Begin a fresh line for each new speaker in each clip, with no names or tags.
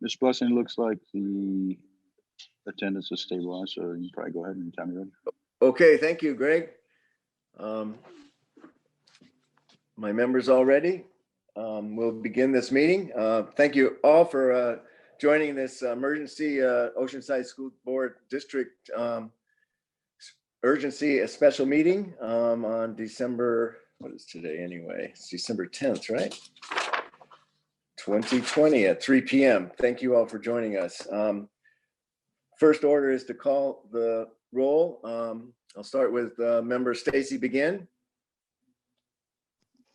Ms. Blessing, it looks like the attendance is stabilized, so you can probably go ahead and tell me ready.
Okay, thank you, Greg. My members all ready. We'll begin this meeting. Thank you all for joining this emergency Oceanside School Board District urgency, a special meeting on December, what is today anyway? It's December 10th, right? 2020 at 3 p.m. Thank you all for joining us. First order is to call the roll. I'll start with member Stacy Begin.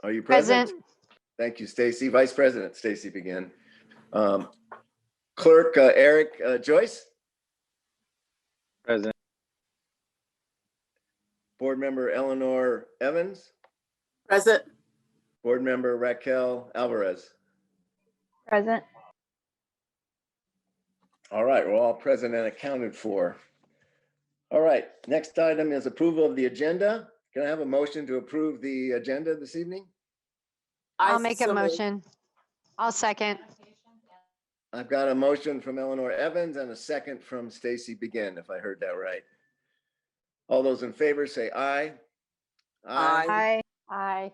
Are you present? Thank you, Stacy. Vice President Stacy Begin. Clerk Eric Joyce.
Present.
Board member Eleanor Evans.
Present.
Board member Raquel Alvarez.
Present.
All right, we're all present and accounted for. All right, next item is approval of the agenda. Can I have a motion to approve the agenda this evening?
I'll make a motion. I'll second.
I've got a motion from Eleanor Evans and a second from Stacy Begin, if I heard that right. All those in favor say aye.
Aye. Aye.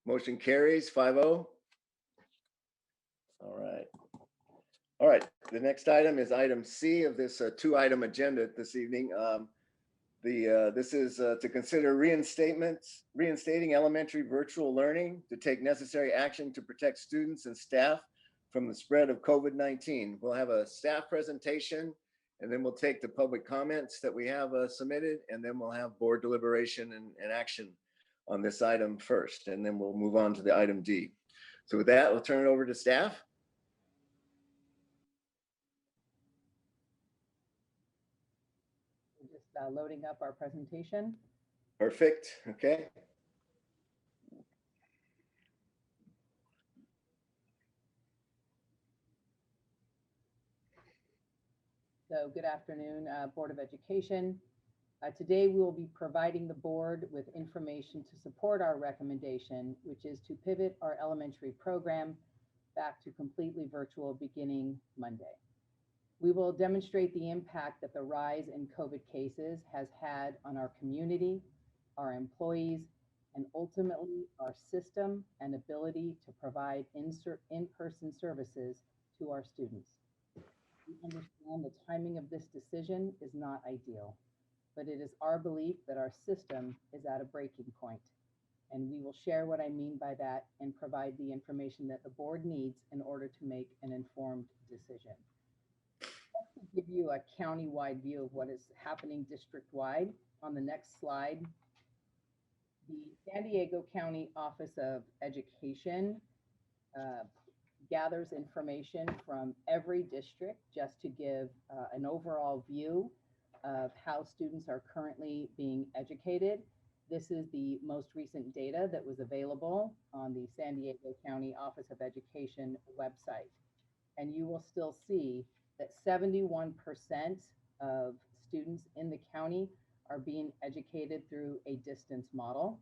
Motion carries 5-0. All right. All right, the next item is item C of this two-item agenda this evening. This is to consider reinstating elementary virtual learning to take necessary action to protect students and staff from the spread of COVID-19. We'll have a staff presentation, and then we'll take the public comments that we have submitted, and then we'll have board deliberation and action on this item first, and then we'll move on to the item D. So with that, we'll turn it over to staff.
Just loading up our presentation.
Perfect, okay.
So good afternoon, Board of Education. Today we will be providing the board with information to support our recommendation, which is to pivot our elementary program back to completely virtual beginning Monday. We will demonstrate the impact that the rise in COVID cases has had on our community, our employees, and ultimately our system and ability to provide in-person services to our students. We understand the timing of this decision is not ideal, but it is our belief that our system is at a breaking point, and we will share what I mean by that and provide the information that the board needs in order to make an informed decision. To give you a county-wide view of what is happening district-wide, on the next slide, the San Diego County Office of Education gathers information from every district just to give an overall view of how students are currently being educated. This is the most recent data that was available on the San Diego County Office of Education website. And you will still see that 71% of students in the county are being educated through a distance model,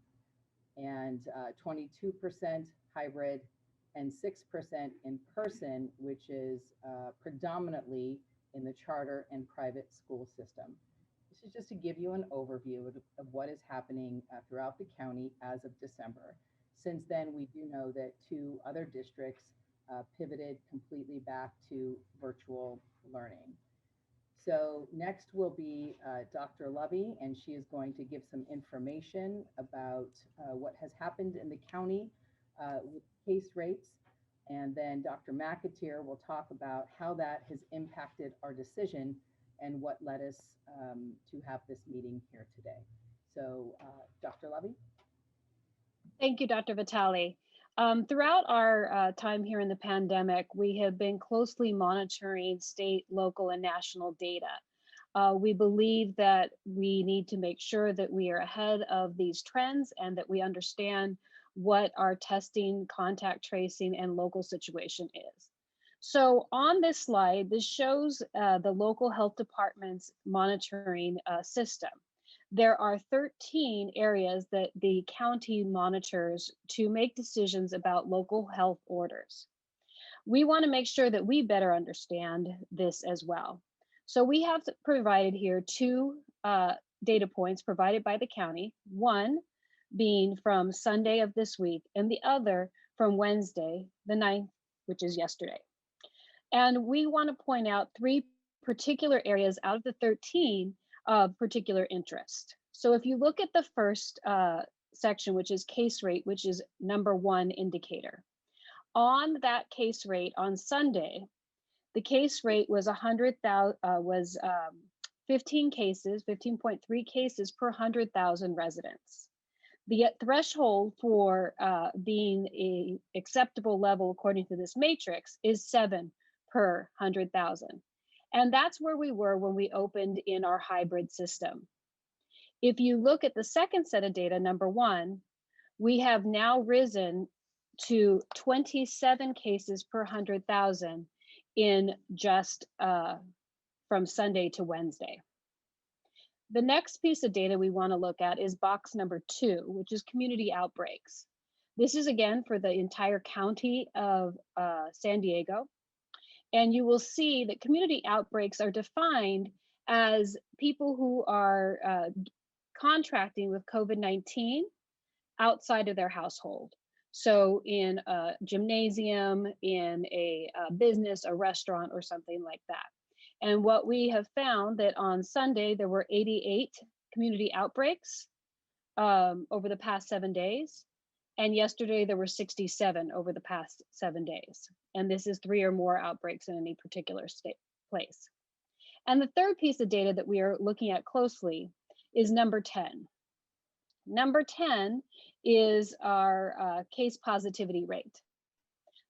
and 22% hybrid, and 6% in person, which is predominantly in the charter and private school system. This is just to give you an overview of what is happening throughout the county as of December. Since then, we do know that 2 other districts pivoted completely back to virtual learning. So next will be Dr. Lovey, and she is going to give some information about what has happened in the county with case rates. And then Dr. McAteer will talk about how that has impacted our decision and what led us to have this meeting here today. So Dr. Lovey.
Thank you, Dr. Vitale. Throughout our time here in the pandemic, we have been closely monitoring state, local, and national data. We believe that we need to make sure that we are ahead of these trends and that we understand what our testing, contact tracing, and local situation is. So on this slide, this shows the local health department's monitoring system. There are 13 areas that the county monitors to make decisions about local health orders. We want to make sure that we better understand this as well. So we have provided here two data points provided by the county, one being from Sunday of this week and the other from Wednesday, the 9th, which is yesterday. And we want to point out 3 particular areas out of the 13 of particular interest. So if you look at the first section, which is case rate, which is number 1 indicator. On that case rate on Sunday, the case rate was 15 cases, 15.3 cases per 100,000 residents. The threshold for being a acceptable level according to this matrix is 7 per 100,000. And that's where we were when we opened in our hybrid system. If you look at the second set of data, number 1, we have now risen to 27 cases per 100,000 in just from Sunday to Wednesday. The next piece of data we want to look at is box number 2, which is community outbreaks. This is again for the entire county of San Diego. And you will see that community outbreaks are defined as people who are contracting with COVID-19 outside of their household. So in a gymnasium, in a business, a restaurant, or something like that. And what we have found that on Sunday, there were 88 community outbreaks over the past 7 days. And yesterday there were 67 over the past 7 days. And this is 3 or more outbreaks in any particular place. And the third piece of data that we are looking at closely is number 10. Number 10 is our case positivity rate.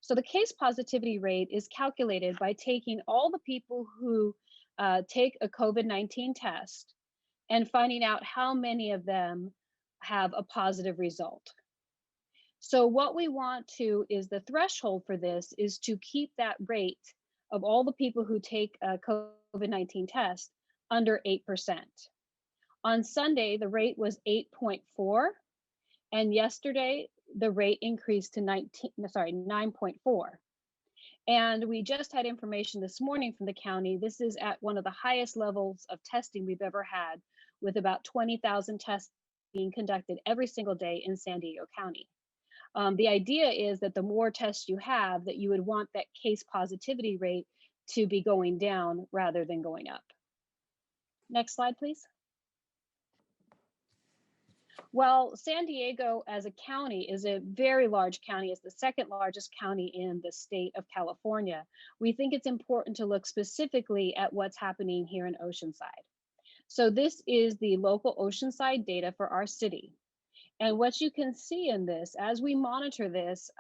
So the case positivity rate is calculated by taking all the people who take a COVID-19 test and finding out how many of them have a positive result. So what we want to is the threshold for this is to keep that rate of all the people who take a COVID-19 test under 8%. On Sunday, the rate was 8.4, and yesterday the rate increased to 9.4. And we just had information this morning from the county. This is at one of the highest levels of testing we've ever had, with about 20,000 tests being conducted every single day in San Diego County. The idea is that the more tests you have, that you would want that case positivity rate to be going down rather than going up. Next slide, please. Well, San Diego as a county is a very large county. It's the second largest county in the state of California. We think it's important to look specifically at what's happening here in Oceanside. So this is the local Oceanside data for our city. And what you can see in this, as we monitor this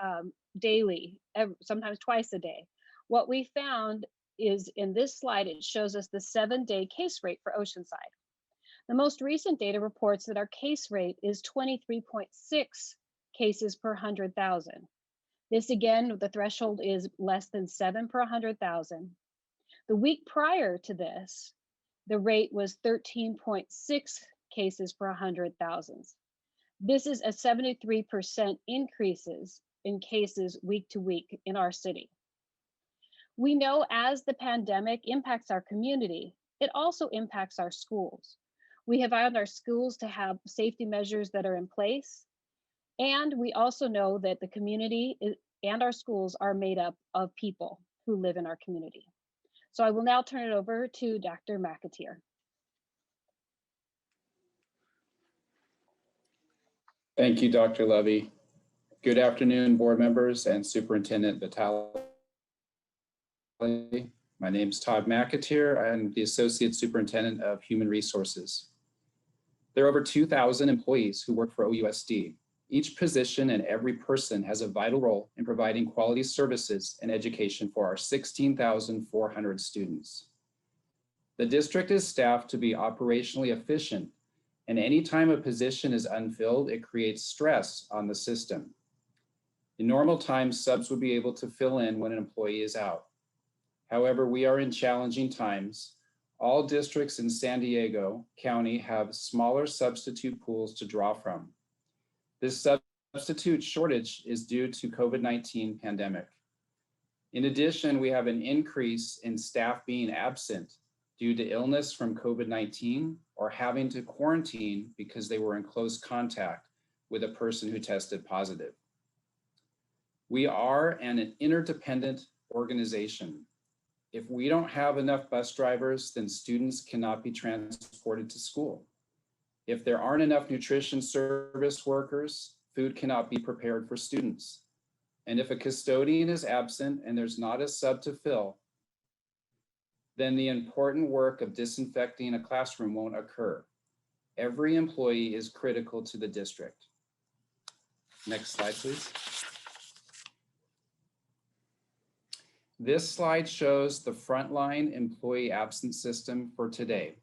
daily, sometimes twice a day, what we found is in this slide, it shows us the 7-day case rate for Oceanside. The most recent data reports that our case rate is 23.6 cases per 100,000. This again, the threshold is less than 7 per 100,000. The week prior to this, the rate was 13.6 cases per 100,000. This is a 73% increases in cases week to week in our city. We know as the pandemic impacts our community, it also impacts our schools. We have found our schools to have safety measures that are in place. And we also know that the community and our schools are made up of people who live in our community. So I will now turn it over to Dr. McAteer.
Thank you, Dr. Levy. Good afternoon, board members and Superintendent Vitale. My name is Todd McAteer. I'm the Associate Superintendent of Human Resources. There are over 2,000 employees who work for OUSD. Each position and every person has a vital role in providing quality services and education for our 16,400 students. The district is staffed to be operationally efficient, and anytime a position is unfilled, it creates stress on the system. In normal times, subs would be able to fill in when an employee is out. However, we are in challenging times. All districts in San Diego County have smaller substitute pools to draw from. This substitute shortage is due to COVID-19 pandemic. In addition, we have an increase in staff being absent due to illness from COVID-19 or having to quarantine because they were in close contact with a person who tested positive. We are an interdependent organization. If we don't have enough bus drivers, then students cannot be transported to school. If there aren't enough nutrition service workers, food cannot be prepared for students. And if a custodian is absent and there's not a sub to fill, then the important work of disinfecting a classroom won't occur. Every employee is critical to the district. Next slide, please. This slide shows the frontline employee absence system for today,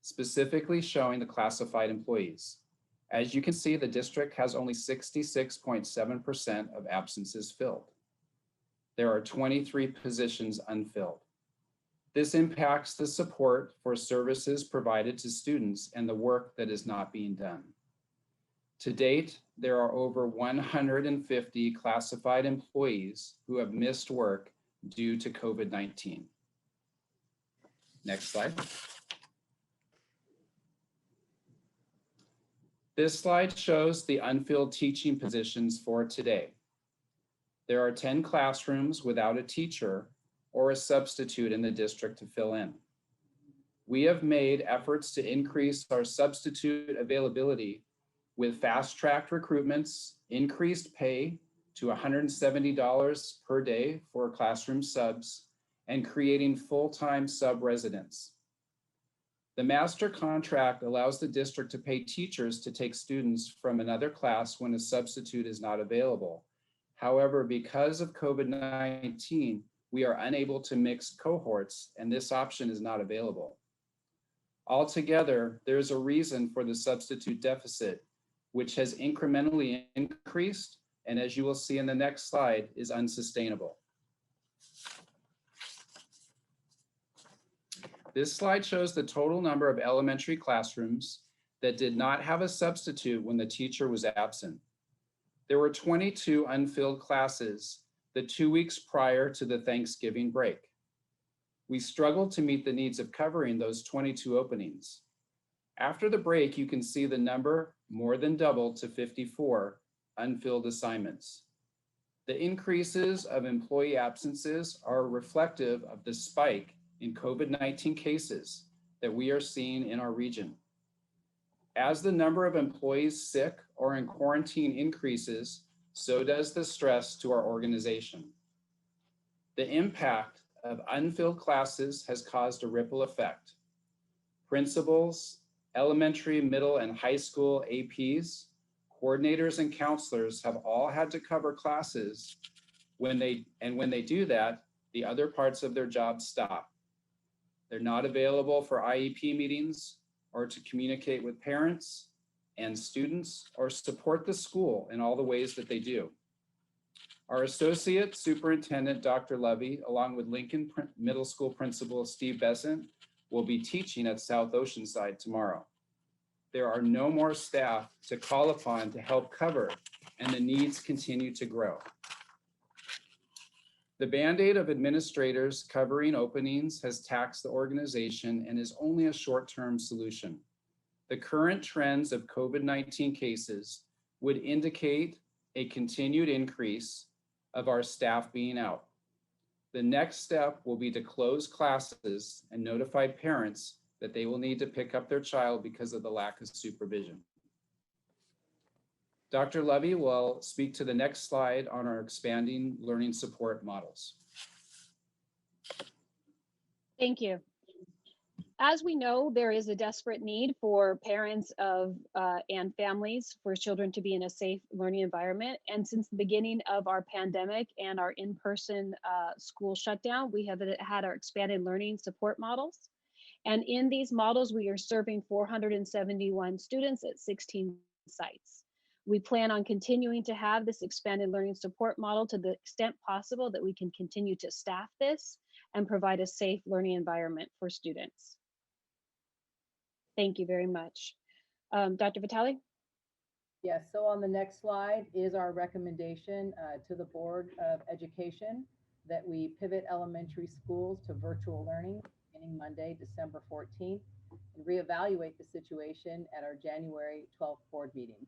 specifically showing the classified employees. As you can see, the district has only 66.7% of absences filled. There are 23 positions unfilled. This impacts the support for services provided to students and the work that is not being done. To date, there are over 150 classified employees who have missed work due to COVID-19. Next slide. This slide shows the unfilled teaching positions for today. There are 10 classrooms without a teacher or a substitute in the district to fill in. We have made efforts to increase our substitute availability with fast-tracked recruitments, increased pay to $170 per day for classroom subs, and creating full-time sub-residents. The master contract allows the district to pay teachers to take students from another class when a substitute is not available. However, because of COVID-19, we are unable to mix cohorts, and this option is not available. Altogether, there's a reason for the substitute deficit, which has incrementally increased, and as you will see in the next slide, is unsustainable. This slide shows the total number of elementary classrooms that did not have a substitute when the teacher was absent. There were 22 unfilled classes the 2 weeks prior to the Thanksgiving break. We struggled to meet the needs of covering those 22 openings. After the break, you can see the number more than doubled to 54 unfilled assignments. The increases of employee absences are reflective of the spike in COVID-19 cases that we are seeing in our region. As the number of employees sick or in quarantine increases, so does the stress to our organization. The impact of unfilled classes has caused a ripple effect. Principals, elementary, middle, and high school APs, coordinators, and counselors have all had to cover classes when they do that, the other parts of their job stop. They're not available for IEP meetings or to communicate with parents and students or support the school in all the ways that they do. Our Associate Superintendent, Dr. Levy, along with Lincoln Middle School Principal Steve Besant, will be teaching at South Oceanside tomorrow. There are no more staff to call upon to help cover, and the needs continue to grow. The Band-Aid of administrators covering openings has taxed the organization and is only a short-term solution. The current trends of COVID-19 cases would indicate a continued increase of our staff being out. The next step will be to close classes and notify parents that they will need to pick up their child because of the lack of supervision. Dr. Levy will speak to the next slide on our expanding learning support models.
Thank you. As we know, there is a desperate need for parents of and families for children to be in a safe learning environment. And since the beginning of our pandemic and our in-person school shutdown, we have had our expanded learning support models. And in these models, we are serving 471 students at 16 sites. We plan on continuing to have this expanded learning support model to the extent possible that we can continue to staff this and provide a safe learning environment for students. Thank you very much. Dr. Vitale?
Yes, so on the next slide is our recommendation to the Board of Education that we pivot elementary schools to virtual learning beginning Monday, December 14th, and reevaluate the situation at our January 12th board meeting.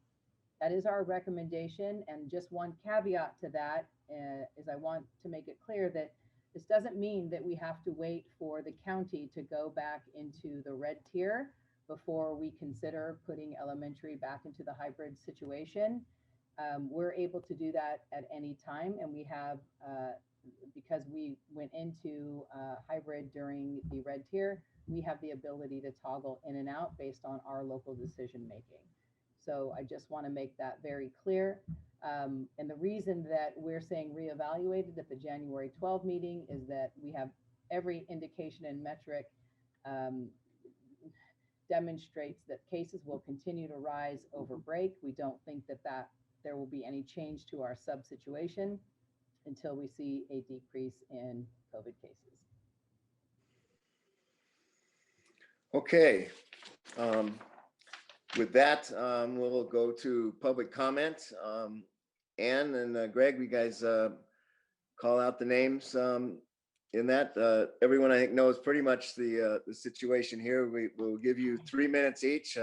That is our recommendation, and just one caveat to that is I want to make it clear that this doesn't mean that we have to wait for the county to go back into the red tier before we consider putting elementary back into the hybrid situation. We're able to do that at any time, and we have, because we went into hybrid during the red tier, we have the ability to toggle in and out based on our local decision making. So I just want to make that very clear. And the reason that we're saying reevaluated at the January 12 meeting is that we have every indication and metric demonstrates that cases will continue to rise over break. We don't think that there will be any change to our sub situation until we see a decrease in COVID cases.
Okay. With that, we'll go to public comment. Ann and Greg, you guys call out the names in that. Everyone I think knows pretty much the situation here. We'll give you 3 minutes each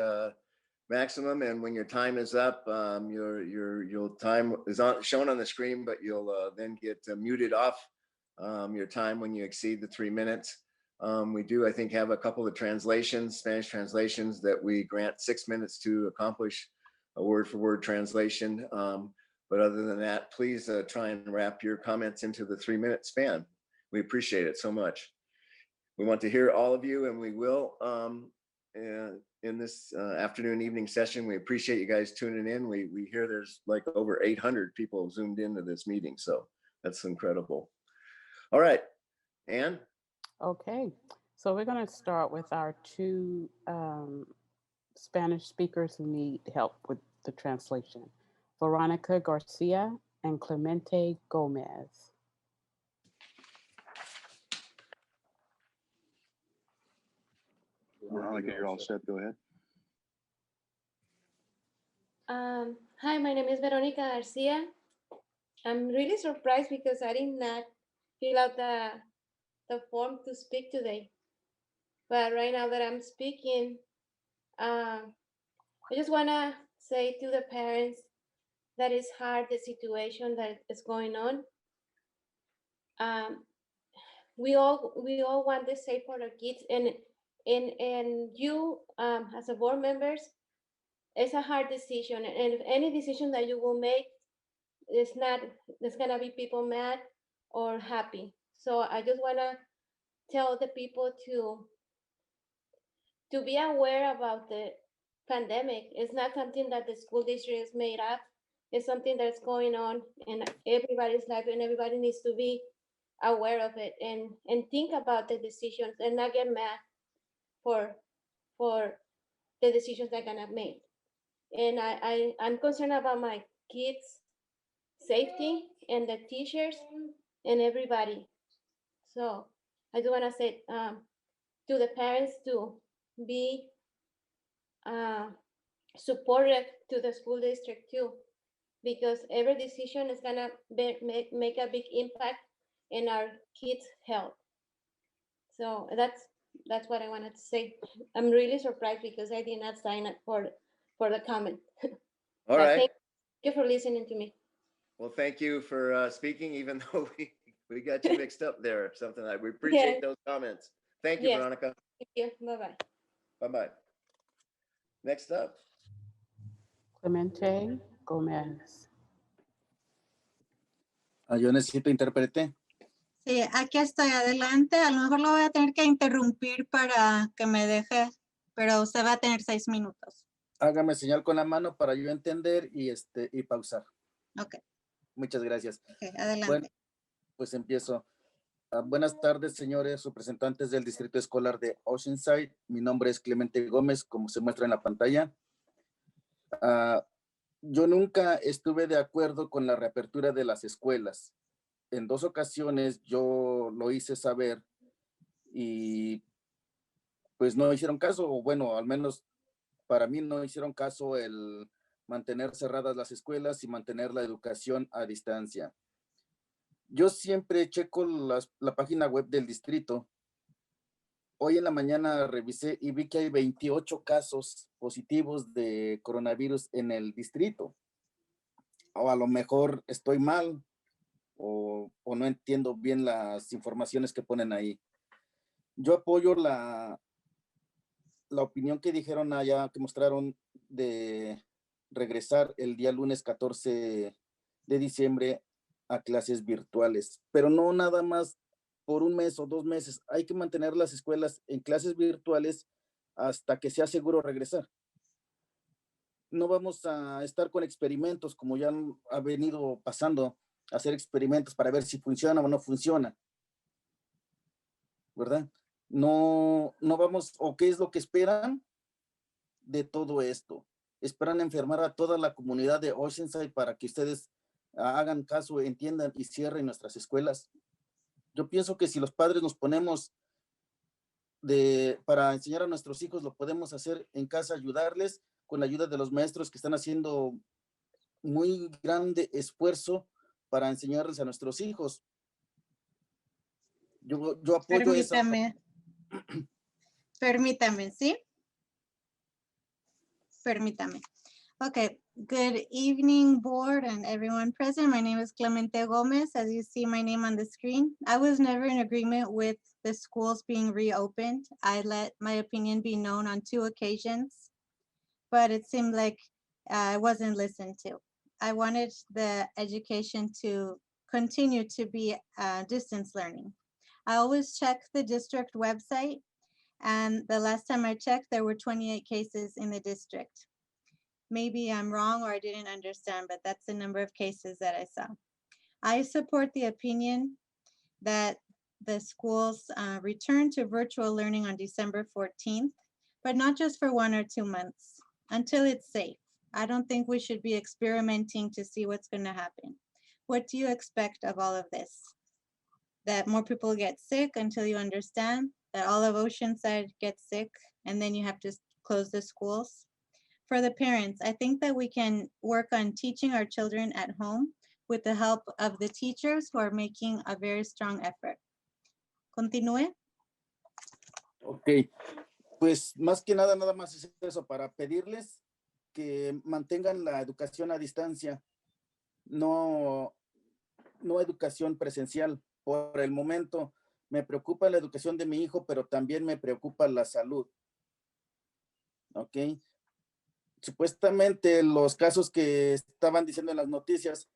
maximum, and when your time is up, your time is shown on the screen, but you'll then get muted off your time when you exceed the 3 minutes. We do, I think, have a couple of translations, Spanish translations, that we grant 6 minutes to accomplish a word-for-word translation. But other than that, please try and wrap your comments into the 3 minute span. We appreciate it so much. We want to hear all of you, and we will in this afternoon, evening session. We appreciate you guys tuning in. We hear there's like over 800 people zoomed into this meeting, so that's incredible. All right, Ann?
Okay, so we're going to start with our two Spanish speakers who need help with the translation, Veronica Garcia and Clemente Gomez.
Veronica, you're all set. Go ahead.
Hi, my name is Veronica Garcia. I'm really surprised because I did not fill out the form to speak today. But right now that I'm speaking, I just want to say to the parents that it's hard, the situation that is going on. We all want the same for our kids, and you as a board members, it's a hard decision, and if any decision that you will make, there's gonna be people mad or happy. So I just wanna tell the people to be aware about the pandemic. It's not something that the school district has made up. It's something that's going on in everybody's life, and everybody needs to be aware of it and think about the decisions and not get mad for the decisions they're gonna make. And I'm concerned about my kids' safety and the teachers and everybody. So I do want to say to the parents to be supportive to the school district too, because every decision is gonna make a big impact in our kids' health. So that's what I wanted to say. I'm really surprised because I did not sign up for the comment.
All right.
Thank you for listening to me.
Well, thank you for speaking, even though we got you mixed up there or something like. We appreciate those comments. Thank you,
Yes.
Veronica.
Thank you. Bye-bye.
Bye-bye. Next up.
Clemente Gomez.
Yo necesito intérprete.
Sí, aquí estoy adelante. A lo mejor lo voy a tener que interrumpir para que me deje, pero usted va a tener 6 minutos.
Hágame señal con la mano para yo entender y pausar.
Ok.
Muchas gracias.
Okay, adelante.
Bueno, pues empiezo. Buenas tardes, señores representantes del Distrito Escolar de Oceanside. Mi nombre es Clemente Gómez, como se muestra en la pantalla. Yo nunca estuve de acuerdo con la reapertura de las escuelas. En 2 ocasiones yo lo hice saber y pues no hicieron caso, o bueno, al menos para mí no hicieron caso el mantener cerradas las escuelas y mantener la educación a distancia. Yo siempre checo la página web del distrito. Hoy en la mañana revisé y vi que hay 28 casos positivos de coronavirus en el distrito. O a lo mejor estoy mal o no entiendo bien las informaciones que ponen ahí. Yo apoyo la opinión que dijeron allá, que mostraron de regresar el día lunes 14 de diciembre a clases virtuales, pero no nada más por un mes o 2 meses. Hay que mantener las escuelas en clases virtuales hasta que sea seguro regresar. No vamos a estar con experimentos como ya ha venido pasando, hacer experimentos para ver si funciona o no funciona, ¿verdad? No vamos, o qué es lo que esperan de todo esto. Esperan enfermar a toda la comunidad de Oceanside para que ustedes hagan caso, entiendan y cierren nuestras escuelas. Yo pienso que si los padres nos ponemos para enseñar a nuestros hijos, lo podemos hacer en casa, ayudarles con la ayuda de los maestros que están haciendo muy grande esfuerzo para enseñarles a nuestros hijos. Yo apoyo esa.
Permítame, ¿sí? Permítame. Okay, good evening, board and everyone present. My name is Clemente Gomez. As you see my name on the screen, I was never in agreement with the schools being reopened. I let my opinion be known on 2 occasions, but it seemed like I wasn't listened to. I wanted the education to continue to be distance learning. I always check the district website, and the last time I checked, there were 28 cases in the district. Maybe I'm wrong or I didn't understand, but that's the number of cases that I saw. I support the opinion that the schools return to virtual learning on December 14th, but not just for 1 or 2 months, until it's safe. I don't think we should be experimenting to see what's going to happen. What do you expect of all of this? That more people get sick until you understand that all of Oceanside gets sick and then you have to close the schools? For the parents, I think that we can work on teaching our children at home with the help of the teachers who are making a very strong effort. Continúe.
Ok, pues más que nada más es eso, para pedirles que mantengan la educación a distancia, no educación presencial. Por el momento me preocupa la educación de mi hijo, pero también me preocupa la salud. Ok. Supuestamente los casos que estaban diciendo en las noticias,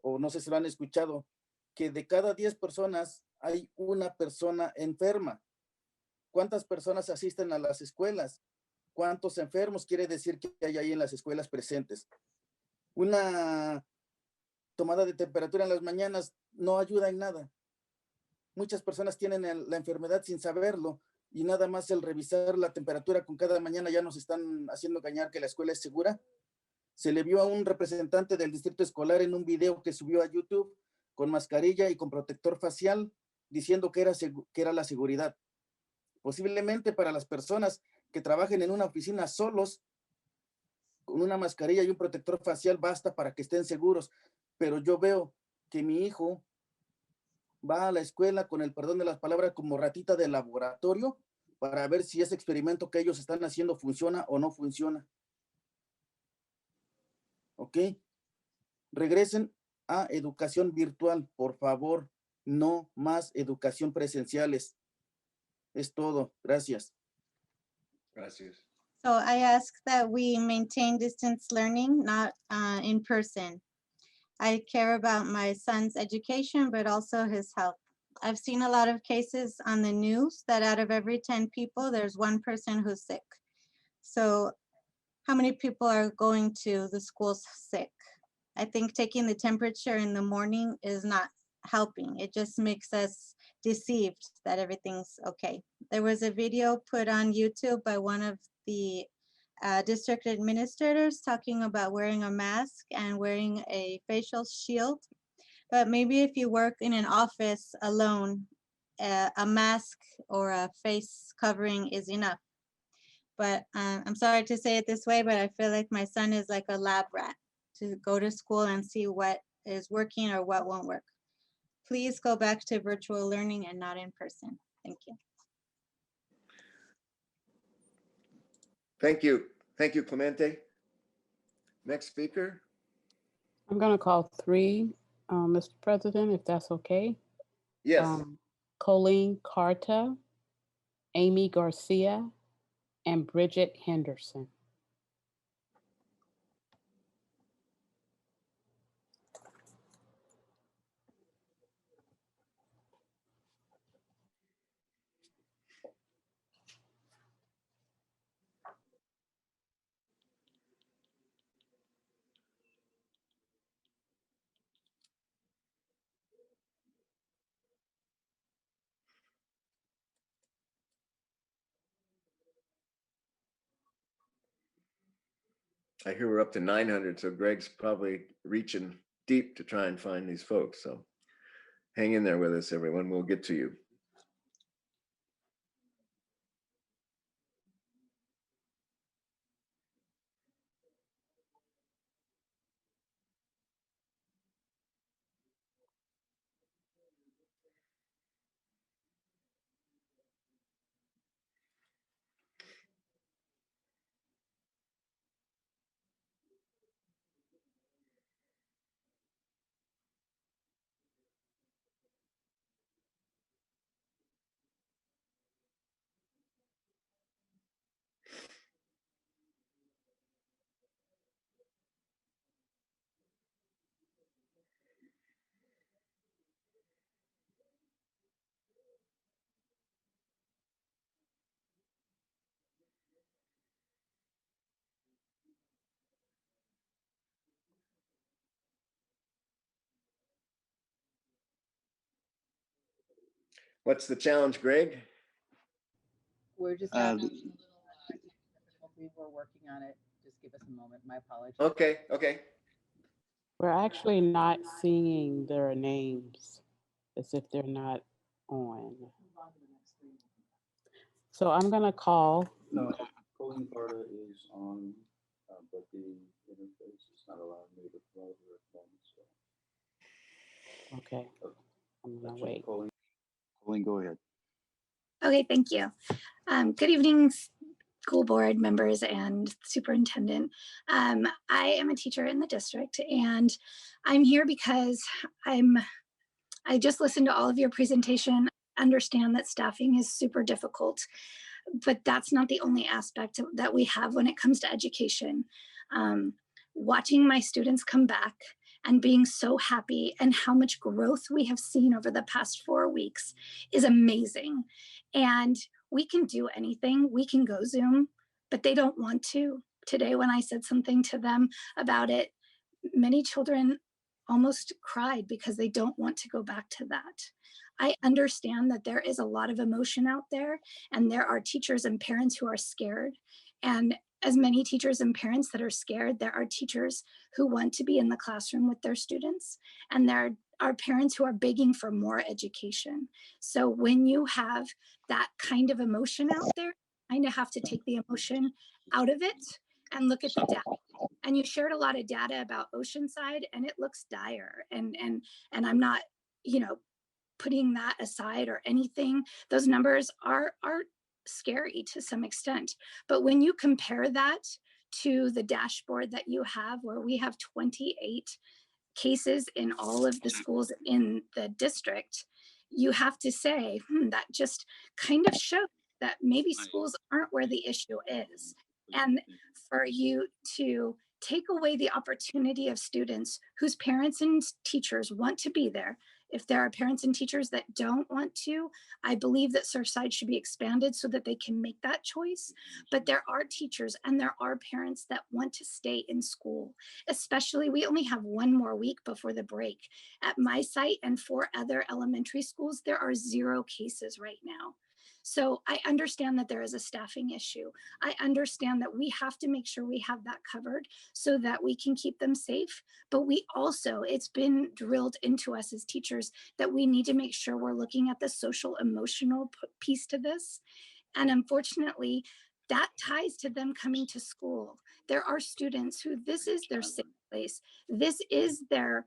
o no sé si lo han escuchado, que de cada 10 personas hay una persona enferma. ¿Cuántas personas asisten a las escuelas? ¿Cuántos enfermos quiere decir que hay ahí en las escuelas presentes? Una tomada de temperatura en las mañanas no ayuda en nada. Muchas personas tienen la enfermedad sin saberlo, y nada más el revisar la temperatura con cada mañana ya nos están haciendo engañar que la escuela es segura. Se le vio a un representante del distrito escolar en un video que subió a YouTube con mascarilla y con protector facial diciendo que era la seguridad. Posiblemente para las personas que trabajen en una oficina solos, con una mascarilla y un protector facial basta para que estén seguros, pero yo veo que mi hijo va a la escuela, con el perdón de las palabras, como ratita de laboratorio para ver si ese experimento que ellos están haciendo funciona o no funciona. ¿Ok? Regresen a educación virtual, por favor. No más educación presenciales. Es todo. Gracias.
Gracias.
So I ask that we maintain distance learning, not in person. I care about my son's education, but also his health. I've seen a lot of cases on the news that out of every 10 people, there's 1 person who's sick. So how many people are going to the schools sick? I think taking the temperature in the morning is not helping. It just makes us deceived that everything's okay. There was a video put on YouTube by one of the district administrators talking about wearing a mask and wearing a facial shield. But maybe if you work in an office alone, a mask or a face covering is enough. But I'm sorry to say it this way, but I feel like my son is like a lab rat to go to school and see what is working or what won't work. please go back to virtual learning and not in person. Thank you.
Thank you. Thank you, Clemente. Next speaker.
I'm going to call three, Mr. President, if that's okay.
Yes.
Colleen Carta, Amy Garcia, and Bridget Henderson.
I hear we're up to 900, so Greg's probably reaching deep to try and find these folks. So hang in there with us, everyone. We'll get to you. What's the challenge, Greg?
We're just having a little difficulty. We're working on it. Just give us a moment. My apologies.
Okay, okay.
We're actually not seeing their names as if they're not on. So I'm going to call.
No, Colleen Carter is on, but the interface is not allowing me to promote her at the moment. So.
Okay. I'm going to wait.
Colleen, go ahead.
Okay, thank you. Good evening, school board members and superintendent. I am a teacher in the district, and I'm here because I just listened to all of your presentation, understand that staffing is super difficult, but that's not the only aspect that we have when it comes to education. Watching my students come back and being so happy and how much growth we have seen over the past 4 weeks is amazing. And we can do anything. We can go Zoom, but they don't want to. Today, when I said something to them about it, many children almost cried because they don't want to go back to that. I understand that there is a lot of emotion out there, and there are teachers and parents who are scared. And as many teachers and parents that are scared, there are teachers who want to be in the classroom with their students, and there are parents who are begging for more education. So when you have that kind of emotion out there, you kind of have to take the emotion out of it and look at the data. And you shared a lot of data about Oceanside, and it looks dire. And I'm not, putting that aside or anything. Those numbers are scary to some extent. But when you compare that to the dashboard that you have, where we have 28 cases in all of the schools in the district, you have to say, that just kind of shows that maybe schools aren't where the issue is. And for you to take away the opportunity of students whose parents and teachers want to be there. If there are parents and teachers that don't want to, I believe that Surfside should be expanded so that they can make that choice. But there are teachers and there are parents that want to stay in school. Especially, we only have 1 more week before the break. At my site and 4 other elementary schools, there are 0 cases right now. So I understand that there is a staffing issue. I understand that we have to make sure we have that covered so that we can keep them safe. But we also, it's been drilled into us as teachers that we need to make sure we're looking at the social emotional piece to this. And unfortunately, that ties to them coming to school. There are students who this is their safe place. This is their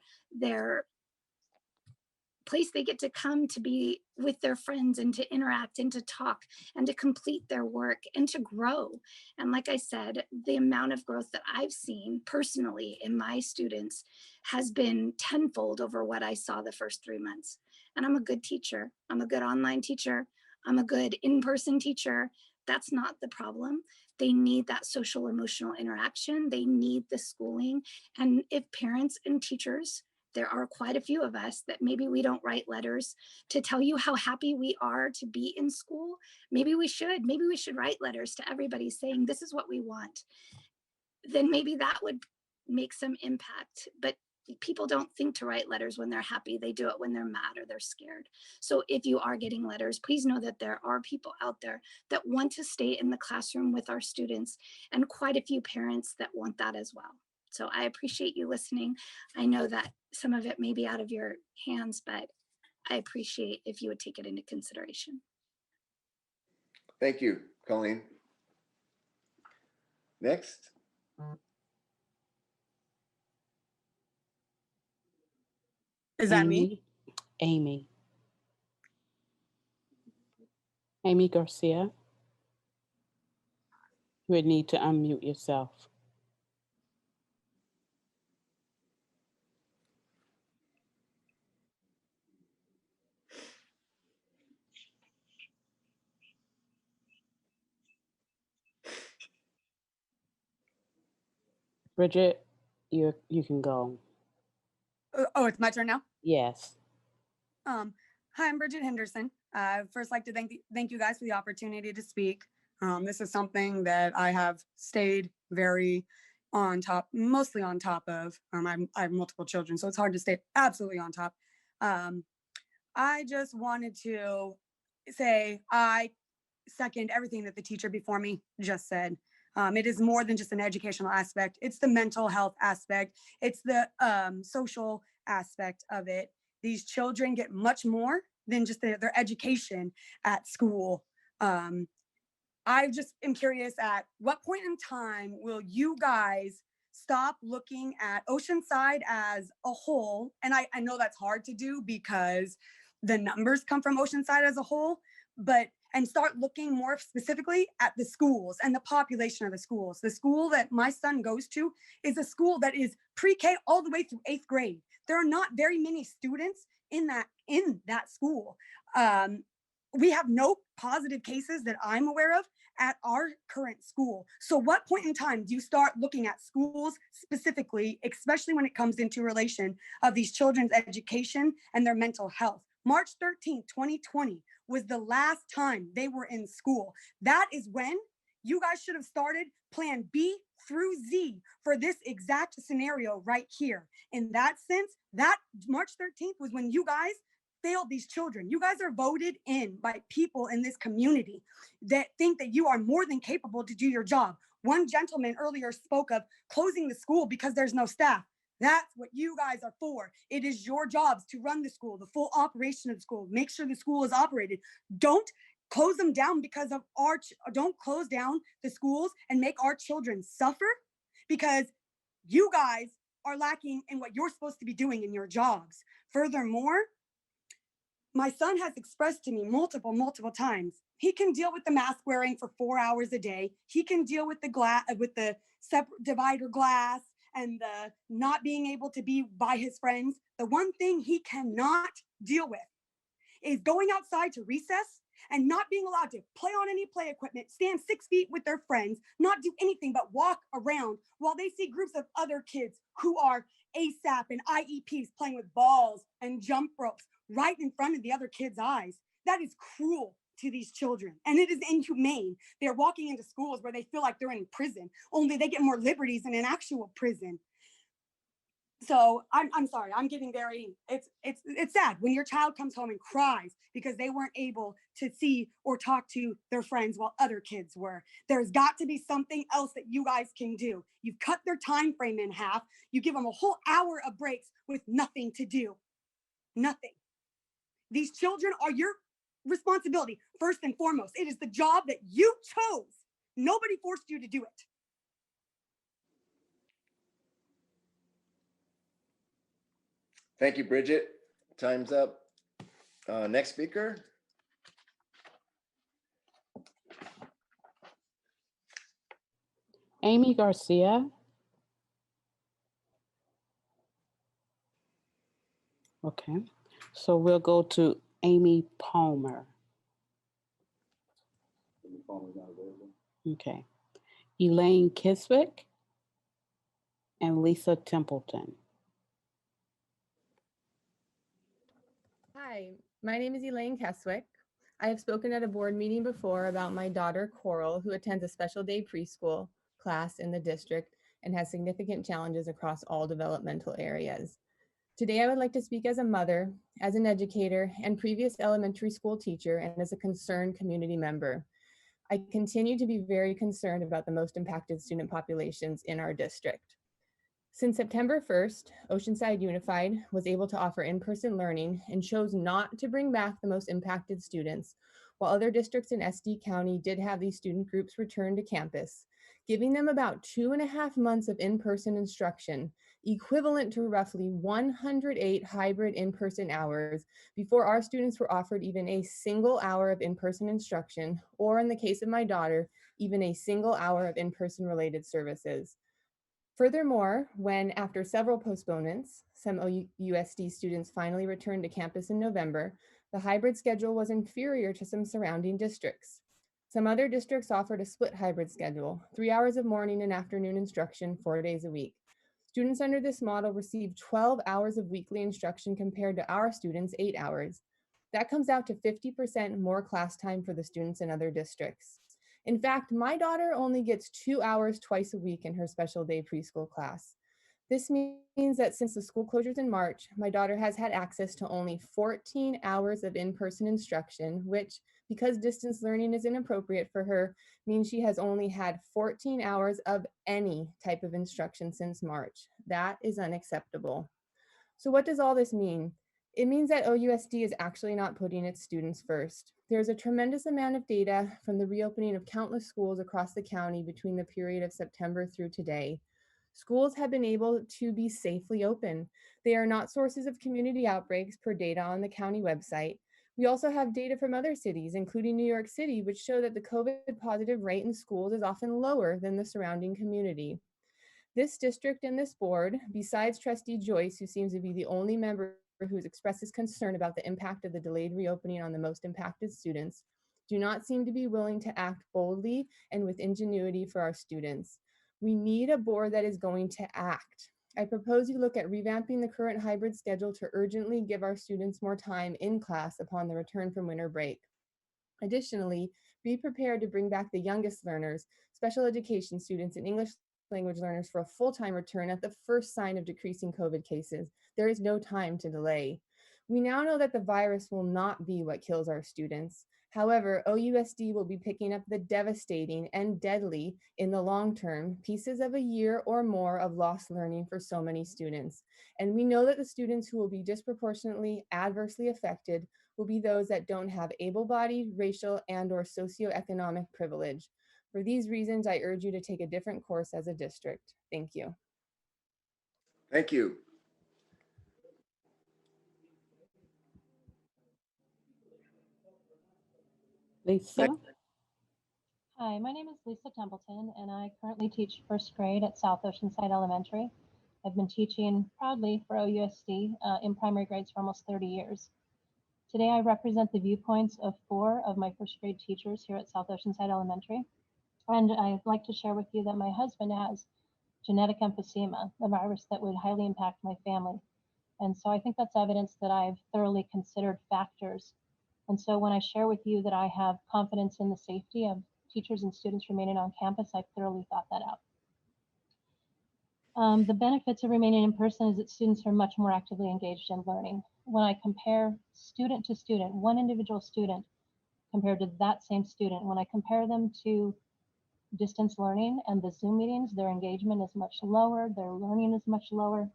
place they get to come to be with their friends and to interact and to talk and to complete their work and to grow. And like I said, the amount of growth that I've seen personally in my students has been tenfold over what I saw the first 3 months. And I'm a good teacher. I'm a good online teacher. I'm a good in-person teacher. That's not the problem. They need that social emotional interaction. They need the schooling. And if parents and teachers, there are quite a few of us that maybe we don't write letters to tell you how happy we are to be in school. Maybe we should write letters to everybody saying, this is what we want. Then maybe that would make some impact. But people don't think to write letters when they're happy. They do it when they're mad or they're scared. So if you are getting letters, please know that there are people out there that want to stay in the classroom with our students, and quite a few parents that want that as well. So I appreciate you listening. I know that some of it may be out of your hands, but I appreciate if you would take it into consideration.
Thank you, Colleen. Next.
Is that me?
Amy. Amy Garcia. You would need to unmute yourself. Bridget, you can go.
Oh, it's my turn now?
Yes.
Hi, I'm Bridget Henderson. First like to thank you guys for the opportunity to speak. This is something that I have stayed very mostly on top of. I have multiple children, so it's hard to stay absolutely on top. I just wanted to say I second everything that the teacher before me just said. It is more than just an educational aspect. It's the mental health aspect. It's the social aspect of it. These children get much more than just their education at school. I just am curious, at what point in time will you guys stop looking at Oceanside as a whole? And I know that's hard to do because the numbers come from Oceanside as a whole, and start looking more specifically at the schools and the population of the schools. The school that my son goes to is a school that is pre-K all the way through 8th grade. There are not very many students in that school. We have no positive cases that I'm aware of at our current school. So what point in time do you start looking at schools specifically, especially when it comes into relation of these children's education and their mental health? March 13th, 2020 was the last time they were in school. That is when you guys should have started plan B through Z for this exact scenario right here. In that sense, that March 13th was when you guys failed these children. You guys are voted in by people in this community that think that you are more than capable to do your job. One gentleman earlier spoke of closing the school because there's no staff. That's what you guys are for. It is your jobs to run the school, the full operation of the school, make sure the school is operated. Don't close them down because of don't close down the schools and make our children suffer because you guys are lacking in what you're supposed to be doing in your jobs. Furthermore, my son has expressed to me multiple times, he can deal with the mask wearing for 4 hours a day. He can deal with the separate divider glass and the not being able to be by his friends. The one thing he cannot deal with is going outside to recess and not being allowed to play on any play equipment, stand 6 feet with their friends, not do anything but walk around while they see groups of other kids who are ASAP and IEPs playing with balls and jump ropes right in front of the other kids' eyes. That is cruel to these children, and it is inhumane. They're walking into schools where they feel like they're in prison, only they get more liberties in an actual prison. So I'm sorry, I'm getting very, it's sad when your child comes home and cries because they weren't able to see or talk to their friends while other kids were. There's got to be something else that you guys can do. You've cut their time frame in half. You give them a whole hour of breaks with nothing to do. Nothing. These children are your responsibility, first and foremost. It is the job that you chose. Nobody forced you to do it.
Thank you, Bridget. Time's up. Next speaker.
Amy Garcia. Okay, so we'll go to Amy Palmer. Okay, Elaine Kiswick and Lisa Templeton.
Hi, my name is Elaine Keswick. I have spoken at a board meeting before about my daughter Coral, who attends a special day preschool class in the district and has significant challenges across all developmental areas. Today, I would like to speak as a mother, as an educator, and previous elementary school teacher, and as a concerned community member. I continue to be very concerned about the most impacted student populations in our district. Since September 1st, Oceanside Unified was able to offer in-person learning and chose not to bring back the most impacted students, while other districts in SD County did have these student groups return to campus, giving them about 2.5 months of in-person instruction, equivalent to roughly 108 hybrid in-person hours before our students were offered even a single hour of in-person instruction, or in the case of my daughter, even a single hour of in-person related services. Furthermore, when after several postponements, some OUSD students finally returned to campus in November, the hybrid schedule was inferior to some surrounding districts. Some other districts offered a split hybrid schedule, 3 hours of morning and afternoon instruction, 4 days a week. Students under this model received 12 hours of weekly instruction compared to our students' 8 hours. That comes out to 50% more class time for the students in other districts. In fact, my daughter only gets 2 hours twice a week in her special day preschool class. This means that since the school closures in March, my daughter has had access to only 14 hours of in-person instruction, which, because distance learning is inappropriate for her, means she has only had 14 hours of any type of instruction since March. That is unacceptable. So what does all this mean? It means that OUSD is actually not putting its students first. There's a tremendous amount of data from the reopening of countless schools across the county between the period of September through today. Schools have been able to be safely open. They are not sources of community outbreaks per data on the county website. We also have data from other cities, including New York City, which show that the COVID positive rate in schools is often lower than the surrounding community. This district and this board, besides Trustee Joyce, who seems to be the only member who has expressed his concern about the impact of the delayed reopening on the most impacted students, do not seem to be willing to act boldly and with ingenuity for our students. We need a board that is going to act. I propose you look at revamping the current hybrid schedule to urgently give our students more time in class upon the return from winter break. Additionally, be prepared to bring back the youngest learners, special education students, and English language learners for a full-time return at the first sign of decreasing COVID cases. There is no time to delay. We now know that the virus will not be what kills our students. However, OUSD will be picking up the devastating and deadly, in the long term, pieces of a year or more of lost learning for so many students. And we know that the students who will be disproportionately adversely affected will be those that don't have able-bodied, racial, and/or socioeconomic privilege. For these reasons, I urge you to take a different course as a district. Thank you.
Thank you.
Lisa?
Hi, my name is Lisa Templeton, and I currently teach first grade at South Oceanside Elementary. I've been teaching proudly for OUSD in primary grades for almost 30 years. Today, I represent the viewpoints of 4 of my first grade teachers here at South Oceanside Elementary. And I'd like to share with you that my husband has genetic emphysema, a virus that would highly impact my family. And so I think that's evidence that I've thoroughly considered factors. And so when I share with you that I have confidence in the safety of teachers and students remaining on campus, I've thoroughly thought that out. The benefits of remaining in person is that students are much more actively engaged in learning. When I compare student to student, one individual student compared to that same student, when I compare them to distance learning and the Zoom meetings, their engagement is much lower, their learning is much lower.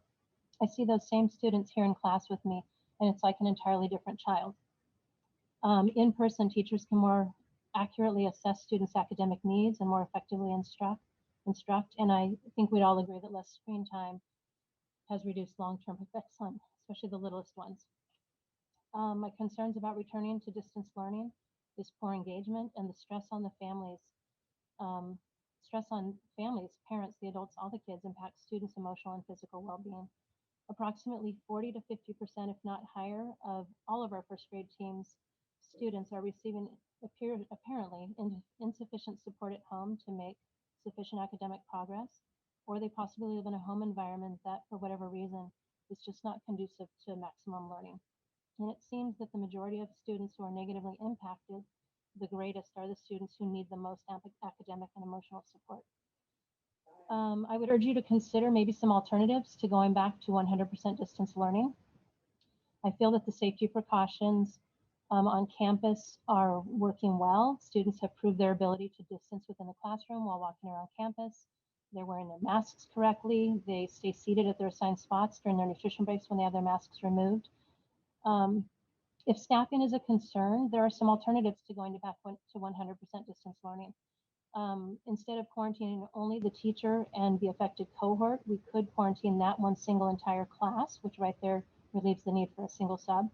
I see those same students here in class with me, and it's like an entirely different child. In person, teachers can more accurately assess students' academic needs and more effectively instruct, and I think we'd all agree that less screen time has reduced long-term effects on especially the littlest ones. My concerns about returning to distance learning is poor engagement and the stress on the families. Stress on families, parents, the adults, all the kids impacts students' emotional and physical well-being. Approximately 40 to 50%, if not higher, of all of our first grade teams students are receiving apparently insufficient support at home to make sufficient academic progress, or they possibly live in a home environment that, for whatever reason, is just not conducive to maximum learning. And it seems that the majority of students who are negatively impacted the greatest are the students who need the most academic and emotional support. I would urge you to consider maybe some alternatives to going back to 100% distance learning. I feel that the safety precautions on campus are working well. Students have proved their ability to distance within the classroom while walking around campus. They're wearing their masks correctly. They stay seated at their assigned spots during their nutrition breaks when they have their masks removed. If staffing is a concern, there are some alternatives to going back to 100% distance learning. Instead of quarantining only the teacher and the affected cohort, we could quarantine that one single entire class, which right there relieves the need for a single sub.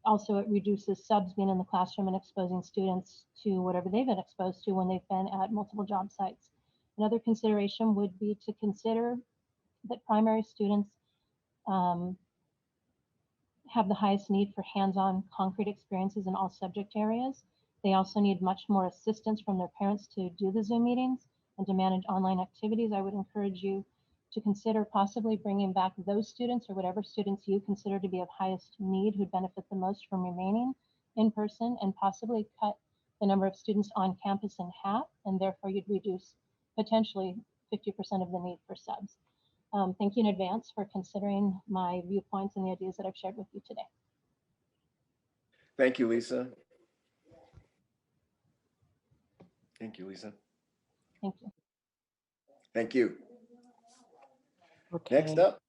Also, it reduces subs being in the classroom and exposing students to whatever they've been exposed to when they've been at multiple job sites. Another consideration would be to consider that primary students have the highest need for hands-on concrete experiences in all subject areas. They also need much more assistance from their parents to do the Zoom meetings and to manage online activities. I would encourage you to consider possibly bringing back those students or whatever students you consider to be of highest need who'd benefit the most from remaining in person, and possibly cut the number of students on campus in half, and therefore you'd reduce potentially 50% of the need for subs. Thank you in advance for considering my viewpoints and the ideas that I've shared with you today.
Thank you, Lisa. Thank you, Lisa.
Thank you.
Thank you.
Okay.
Next up.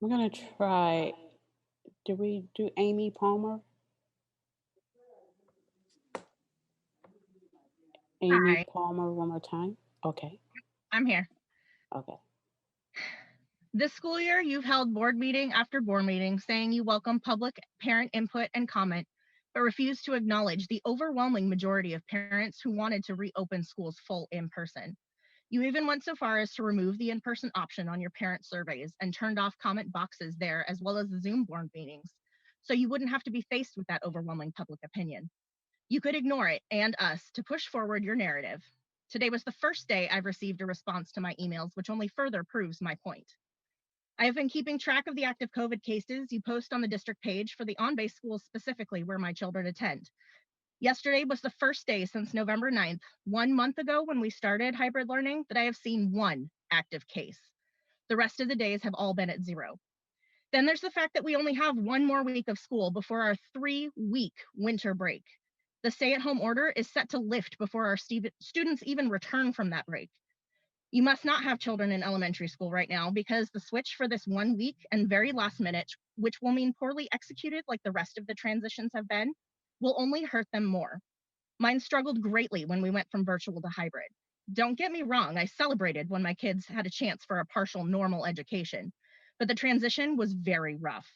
We're gonna try, do we do Amy Palmer? Amy
Hi.
Palmer one more time? Okay,
I'm here.
okay.
This school year, you've held board meeting after board meeting saying you welcome public parent input and comment, but refuse to acknowledge the overwhelming majority of parents who wanted to reopen schools full in person. You even went so far as to remove the in-person option on your parent surveys and turned off comment boxes there, as well as the Zoom board meetings, so you wouldn't have to be faced with that overwhelming public opinion. You could ignore it and us to push forward your narrative. Today was the first day I've received a response to my emails, which only further proves my point. I have been keeping track of the active COVID cases you post on the district page for the on-base schools specifically where my children attend. Yesterday was the first day since November 9th, 1 month ago when we started hybrid learning, that I have seen one active case. The rest of the days have all been at 0. Then there's the fact that we only have 1 more week of school before our 3-week winter break. The stay-at-home order is set to lift before our students even return from that break. You must not have children in elementary school right now, because the switch for this 1 week and very last minute, which will mean poorly executed like the rest of the transitions have been, will only hurt them more. Mine struggled greatly when we went from virtual to hybrid. Don't get me wrong, I celebrated when my kids had a chance for a partial normal education, but the transition was very rough.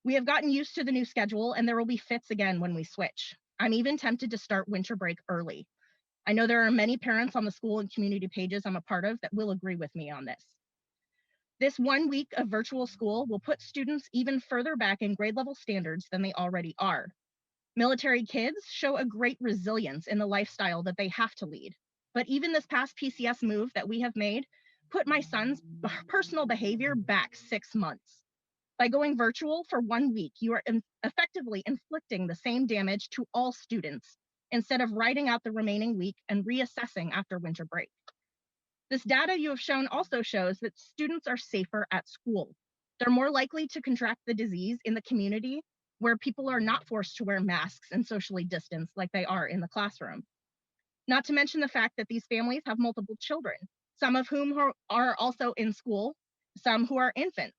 We have gotten used to the new schedule, and there will be fits again when we switch. I'm even tempted to start winter break early. I know there are many parents on the school and community pages I'm a part of that will agree with me on this. This 1 week of virtual school will put students even further back in grade level standards than they already are. Military kids show a great resilience in the lifestyle that they have to lead. But even this past PCS move that we have made put my son's personal behavior back 6 months. By going virtual for 1 week, you are effectively inflicting the same damage to all students instead of riding out the remaining week and reassessing after winter break. This data you have shown also shows that students are safer at school. They're more likely to contract the disease in the community, where people are not forced to wear masks and socially distance like they are in the classroom. Not to mention the fact that these families have multiple children, some of whom are also in school, some who are infants.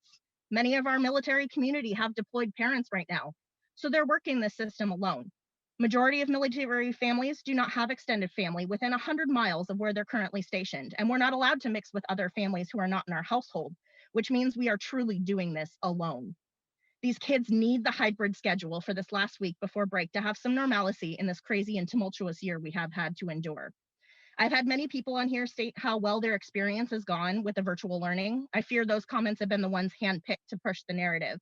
Many of our military community have deployed parents right now, so they're working this system alone. Majority of military families do not have extended family within 100 miles of where they're currently stationed, and we're not allowed to mix with other families who are not in our household, which means we are truly doing this alone. These kids need the hybrid schedule for this last week before break to have some normalcy in this crazy and tumultuous year we have had to endure. I've had many people on here state how well their experience has gone with the virtual learning. I fear those comments have been the ones handpicked to push the narrative.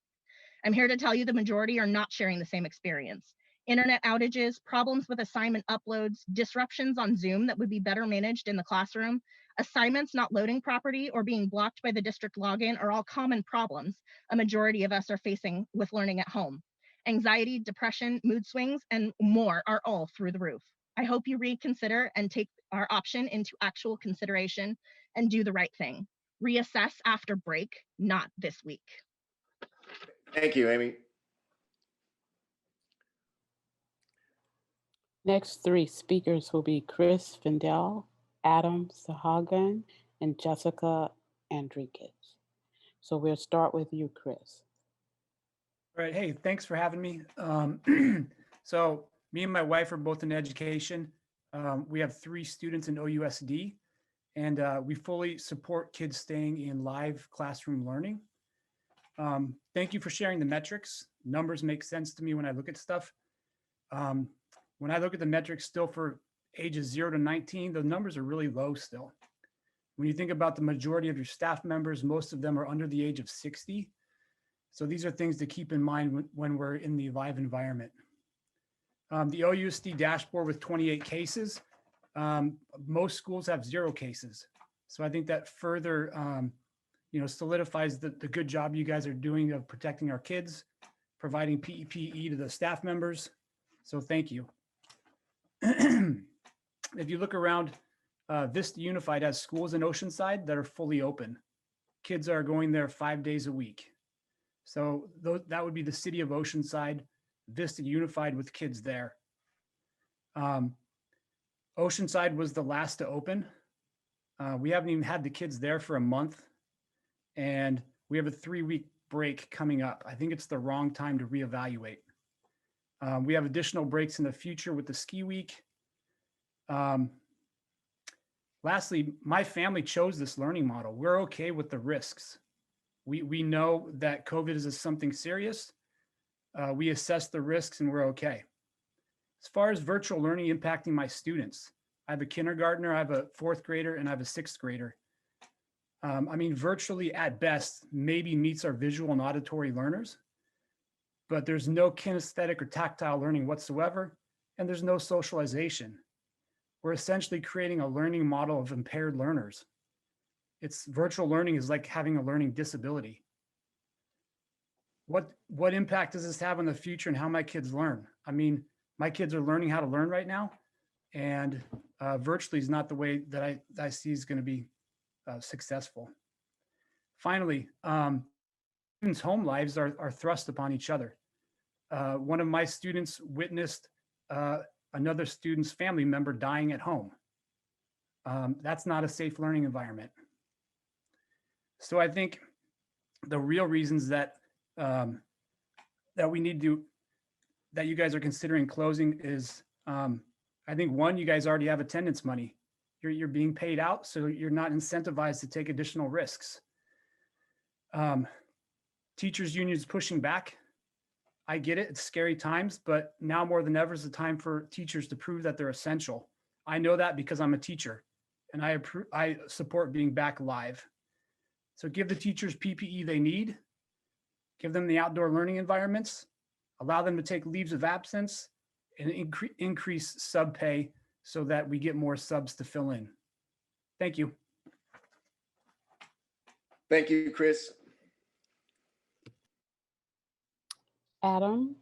I'm here to tell you the majority are not sharing the same experience. Internet outages, problems with assignment uploads, disruptions on Zoom that would be better managed in the classroom, assignments not loading properly or being blocked by the district login are all common problems a majority of us are facing with learning at home. Anxiety, depression, mood swings, and more are all through the roof. I hope you reconsider and take our option into actual consideration and do the right thing. Reassess after break, not this week.
Thank you, Amy.
Next three speakers will be Chris Findell, Adam Sahagan, and Jessica Enriquez. So we'll start with you, Chris.
All right, hey, thanks for having me. So me and my wife are both in education. We have 3 students in OUSD, and we fully support kids staying in live classroom learning. Thank you for sharing the metrics. Numbers make sense to me when I look at stuff. When I look at the metrics still for ages 0 to 19, the numbers are really low still. When you think about the majority of your staff members, most of them are under the age of 60. So these are things to keep in mind when we're in the live environment. The OUSD dashboard with 28 cases, most schools have 0 cases. So I think that further solidifies the good job you guys are doing of protecting our kids, providing PPE to the staff members. So thank you. If you look around, Vista Unified has schools in Oceanside that are fully open. Kids are going there 5 days a week. So that would be the city of Oceanside, Vista Unified with kids there. Oceanside was the last to open. We haven't even had the kids there for a month, and we have a 3-week break coming up. I think it's the wrong time to reevaluate. We have additional breaks in the future with the ski week. Lastly, my family chose this learning model. We're okay with the risks. We know that COVID is something serious. We assess the risks and we're okay. As far as virtual learning impacting my students, I have a kindergartner, I have a 4th grader, and I have a 6th grader. I mean, virtually at best, maybe meets our visual and auditory learners, but there's no kinesthetic or tactile learning whatsoever, and there's no socialization. We're essentially creating a learning model of impaired learners. Virtual learning is like having a learning disability. What impact does this have on the future and how my kids learn? I mean, my kids are learning how to learn right now, and virtually is not the way that I see is going to be successful. Finally, students' home lives are thrust upon each other. One of my students witnessed another student's family member dying at home. That's not a safe learning environment. So I think the real reasons that we need to, that you guys are considering closing is, I think one, you guys already have attendance money. You're being paid out, so you're not incentivized to take additional risks. Teachers union is pushing back. I get it, it's scary times, but now more than ever is the time for teachers to prove that they're essential. I know that because I'm a teacher, and I support being back live. So give the teachers PPE they need, give them the outdoor learning environments, allow them to take leaves of absence, and increase sub pay so that we get more subs to fill in. Thank you.
Thank you, Chris.
Adam.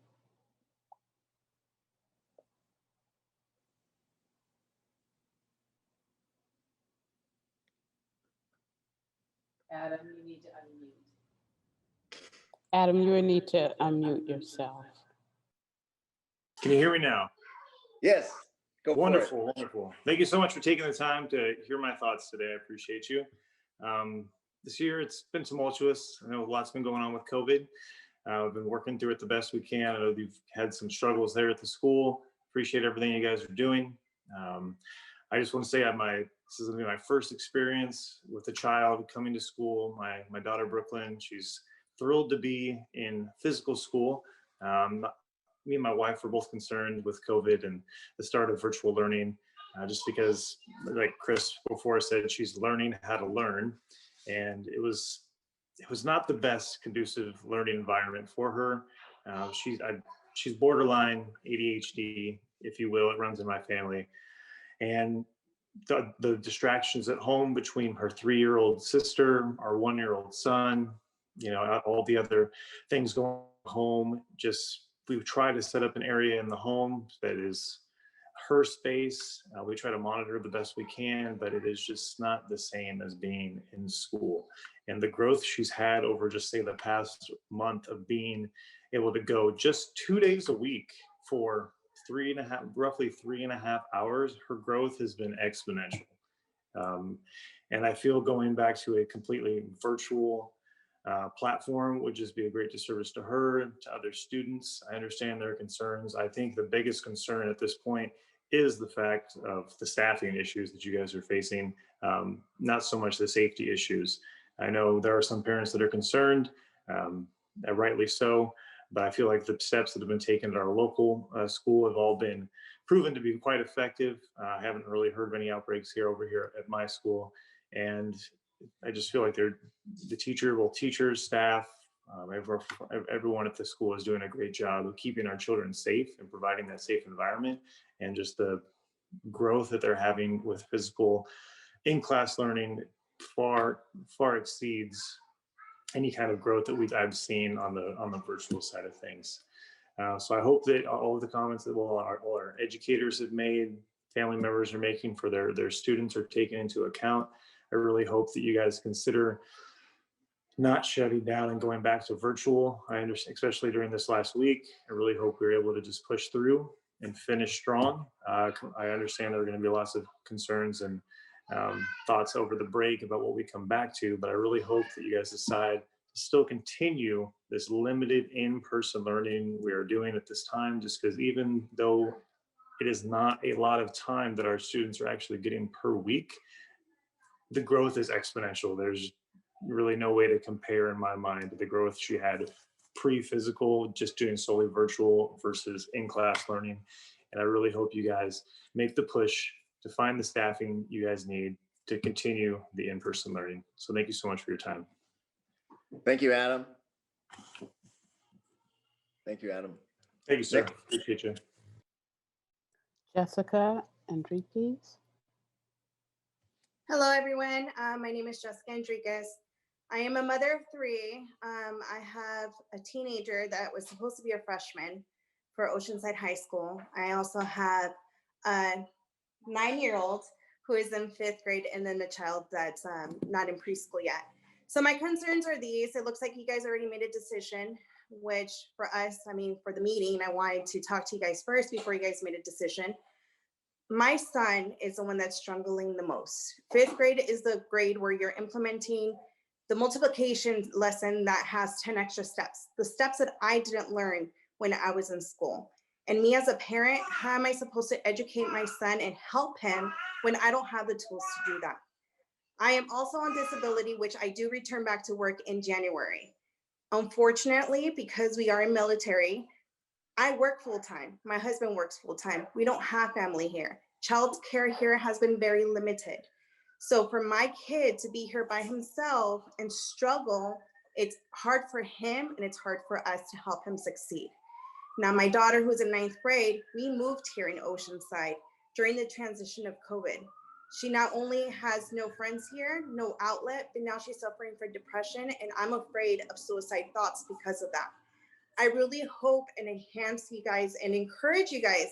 Adam, you need to unmute.
Adam, you will need to unmute yourself.
Can you hear me now?
Yes. Go
wonderful,
for it.
wonderful. Thank you so much for taking the time to hear my thoughts today. I appreciate you. This year, it's been tumultuous. I know lots been going on with COVID. We've been working through it the best we can. I know you've had some struggles there at the school. Appreciate everything you guys are doing. I just want to say I have my This is gonna be my first experience with a child coming to school. My daughter, Brooklyn, she's thrilled to be in physical school. Me and my wife were both concerned with COVID and the start of virtual learning, just because, like Chris before said, she's learning how to learn. And it was not the best conducive learning environment for her. She's borderline ADHD, if you will. It runs in my family. And the distractions at home between her 3-year-old sister, our 1-year-old son, all the other things going home, we try to set up an area in the home that is her space. We try to monitor the best we can, but it is just not the same as being in school. And the growth she's had over just say the past month of being able to go just 2 days a week for roughly 3.5 hours, her growth has been exponential. And I feel going back to a completely virtual platform would just be a great disservice to her and to other students. I understand their concerns. I think the biggest concern at this point is the fact of the staffing issues that you guys are facing, not so much the safety issues. I know there are some parents that are concerned, rightly so, but I feel like the steps that have been taken at our local school have all been proven to be quite effective. I haven't really heard of any outbreaks over here at my school. And I just feel like teachers, staff, everyone at the school is doing a great job of keeping our children safe and providing that safe environment. And just the growth that they're having with physical in-class learning far exceeds any kind of growth that I've seen on the virtual side of things. So I hope that all of the comments that all our educators have made, family members are making for their students are taken into account. I really hope that you guys consider not shutting down and going back to virtual. I understand, especially during this last week. I really hope we're able to just push through and finish strong. I understand there are going to be lots of concerns and thoughts over the break about what we come back to, but I really hope that you guys decide to still continue this limited in-person learning we are doing at this time, just because even though it is not a lot of time that our students are actually getting per week, the growth is exponential. There's really no way to compare in my mind to the growth she had pre-physical, just doing solely virtual versus in-class learning. And I really hope you guys make the push to find the staffing you guys need to continue the in-person learning. So thank you so much for your time.
Thank you, Adam. Thank you, Adam.
Thank you, sir. Appreciate you.
Jessica Enriquez.
Hello, everyone. My name is Jessica Enriquez. I am a mother of 3. I have a teenager that was supposed to be a freshman for Oceanside High School. I also have a 9-year-old who is in 5th grade, and then a child that's not in preschool yet. So my concerns are these. It looks like you guys already made a decision, which for us, for the meeting, I wanted to talk to you guys first before you guys made a decision. My son is the one that's struggling the most. 5th grade is the grade where you're implementing the multiplication lesson that has 10 extra steps, the steps that I didn't learn when I was in school. And me as a parent, how am I supposed to educate my son and help him when I don't have the tools to do that? I am also on disability, which I do return back to work in January. Unfortunately, because we are in military, I work full-time. My husband works full-time. We don't have family here. Child care here has been very limited. So for my kid to be here by himself and struggle, it's hard for him and it's hard for us to help him succeed. Now, my daughter, who's in 9th grade, we moved here in Oceanside during the transition of COVID. She not only has no friends here, no outlet, but now she's suffering from depression, and I'm afraid of suicide thoughts because of that. I really hope and enhance you guys and encourage you guys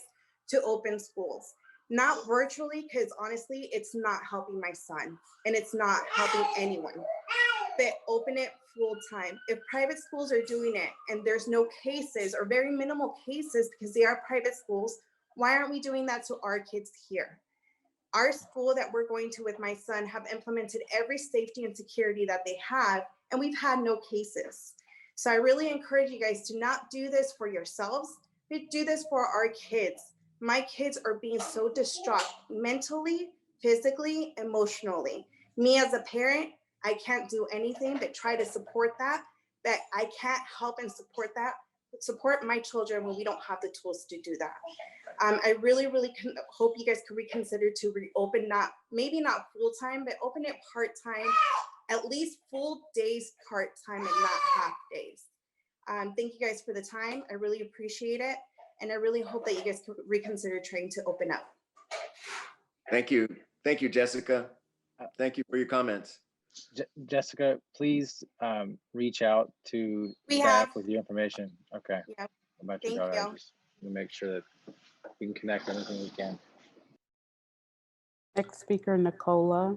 to open schools, not virtually, because honestly, it's not helping my son and it's not helping anyone, but open it full time. If private schools are doing it and there's no cases or very minimal cases because they are private schools, why aren't we doing that to our kids here? Our school that we're going to with my son have implemented every safety and security that they have, and we've had no cases. So I really encourage you guys to not do this for yourselves, but do this for our kids. My kids are being so distraught mentally, physically, emotionally. Me as a parent, I can't do anything but try to support that, but I can't help and support my children when we don't have the tools to do that. I really hope you guys could reconsider to reopen, maybe not full-time, but open it part-time, at least full days part-time and not half days. Thank you guys for the time. I really appreciate it. And I really hope that you guys could reconsider trying to open up.
Thank you. Thank you, Jessica. Thank you for your comments.
Jessica, please reach out to staff with your information. Okay.
Yeah.
About your
Thank
daughter.
you.
Just to make sure that we can connect anything we can.
Next speaker, Nicola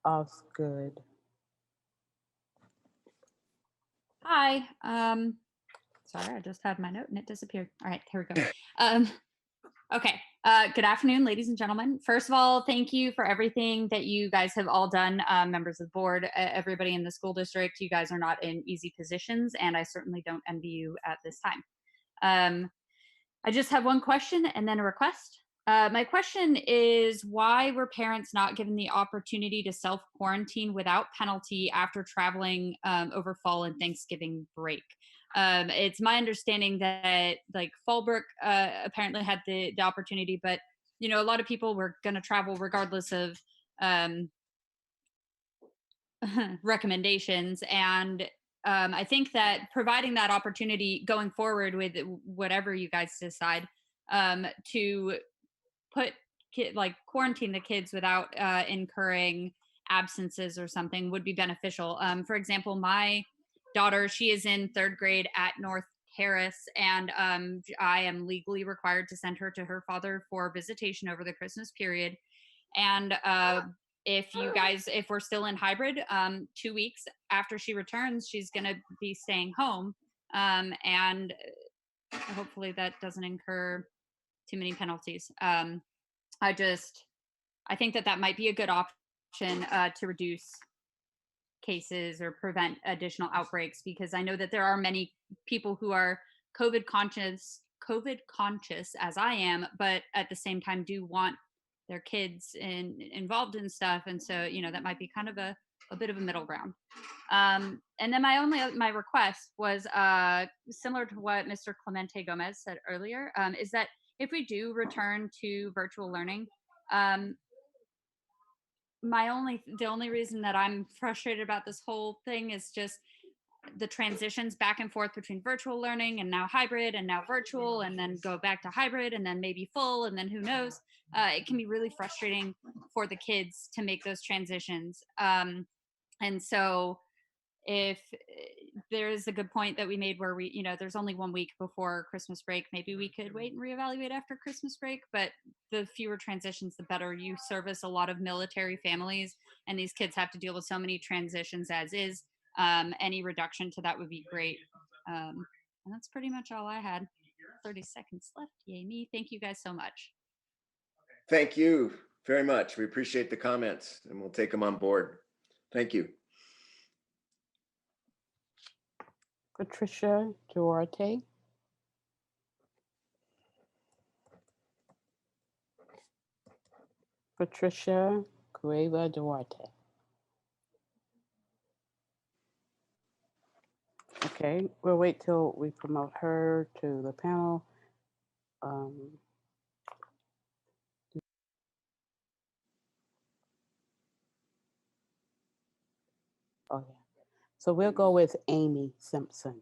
Osgood.
Hi. Sorry, I just had my note and it disappeared. All right, here we go. Okay. Good afternoon, ladies and gentlemen. First of all, thank you for everything that you guys have all done, members of the board, everybody in the school district. You guys are not in easy positions, and I certainly don't envy you at this time. I just have one question and then a request. My question is, why were parents not given the opportunity to self-quarantine without penalty after traveling over fall and Thanksgiving break? It's my understanding that like Fallbrook apparently had the opportunity, but you know, a lot of people were going to travel regardless of recommendations. And I think that providing that opportunity going forward with whatever you guys decide to quarantine the kids without incurring absences or something would be beneficial. For example, my daughter, she is in 3rd grade at North Harris, and I am legally required to send her to her father for visitation over the Christmas period. And if we're still in hybrid, 2 weeks after she returns, she's going to be staying home. And hopefully that doesn't incur too many penalties. I think that might be a good option to reduce cases or prevent additional outbreaks, because I know that there are many people who are COVID conscious as I am, but at the same time do want their kids involved in stuff. And so, you know, that might be kind of a bit of a middle ground. And then my request was similar to what Mr. Clemente Gomez said earlier, is that if we do return to virtual learning, the only reason that I'm frustrated about this whole thing is just the transitions back and forth between virtual learning and now hybrid and now virtual, and then go back to hybrid and then maybe full, and then who knows. It can be really frustrating for the kids to make those transitions. And so if there's a good point that we made where we, you know, there's only 1 week before Christmas break, maybe we could wait and reevaluate after Christmas break, but the fewer transitions, the better. You service a lot of military families, and these kids have to deal with so many transitions as is. Any reduction to that would be great. And that's pretty much all I had. 30 seconds left. Yay me. Thank you guys so much.
Thank you very much. We appreciate the comments and we'll take them on board. Thank you.
Patricia Duarte. Patricia Cueva Duarte. Okay, we'll wait till we promote her to the panel. Oh yeah. So we'll go with Amy Simpson.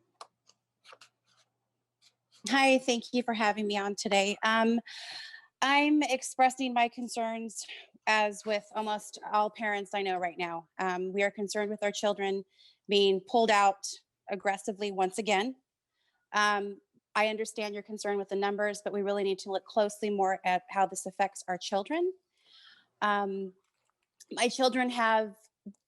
Hi, thank you for having me on today. I'm expressing my concerns as with almost all parents I know right now. We are concerned with our children being pulled out aggressively once again. I understand your concern with the numbers, but we really need to look closely more at how this affects our children. My children have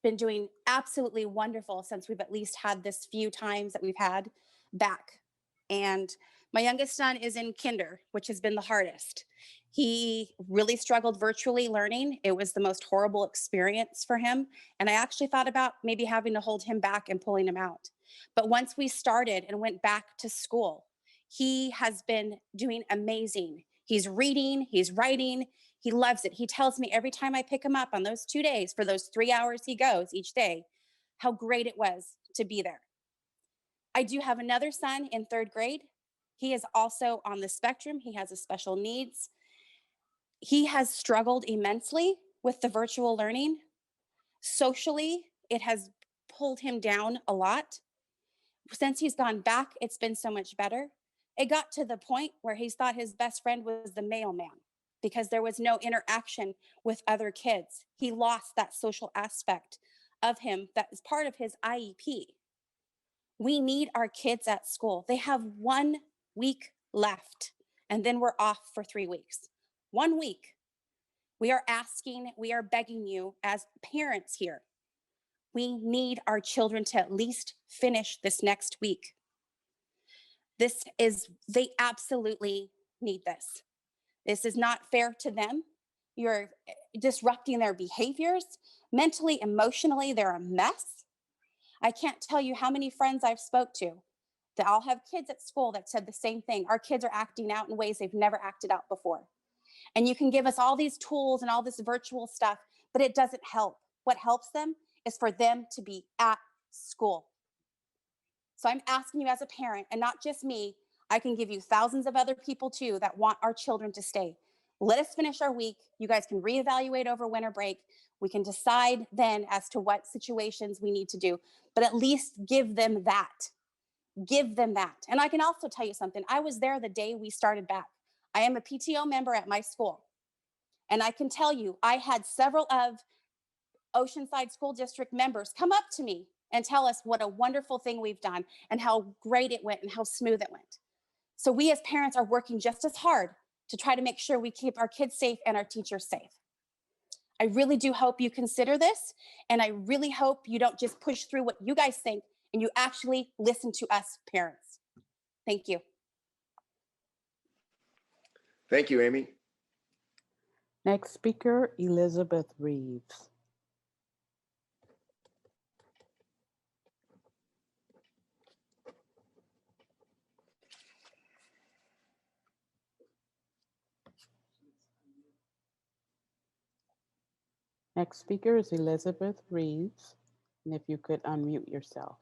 been doing absolutely wonderful since we've at least had this few times that we've had back. And my youngest son is in kinder, which has been the hardest. He really struggled virtually learning. It was the most horrible experience for him. And I actually thought about maybe having to hold him back and pulling him out. But once we started and went back to school, he has been doing amazing. He's reading, he's writing, He loves it. He tells me every time I pick him up on those 2 days, for those 3 hours he goes each day, how great it was to be there. I do have another son in 3rd grade. He is also on the spectrum. He has a special needs. He has struggled immensely with the virtual learning. Socially, it has pulled him down a lot. Since he's gone back, it's been so much better. It got to the point where he thought his best friend was the mailman because there was no interaction with other kids. He lost that social aspect of him that is part of his IEP. We need our kids at school. They have 1 week left, and then we're off for 3 weeks. 1 week. We are asking, we are begging you as parents here. We need our children to at least finish this next week. They absolutely need this. This is not fair to them. You're disrupting their behaviors. Mentally, emotionally, they're a mess. I can't tell you how many friends I've spoke to that all have kids at school that said the same thing. Our kids are acting out in ways they've never acted out before. And you can give us all these tools and all this virtual stuff, but it doesn't help. What helps them is for them to be at school. So I'm asking you as a parent, and not just me, I can give you thousands of other people too that want our children to stay. Let us finish our week. You guys can reevaluate over winter break. We can decide then as to what situations we need to do, but at least give them that. Give them that. And I can also tell you something. I was there the day we started back. I am a PTO member at my school. And I can tell you, I had several of Oceanside School District members come up to me and tell us what a wonderful thing we've done and how great it went and how smooth it went. So we as parents are working just as hard to try to make sure we keep our kids safe and our teachers safe. I really do hope you consider this, and I really hope you don't just push through what you guys think and you actually listen to us parents. Thank you.
Thank you, Amy.
Next speaker, Elizabeth Reeves. Next speaker is Elizabeth Reeves, and if you could unmute yourself.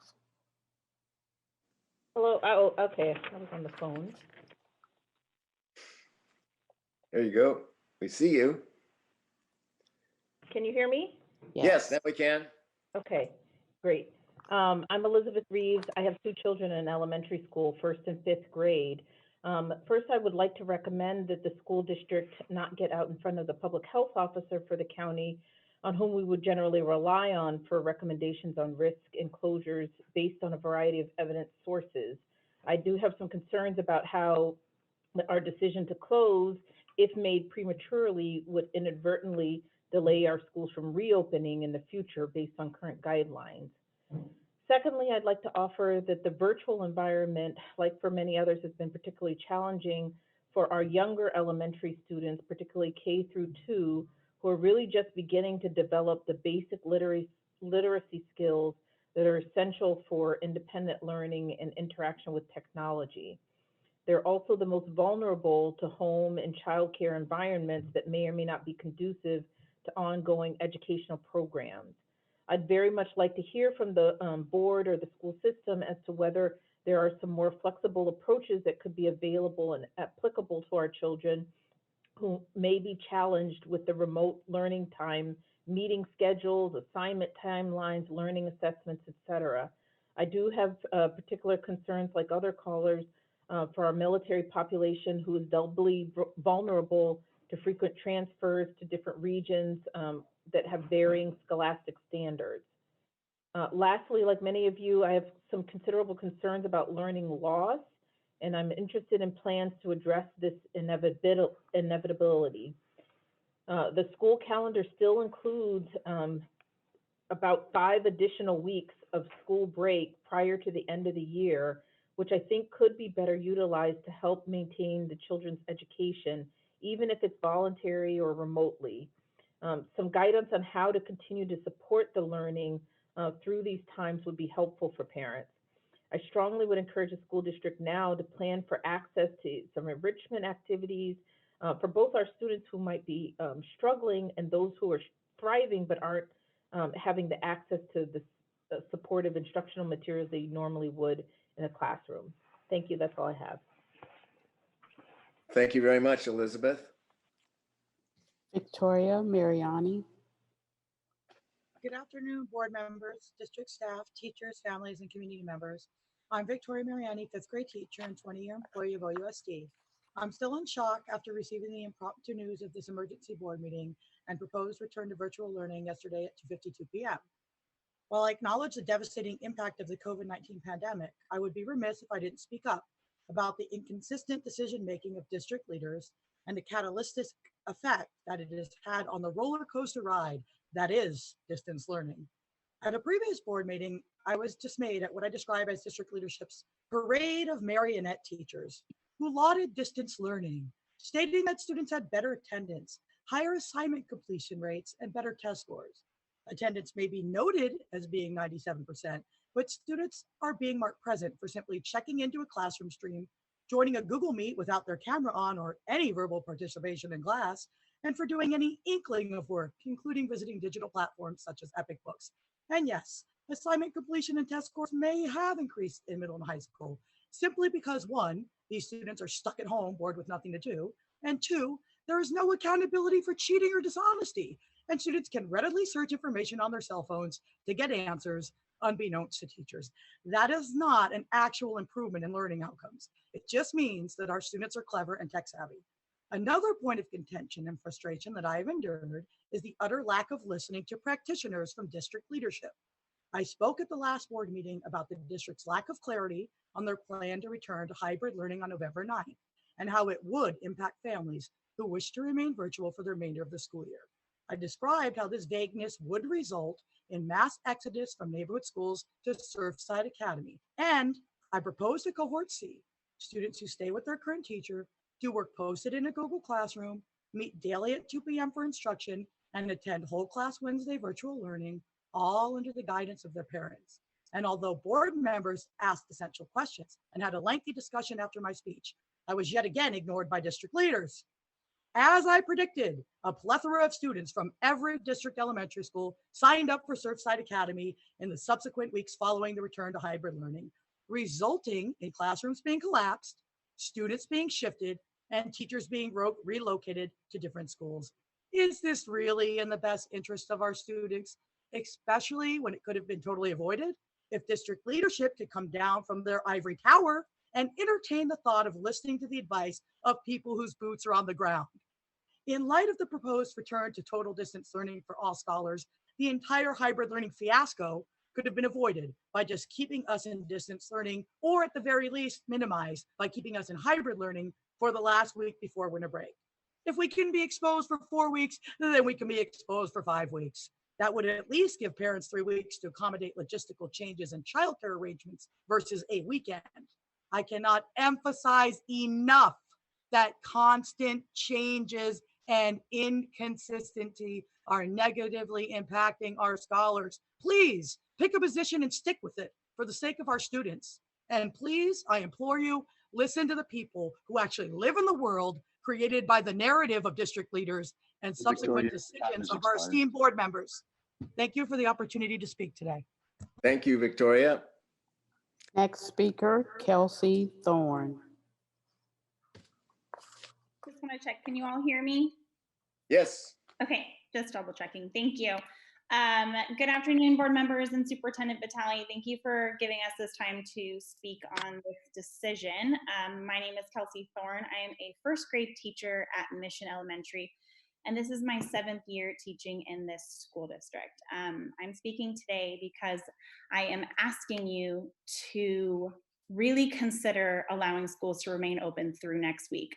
Hello. Oh, okay. I was on the phone.
There you go. We see you.
Can you hear me?
Yes, now we can.
Okay, great. I'm Elizabeth Reeves. I have 2 children in elementary school, 1st and 5th grade. First, I would like to recommend that the school district not get out in front of the public health officer for the county, on whom we would generally rely on for recommendations on risk and closures based on a variety of evidence sources. I do have some concerns about how our decision to close, if made prematurely, would inadvertently delay our schools from reopening in the future based on current guidelines. Secondly, I'd like to offer that the virtual environment, like for many others, has been particularly challenging for our younger elementary students, particularly K through 2, who are really just beginning to develop the basic literacy skills that are essential for independent learning and interaction with technology. They're also the most vulnerable to home and childcare environments that may or may not be conducive to ongoing educational programs. I'd very much like to hear from the board or the school system as to whether there are some more flexible approaches that could be available and applicable to our children who may be challenged with the remote learning time, meeting schedules, assignment timelines, learning assessments, etc. I do have particular concerns, like other callers, for our military population who is doubly vulnerable to frequent transfers to different regions that have varying scholastic standards. Lastly, like many of you, I have some considerable concerns about learning loss, and I'm interested in plans to address this inevitability. The school calendar still includes about 5 additional weeks of school break prior to the end of the year, which I think could be better utilized to help maintain the children's education, even if it's voluntary or remotely. Some guidance on how to continue to support the learning through these times would be helpful for parents. I strongly would encourage the school district now to plan for access to some enrichment activities, for both our students who might be struggling and those who are thriving but aren't having the access to the supportive instructional materials they normally would in a classroom. Thank you. That's all I have.
Thank you very much, Elizabeth.
Victoria Mariani.
Good afternoon, board members, district staff, teachers, families, and community members. I'm Victoria Mariani, fifth grade teacher and 20-year employee of OUSD. I'm still in shock after receiving the impromptu news of this emergency board meeting and proposed return to virtual learning yesterday at 2:52 p.m. While I acknowledge the devastating impact of the COVID-19 pandemic, I would be remiss if I didn't speak up about the inconsistent decision-making of district leaders and the catalytic effect that it has had on the roller coaster ride that is distance learning. At a previous board meeting, I was dismayed at what I describe as district leadership's parade of marionette teachers who lauded distance learning, stating that students had better attendance, higher assignment completion rates, and better test scores. Attendance may be noted as being 97%, but students are being marked present for simply checking into a classroom stream, joining a Google Meet without their camera on or any verbal participation in class, and for doing any inkling of work, including visiting digital platforms such as Epic Books. And yes, assignment completion and test scores may have increased in middle and high school, simply because one, these students are stuck at home, bored with nothing to do, and two, there is no accountability for cheating or dishonesty, and students can readily search information on their cell phones to get answers unbeknownst to teachers. That is not an actual improvement in learning outcomes. It just means that our students are clever and tech savvy. Another point of contention and frustration that I have endured is the utter lack of listening to practitioners from district leadership. I spoke at the last board meeting about the district's lack of clarity on their plan to return to hybrid learning on November 9th and how it would impact families who wish to remain virtual for the remainder of the school year. I described how this vagueness would result in mass exodus from neighborhood schools to Surfside Academy. And I proposed a cohort C, students who stay with their current teacher, do work posted in a Google Classroom, meet daily at 2 p.m. for instruction, and attend whole class Wednesday virtual learning, all under the guidance of their parents. And although board members asked essential questions and had a lengthy discussion after my speech, I was yet again ignored by district leaders. As I predicted, a plethora of students from every district elementary school signed up for Surfside Academy in the subsequent weeks following the return to hybrid learning, resulting in classrooms being collapsed, students being shifted, and teachers being relocated to different schools. Is this really in the best interest of our students, especially when it could have been totally avoided if district leadership could come down from their ivory tower and entertain the thought of listening to the advice of people whose boots are on the ground? In light of the proposed return to total distance learning for all scholars, the entire hybrid learning fiasco could have been avoided by just keeping us in distance learning, or at the very least minimized by keeping us in hybrid learning for the last week before winter break. If we can be exposed for 4 weeks, then we can be exposed for 5 weeks. That would at least give parents 3 weeks to accommodate logistical changes and childcare arrangements versus a weekend. I cannot emphasize enough that constant changes and inconsistency are negatively impacting our scholars. Please pick a position and stick with it for the sake of our students. And please, I implore you, listen to the people who actually live in the world created by the narrative of district leaders and subsequent decisions of our esteemed board members. Thank you for the opportunity to speak today.
Thank you, Victoria.
Next speaker, Kelsey Thorne.
Just want to check, can you all hear me?
Yes.
Okay, just double checking. Thank you. Good afternoon, board members and Superintendent Vitale. Thank you for giving us this time to speak on this decision. My name is Kelsey Thorne. I am a first grade teacher at Mission Elementary, and this is my 7th year teaching in this school district. I'm speaking today because I am asking you to really consider allowing schools to remain open through next week.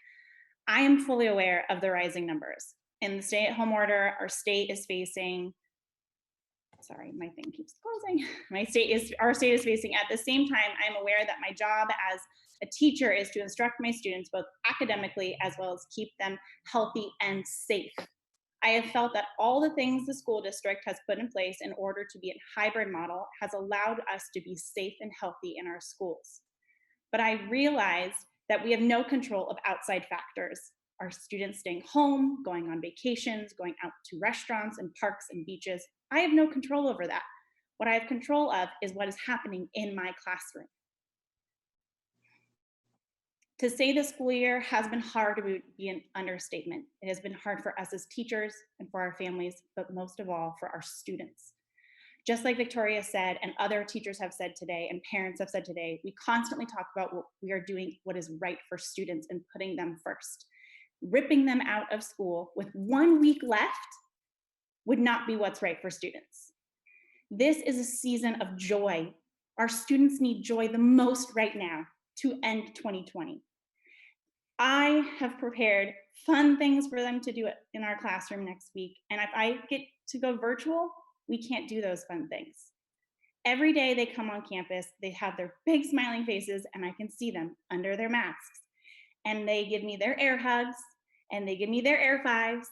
I am fully aware of the rising numbers. In the stay-at-home order, our state is facing, sorry, my thing keeps closing. Our state is facing, at the same time, I'm aware that my job as a teacher is to instruct my students both academically as well as keep them healthy and safe. I have felt that all the things the school district has put in place in order to be a hybrid model has allowed us to be safe and healthy in our schools. But I realize that we have no control of outside factors. Are students staying home, going on vacations, going out to restaurants and parks and beaches? I have no control over that. What I have control of is what is happening in my classroom. To say the school year has been hard would be an understatement. It has been hard for us as teachers and for our families, but most of all for our students. Just like Victoria said, and other teachers have said today, and parents have said today, we constantly talk about what we are doing, what is right for students and putting them first. Ripping them out of school with 1 week left would not be what's right for students. This is a season of joy. Our students need joy the most right now to end 2020. I have prepared fun things for them to do in our classroom next week. And if I get to go virtual, we can't do those fun things. Every day they come on campus, they have their big smiling faces and I can see them under their masks. And they give me their air hugs and they give me their air fives.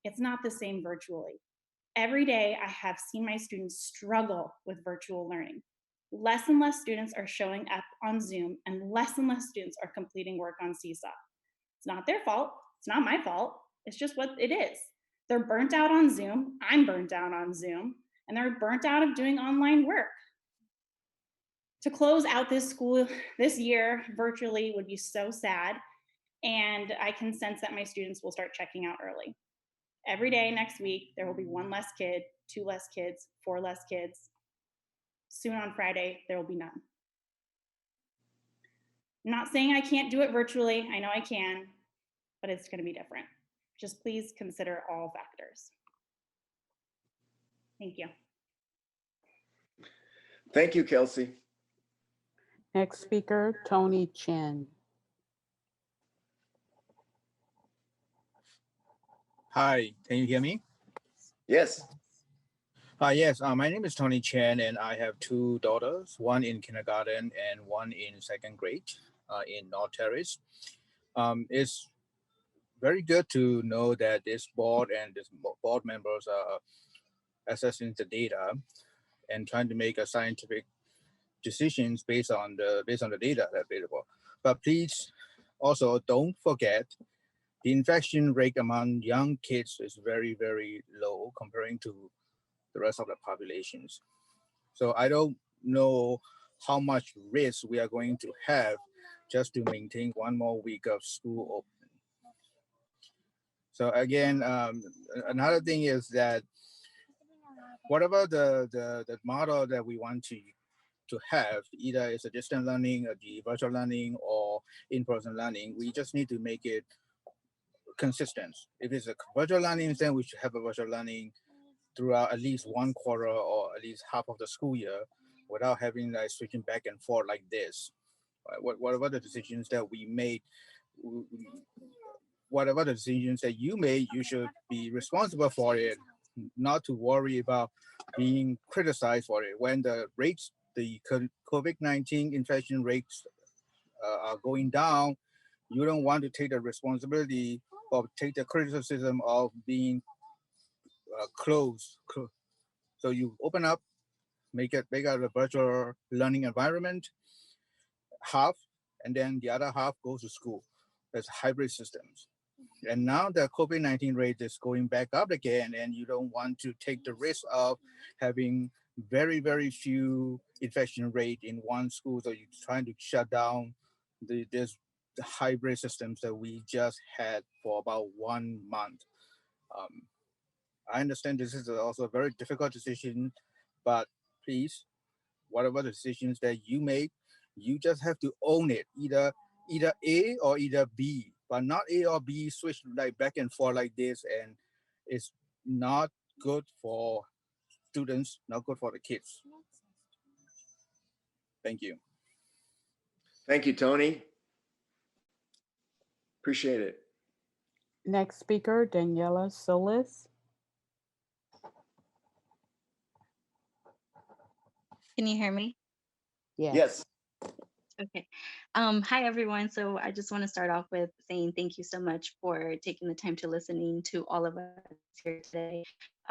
It's not the same virtually. Every day I have seen my students struggle with virtual learning. Less and less students are showing up on Zoom and less students are completing work on Seesaw. It's not their fault, it's not my fault, it's just what it is. They're burnt out on Zoom, I'm burnt out on Zoom, and they're burnt out of doing online work. To close out this year virtually would be so sad, and I can sense that my students will start checking out early. Every day next week, there will be 1 less kid, 2 less kids, 4 less kids. Soon on Friday, there will be none. I'm not saying I can't do it virtually. I know I can, but it's going to be different. Just please consider all factors. Thank you.
Thank you, Kelsey.
Next speaker, Tony Chen.
Hi, can you hear me?
Yes.
Yes, my name is Tony Chen and I have 2 daughters, one in kindergarten and one in 2nd grade in North Terrace. It's very good to know that this board and this board members are assessing the data and trying to make a scientific decisions based on the data available. But please also don't forget the infection rate among young kids is very, very low comparing to the rest of the populations. So I don't know how much risk we are going to have just to maintain 1 more week of school open. So again, another thing is that whatever the model that we want to have, either it's a distant learning, or the virtual learning, or in-person learning, we just need to make it consistent. If it's a virtual learning, then we should have a virtual learning throughout at least 1 quarter or at least half of the school year without having like switching back and forth like this. Whatever the decisions that we made, whatever the decisions that you made, you should be responsible for it, not to worry about being criticized for it. When the rates, the COVID-19 infection rates are going down, you don't want to take the responsibility or take the criticism of being closed. So you open up, make out a virtual learning environment, half, and then the other half goes to school. There's hybrid systems. And now the COVID-19 rate is going back up again, and you don't want to take the risk of having very, very few infection rate in one school. So you're trying to shut down the hybrid systems that we just had for about 1 month. I understand this is also a very difficult decision, but please, whatever the decisions that you make, you just have to own it, either A or either B, but not A or B switch like back and forth like this, and it's not good for students, not good for the kids. Thank you.
Thank you, Tony. Appreciate it.
Next speaker, Daniela Solis.
Can you hear me?
Yes.
Okay. Hi, everyone. So I just want to start off with saying thank you so much for taking the time to listening to all of us here today.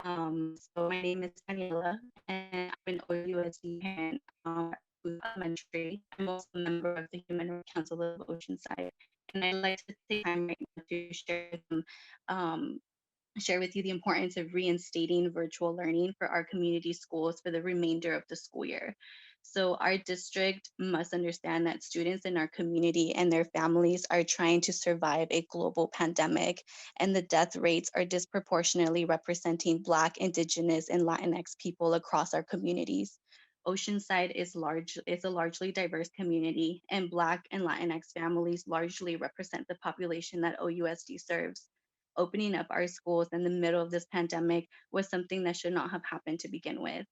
So my name is Daniela, and I'm an OUSD parent elementary. I'm also a member of the Human Rights Council of Oceanside, And I'd like to take time right now to share with you the importance of reinstating virtual learning for our community schools for the remainder of the school year. So our district must understand that students in our community and their families are trying to survive a global pandemic, and the death rates are disproportionately representing Black, Indigenous, and Latinx people across our communities. Oceanside is a largely diverse community, and Black and Latinx families largely represent the population that OUSD serves. Opening up our schools in the middle of this pandemic was something that should not have happened to begin with.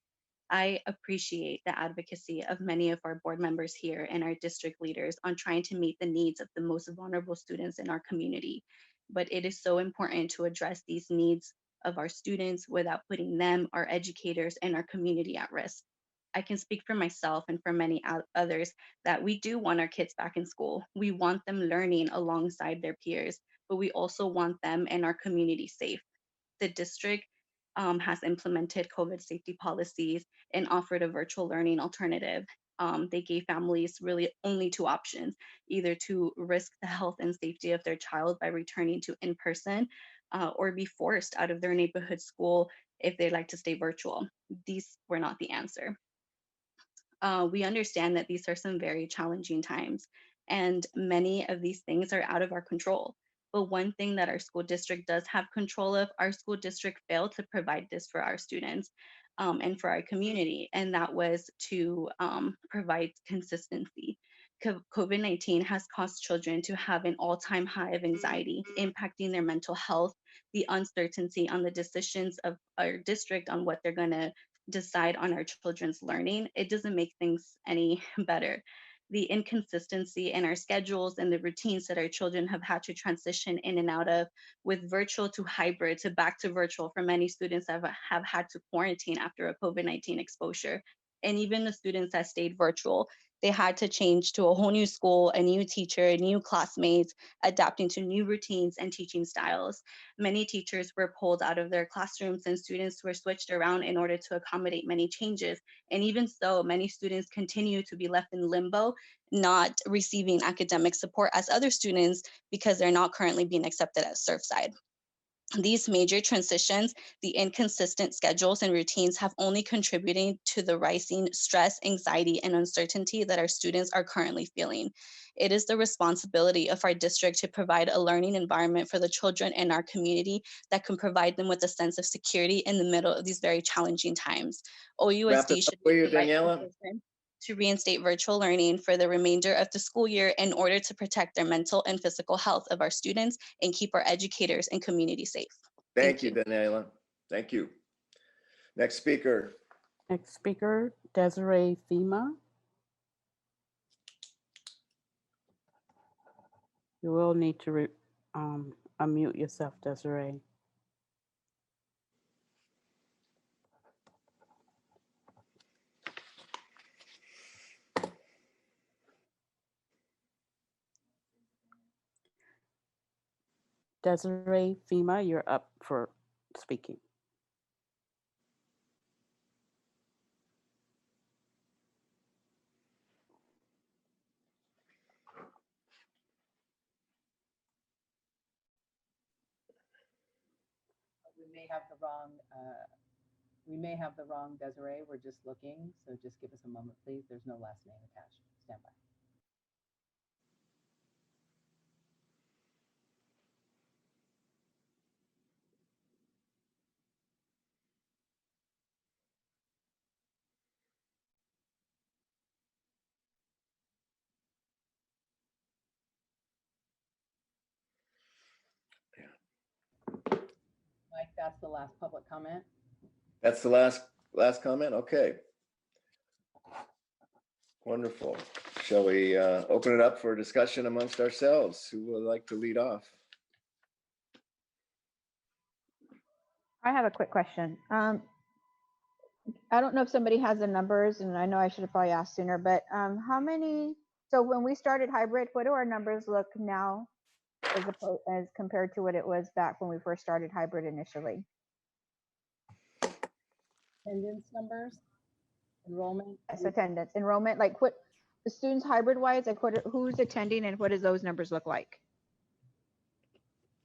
I appreciate the advocacy of many of our board members here and our district leaders on trying to meet the needs of the most vulnerable students in our community. But it is so important to address these needs of our students without putting them, our educators, and our community at risk. I can speak for myself and for many others that we do want our kids back in school. We want them learning alongside their peers, but we also want them and our community safe. The district has implemented COVID safety policies and offered a virtual learning alternative. They gave families really only two options, either to risk the health and safety of their child by returning to in-person or be forced out of their neighborhood school if they'd like to stay virtual. These were not the answer. We understand that these are some very challenging times, and many of these things are out of our control. But one thing that our school district does have control of, our school district failed to provide this for our students and for our community, and that was to provide consistency. COVID-19 has caused children to have an all-time high of anxiety, impacting their mental health, the uncertainty on the decisions of our district on what they're gonna decide on our children's learning. It doesn't make things any better. The inconsistency in our schedules and the routines that our children have had to transition in and out of, with virtual to hybrid to back to virtual for many students that have had to quarantine after a COVID-19 exposure. And even the students that stayed virtual, they had to change to a whole new school, a new teacher, new classmates, adapting to new routines and teaching styles. Many teachers were pulled out of their classrooms and students were switched around in order to accommodate many changes. And even so, many students continue to be left in limbo, not receiving academic support as other students because they're not currently being accepted at Surfside. These major transitions, the inconsistent schedules and routines have only contributed to the rising stress, anxiety, and uncertainty that our students are currently feeling. It is the responsibility of our district to provide a learning environment for the children in our community that can provide them with a sense of security in the middle of these very challenging times. OUSD should be the right decision to reinstate virtual learning for the remainder of the school year in order to protect their mental and physical health of our students and keep our educators and community safe.
Thank you, Daniela. Thank you. Next speaker.
Next speaker, Desiree Thema. You will need to unmute yourself, Desiree. Desiree Thema, you're up for speaking.
We may have the wrong Desiree. We're just looking, so just give us a moment, please. There's no last name attached. Stand by. Mike, that's the last public comment.
That's the last comment? Okay. Wonderful. Shall we open it up for discussion amongst ourselves? Who would like to lead off?
I have a quick question. I don't know if somebody has the numbers, and I know I should have probably asked sooner, but so when we started hybrid, what do our numbers look now as compared to what it was back when we first started hybrid initially?
Attendance numbers, enrollment.
Yes, attendance, enrollment, like what the students hybrid wise, like who's attending and what does those numbers look like?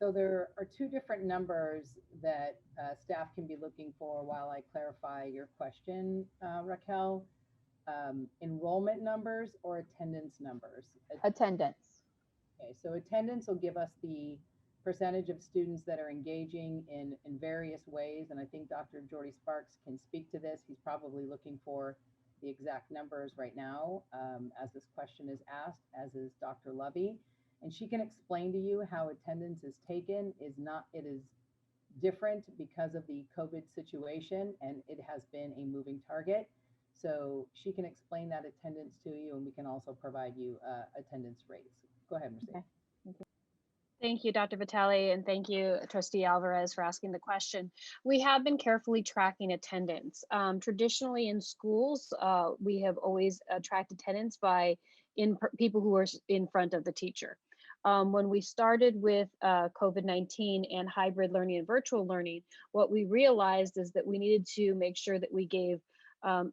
So there are two different numbers that staff can be looking for while I clarify your question, Raquel. Enrollment numbers or attendance numbers?
Attendance.
Okay, so attendance will give us the percentage of students that are engaging in various ways. And I think Dr. Jordy Sparks can speak to this. He's probably looking for the exact numbers right now as this question is asked, as is Dr. Lovey. And she can explain to you how attendance is taken. It is different because of the COVID situation, and it has been a moving target. So she can explain that attendance to you, and we can also provide you attendance rates. Go ahead, Mercedes.
Okay. Thank you, Dr. Vitale, and thank you, Trustee Alvarez, for asking the question. We have been carefully tracking attendance. Traditionally in schools, we have always tracked attendance by people who are in front of the teacher. When we started with COVID-19 and hybrid learning and virtual learning, what we realized is that we needed to make sure that we gave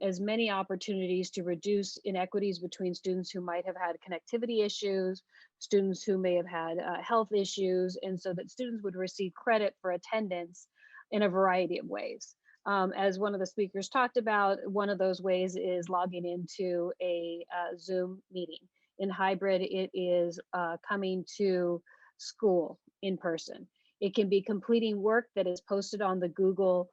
as many opportunities to reduce inequities between students who might have had connectivity issues, students who may have had health issues, and so that students would receive credit for attendance in a variety of ways. As one of the speakers talked about, one of those ways is logging into a Zoom meeting. In hybrid, it is coming to school in person. It can be completing work that is posted on the Google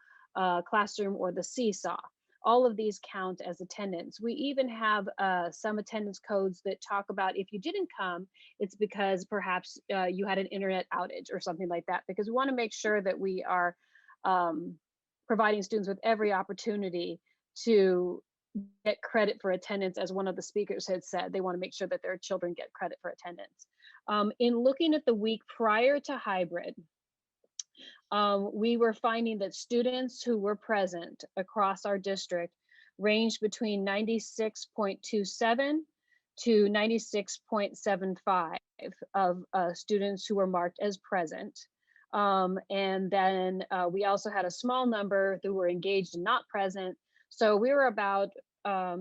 Classroom or the Seesaw. All of these count as attendance. We even have some attendance codes that talk about if you didn't come, it's because perhaps you had an internet outage or something like that, because we want to make sure that we are providing students with every opportunity to get credit for attendance. As one of the speakers had said, they want to make sure that their children get credit for attendance. In looking at the week prior to hybrid, we were finding that students who were present across our district ranged between 96.27 to 96.75 of students who were marked as present. And then we also had a small number who were engaged and not present. So we were about a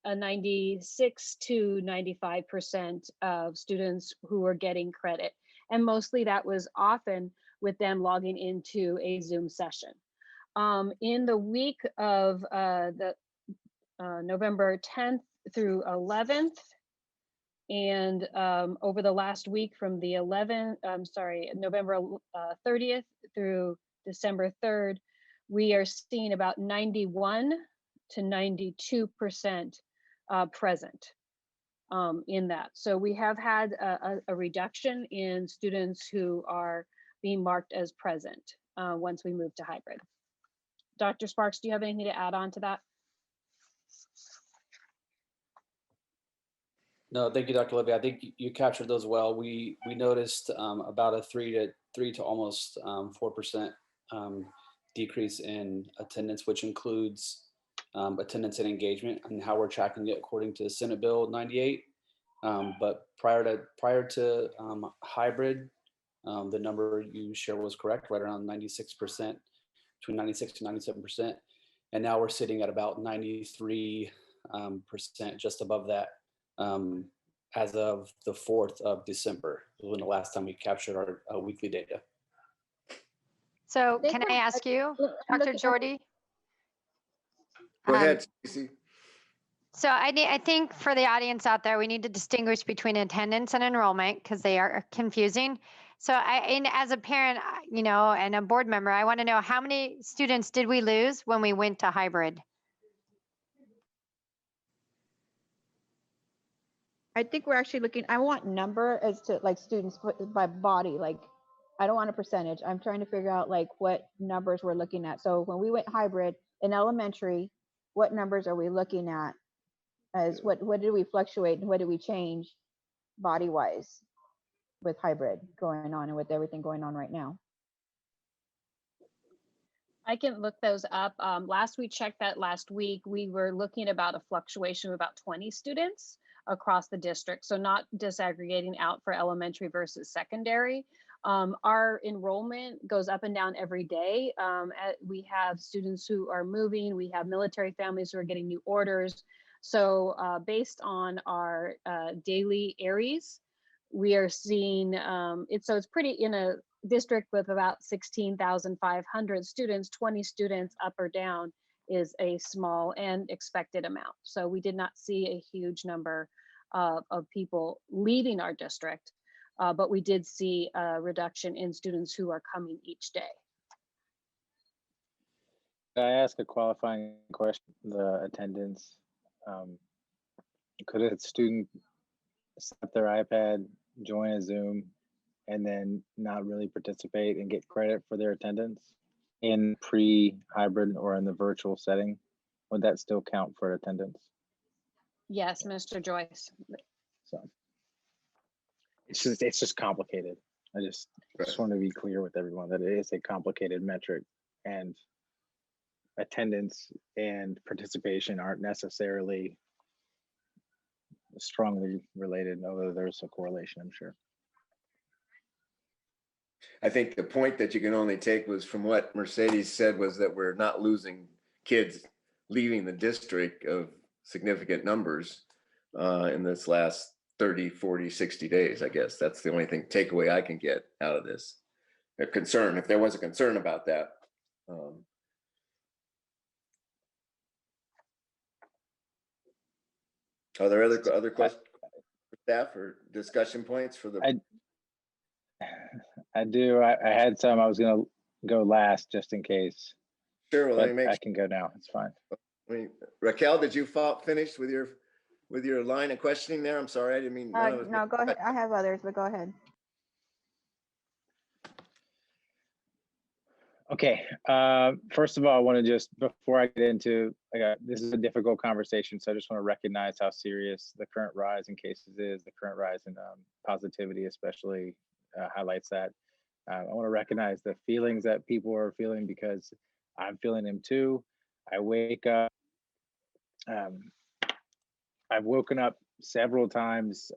96 to 95% of students who were getting credit. And mostly that was often with them logging into a Zoom session. In the week of November 10th through 11th, and over the last week from the November 30th through December 3rd, we are seeing about 91 to 92% present in that. So we have had a reduction in students who are being marked as present once we move to hybrid. Dr. Sparks, do you have anything to add on to that?
No, thank you, Dr. Levy. I think you captured those well. We noticed about a 3 to almost 4% decrease in attendance, which includes attendance and engagement, and how we're tracking it according to Senate Bill 98. But prior to hybrid, the number you shared was correct, right around 96%, between 96 to 97%. And now we're sitting at about 93%, just above that, as of the 4th of December, when the last time we captured our weekly data.
So can I ask you, Dr. Jordy?
Go ahead, Stacey.
So I think for the audience out there, we need to distinguish between attendance and enrollment because they are confusing. So as a parent, and a board member, I want to know how many students did we lose when we went to hybrid?
I think we're actually looking, I want number as to like students by body, like I don't want a percentage. I'm trying to figure out like what numbers we're looking at. So when we went hybrid in elementary, what numbers are we looking at? As what did we fluctuate and what did we change body wise with hybrid going on and with everything going on right now?
I can look those up. Last we checked that last week, we were looking at about a fluctuation of about 20 students across the district. So not disaggregating out for elementary versus secondary. Our enrollment goes up and down every day. We have students who are moving. We have military families who are getting new orders. So based on our daily ARIES, we are seeing it's pretty in a district with about 16,500 students, 20 students up or down is a small and expected amount. So we did not see a huge number of people leaving our district, but we did see a reduction in students who are coming each day.
Can I ask a qualifying question? The attendance, could a student set their iPad, join a Zoom, and then not really participate and get credit for their attendance in pre-hybrid or in the virtual setting? Would that still count for attendance?
Yes, Mr. Joyce.
So it's just complicated. I just want to be clear with everyone that it is a complicated metric, and attendance and participation aren't necessarily strongly related, although there's a correlation, I'm sure.
I think the point that you can only take was from what Mercedes said was that we're not losing kids leaving the district of significant numbers in this last 30, 40, 60 days, I guess. That's the only takeaway I can get out of this. A concern, if there was a concern about that. Are there other questions for staff or discussion points for the?
I do. I had some. I was going to go last just in case.
Sure. Well, let me
I can go now. It's fine.
Raquel, did you finish with your line of questioning there? I'm sorry, I didn't mean.
No, go ahead. I have others, but go ahead.
Okay. First of all, I want to just, before I get into, this is a difficult conversation, so I just want to recognize how serious the current rise in cases is. The current rise in positivity especially highlights that. I want to recognize the feelings that people are feeling, because I'm feeling them too. I wake up, I've woken up several times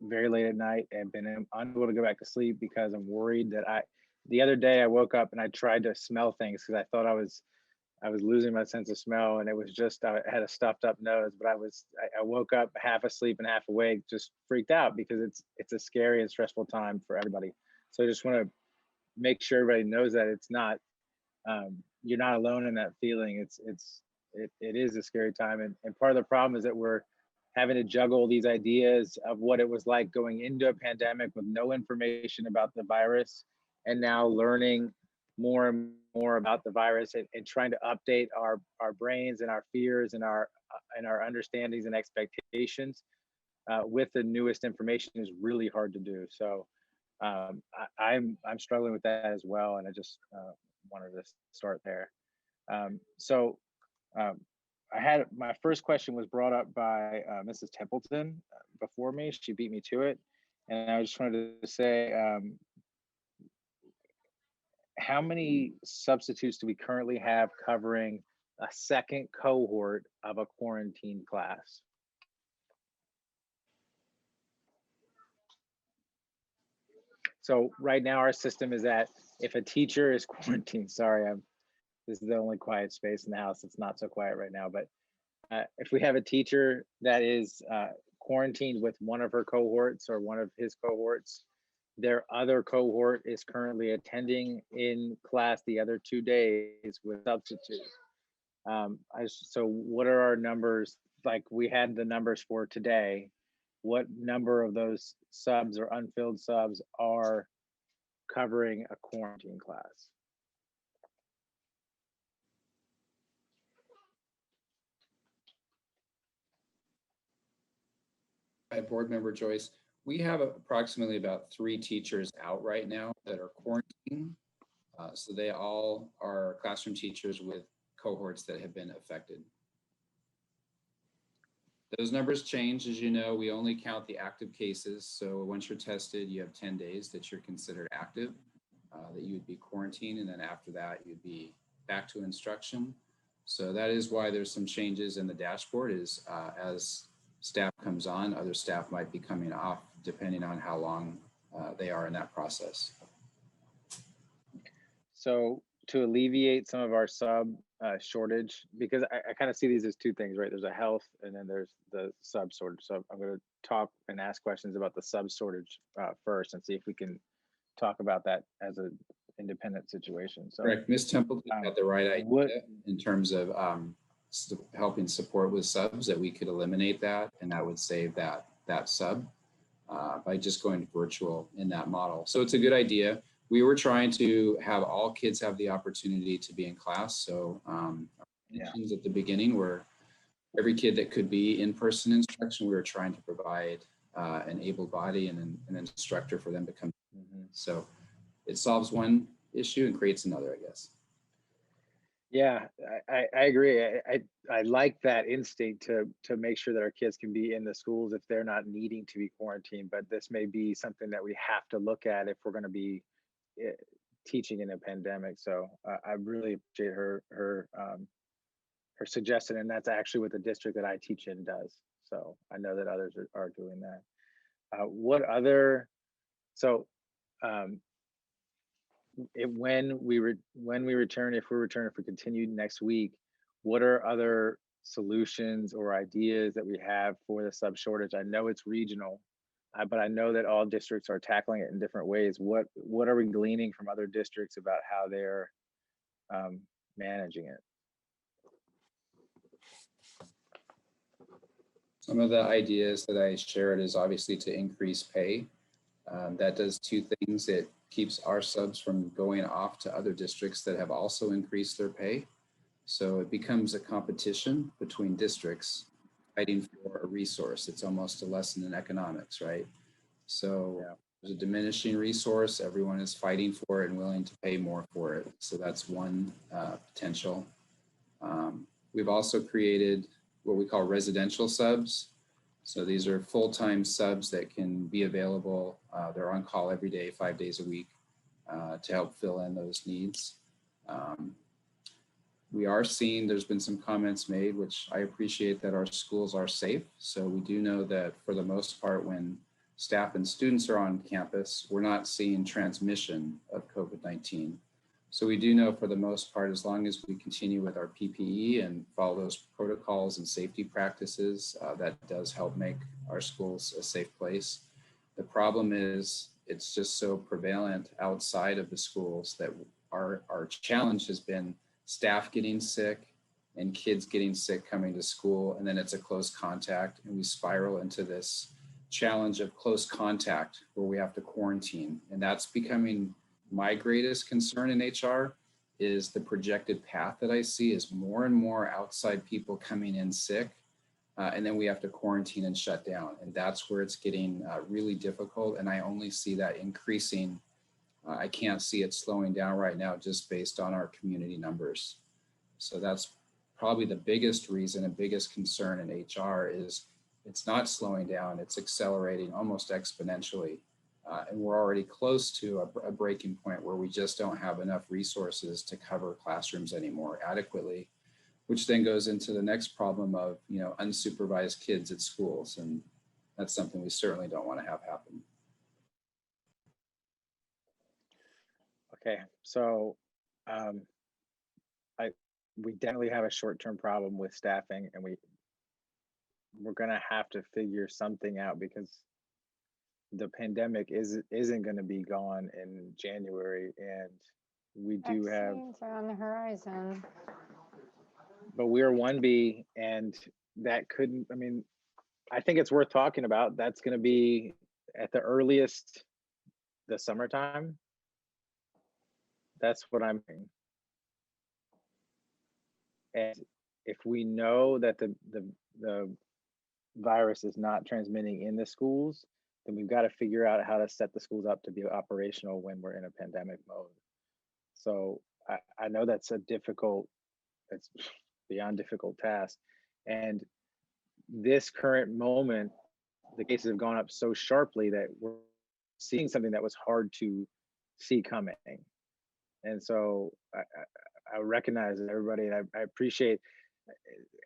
very late at night and been unable to go back to sleep because I'm worried that the other day I woke up and I tried to smell things because I thought I was losing my sense of smell, and it was just, I had a stuffed up nose, but I woke up half asleep and half awake, just freaked out because it's a scary and stressful time for everybody. So I just want to make sure everybody knows that it's not, you're not alone in that feeling. It is a scary time. And part of the problem is that we're having to juggle these ideas of what it was like going into a pandemic with no information about the virus, and now learning more and more about the virus and trying to update our brains and our fears and our understandings and expectations with the newest information is really hard to do. So I'm struggling with that as well, and I just wanted to start there. I had, my first question was brought up by Mrs. Templeton before me. She beat me to it, and I just wanted to say, how many substitutes do we currently have covering a second cohort of a quarantine class? So right now our system is that if a teacher is quarantined, sorry, this is the only quiet space in the house. It's not so quiet right now, but if we have a teacher that is quarantined with one of her cohorts or one of his cohorts, their other cohort is currently attending in class the other 2 days with substitutes. So what are our numbers? Like we had the numbers for today. What number of those subs or unfilled subs are covering a quarantine class?
Hi, Board Member Joyce. We have approximately about 3 teachers out right now that are quarantined. So they all are classroom teachers with cohorts that have been affected. Those numbers change, as you know. We only count the active cases. So once you're tested, you have 10 days that you're considered active, that you would be quarantined. And then after that, you'd be back to instruction. So that is why there's some changes in the dashboard is as staff comes on, other staff might be coming off depending on how long they are in that process.
So to alleviate some of our sub shortage, because I kind of see these as 2 things, right? There's a health and then there's the sub shortage. So I'm going to talk and ask questions about the sub shortage first and see if we can talk about that as an independent situation. So
Correct. Ms. Templeton had the right idea
what-
in terms of helping support with subs, that we could eliminate that, and that would save that sub by just going to virtual in that model. So it's a good idea. We were trying to have all kids have the opportunity to be in class. So our intentions at the beginning were every kid that could be in-person instruction, we were trying to provide an able body and an instructor for them to come. So it solves one issue and creates another, I guess.
Yeah, I agree. I like that instinct to make sure that our kids can be in the schools if they're not needing to be quarantined. But this may be something that we have to look at if we're going to be teaching in a pandemic. So I really appreciate her suggestion, and that's actually what the district that I teach in does. So I know that others are doing that. What other? So. When we return, if we continue next week, what are other solutions or ideas that we have for the sub shortage? I know it's regional, but I know that all districts are tackling it in different ways. What are we gleaning from other districts about how they're managing it?
Some of the ideas that I shared is obviously to increase pay. That does two things. It keeps our subs from going off to other districts that have also increased their pay. So it becomes a competition between districts fighting for a resource. It's almost a lesson in economics, right? So there's a diminishing resource. Everyone is fighting for it and willing to pay more for it. So that's one potential. We've also created what we call residential subs. So these are full-time subs that can be available. They're on call every day, 5 days a week to help fill in those needs. We are seeing, there's been some comments made, which I appreciate, that our schools are safe. So we do know that for the most part, when staff and students are on campus, we're not seeing transmission of COVID-19. So we do know for the most part, as long as we continue with our PPE and follow those protocols and safety practices, that does help make our schools a safe place. The problem is it's just so prevalent outside of the schools that our challenge has been staff getting sick and kids getting sick coming to school, and then it's a close contact, and we spiral into this challenge of close contact where we have to quarantine. And that's becoming my greatest concern in HR, is the projected path that I see is more and more outside people coming in sick, and then we have to quarantine and shut down. And that's where it's getting really difficult. And I only see that increasing. I can't see it slowing down right now just based on our community numbers. So that's probably the biggest reason and biggest concern in HR is it's not slowing down, it's accelerating almost exponentially. And we're already close to a breaking point where we just don't have enough resources to cover classrooms anymore adequately, which then goes into the next problem of, unsupervised kids at schools. And that's something we certainly don't want to have happen.
Okay, so we definitely have a short-term problem with staffing, and we're gonna have to figure something out because the pandemic isn't going to be gone in January, and we do have
Vaccines are on the horizon.
But we're 1B, and that couldn't. I mean, I think it's worth talking about. That's going to be at the earliest the summertime. That's what I'm thinking. And if we know that the virus is not transmitting in the schools, then we've got to figure out how to set the schools up to be operational when we're in a pandemic mode. So I know that's it's beyond difficult task. And this current moment, the cases have gone up so sharply that we're seeing something that was hard to see coming. And so I recognize everybody, and I appreciate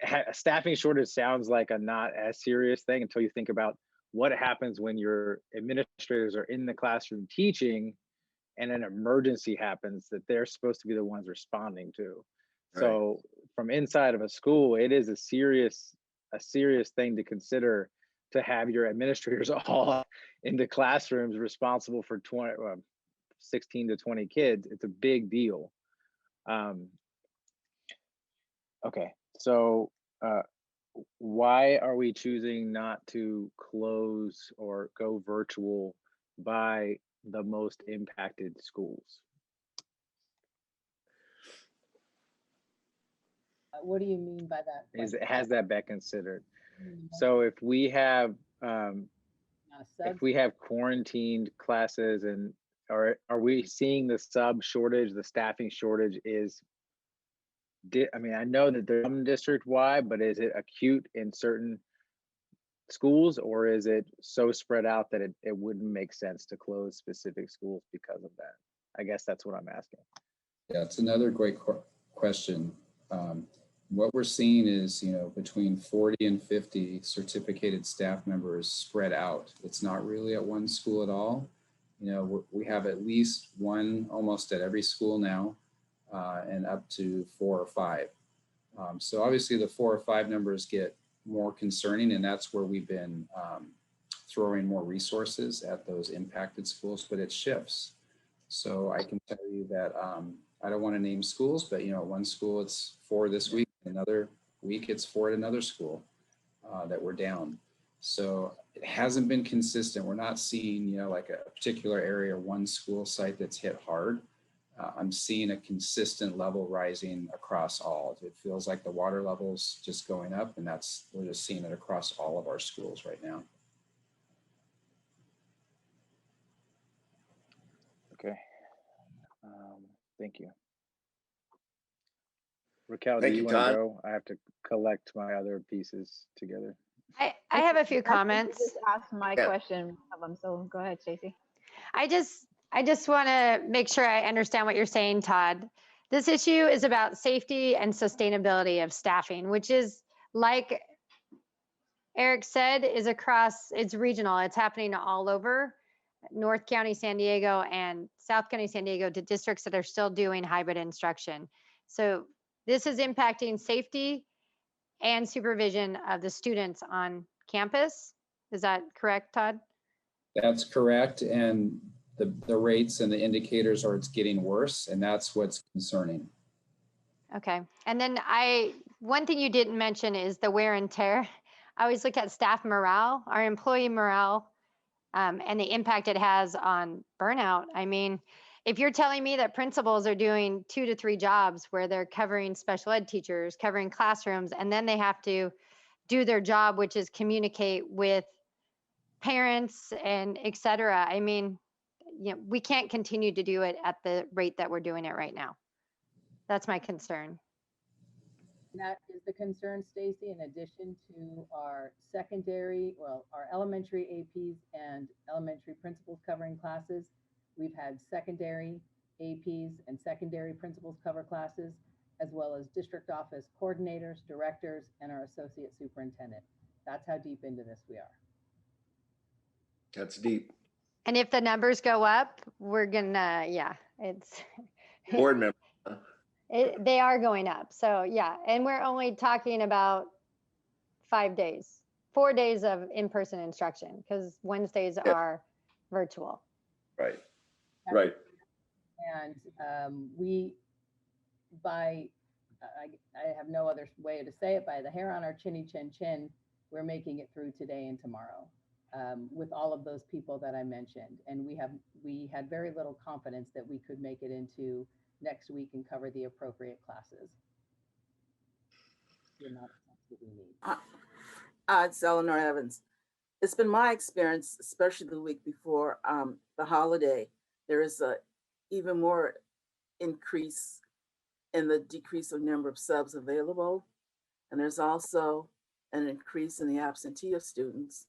a staffing shortage sounds like a not as serious thing until you think about what happens when your administrators are in the classroom teaching and an emergency happens that they're supposed to be the ones responding to. Right. So from inside of a school, it is a serious thing to consider to have your administrators all in the classrooms responsible for 16 to 20 kids, it's a big deal. Okay, so why are we choosing not to close or go virtual by the most impacted schools?
What do you mean by that?
Has that been considered? So if we have quarantined classes, and are we seeing the sub shortage, the staffing shortage I mean, I know that there's some district wide, but is it acute in certain schools, or is it so spread out that it wouldn't make sense to close specific schools because of that? I guess that's what I'm asking.
Yeah, it's another great question. What we're seeing is, between 40 and 50 certificated staff members spread out. It's not really at one school at all. We have at least one almost at every school now, and up to 4 or 5. So obviously the 4 or 5 numbers get more concerning, and that's where we've been throwing more resources at those impacted schools, but it shifts. So I can tell you that I don't want to name schools, but one school it's 4 this week, another week it's 4 at another school that we're down. So it hasn't been consistent. We're not seeing, like a particular area, one school site that's hit hard. I'm seeing a consistent level rising across all. It feels like the water level's just going up, and we're just seeing it across all of our schools right now.
Okay. Thank you. Raquel, do
Thank
you
you,
want to
Todd.
go? I have to collect my other pieces together.
I have a few
That's what you
comments.
Just ask my question of them. So go ahead, Stacey.
I just want to make sure I understand what you're saying, Todd. This issue is about safety and sustainability of staffing, which is, like Eric said, it's regional. It's happening all over North County, San Diego, and South County, San Diego, to districts that are still doing hybrid instruction. So this is impacting safety and supervision of the students on campus. Is that correct, Todd?
That's correct. And the rates and the indicators are it's getting worse, and that's what's concerning.
Okay. And then one thing you didn't mention is the wear and tear. I always look at staff morale, our employee morale, and the impact it has on burnout. I mean, if you're telling me that principals are doing 2 to 3 jobs where they're covering special ed teachers, covering classrooms, and then they have to do their job, which is communicate with parents and et cetera. I mean, we can't continue to do it at the rate that we're doing it right now. That's my concern.
That is the concern, Stacy, in addition to our our elementary APs and elementary principals covering classes. We've had secondary APs and secondary principals cover classes, as well as district office coordinators, directors, and our associate superintendent. That's how deep into this we are.
That's deep.
And if the numbers go up, we're gonna, it's
Board member.
they are going up. So yeah, and we're only talking about 5 days, 4 days of in-person instruction, because Wednesdays are virtual.
Right. Right.
And I have no other way to say it, by the hair on our chinny chin, we're making it through today and tomorrow with all of those people that I mentioned. And we had very little confidence that we could make it into next week and cover the appropriate classes. The amount of time that we need.
It's Eleanor Evans. It's been my experience, especially the week before the holiday, there is a even more increase in the decrease of number of subs available. And there's also an increase in the absentee of students.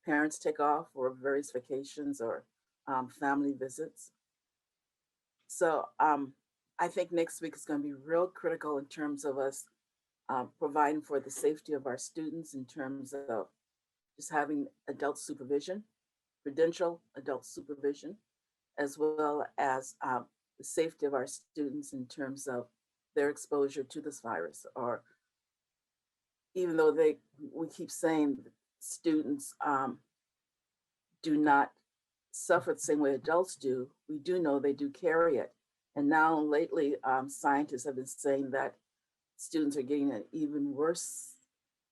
Parents take off for various vacations or family visits. So I think next week is going to be real critical in terms of us providing for the safety of our students, in terms of just having adult supervision, prudential adult supervision, as well as the safety of our students in terms of their exposure to this virus. Or even though we keep saying students do not suffer the same way adults do, we do know they do carry it. And now lately, scientists have been saying that students are getting an even worse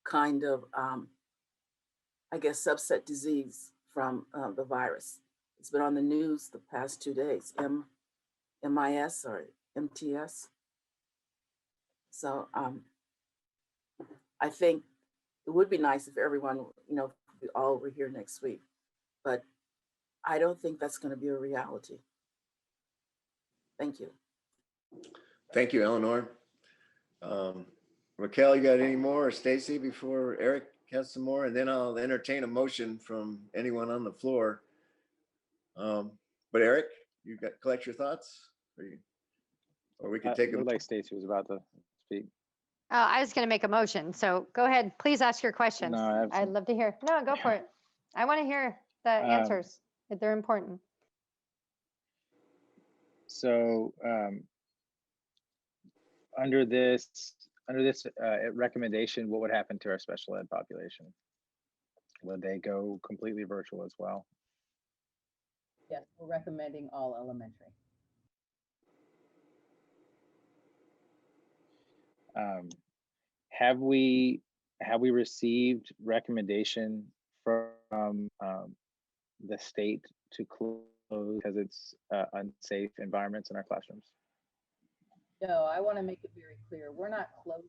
kind of, I guess, subset disease from the virus. It's been on the news the past 2 days, MIS or MTS. So I think it would be nice if everyone, we all were here next week, but I don't think that's going to be a reality. Thank you.
Thank you, Eleanor. Raquel, you got any more, or Stacy, before Eric has some more? And then I'll entertain a motion from anyone on the floor. But Eric, you collect your thoughts? Or we could take
Looked like Stacy was about to speak.
Oh, I was going to make a motion. So go ahead. Please ask your questions.
No,
I'd love to hear. No, go for it. I want to hear the answers if they're important.
So under this recommendation, what would happen to our special ed population? Would they go completely virtual as well?
Yes, we're recommending all elementary.
Have we received recommendation from the state to close because it's unsafe environments in our classrooms?
No, I want to make it very clear. We're not closing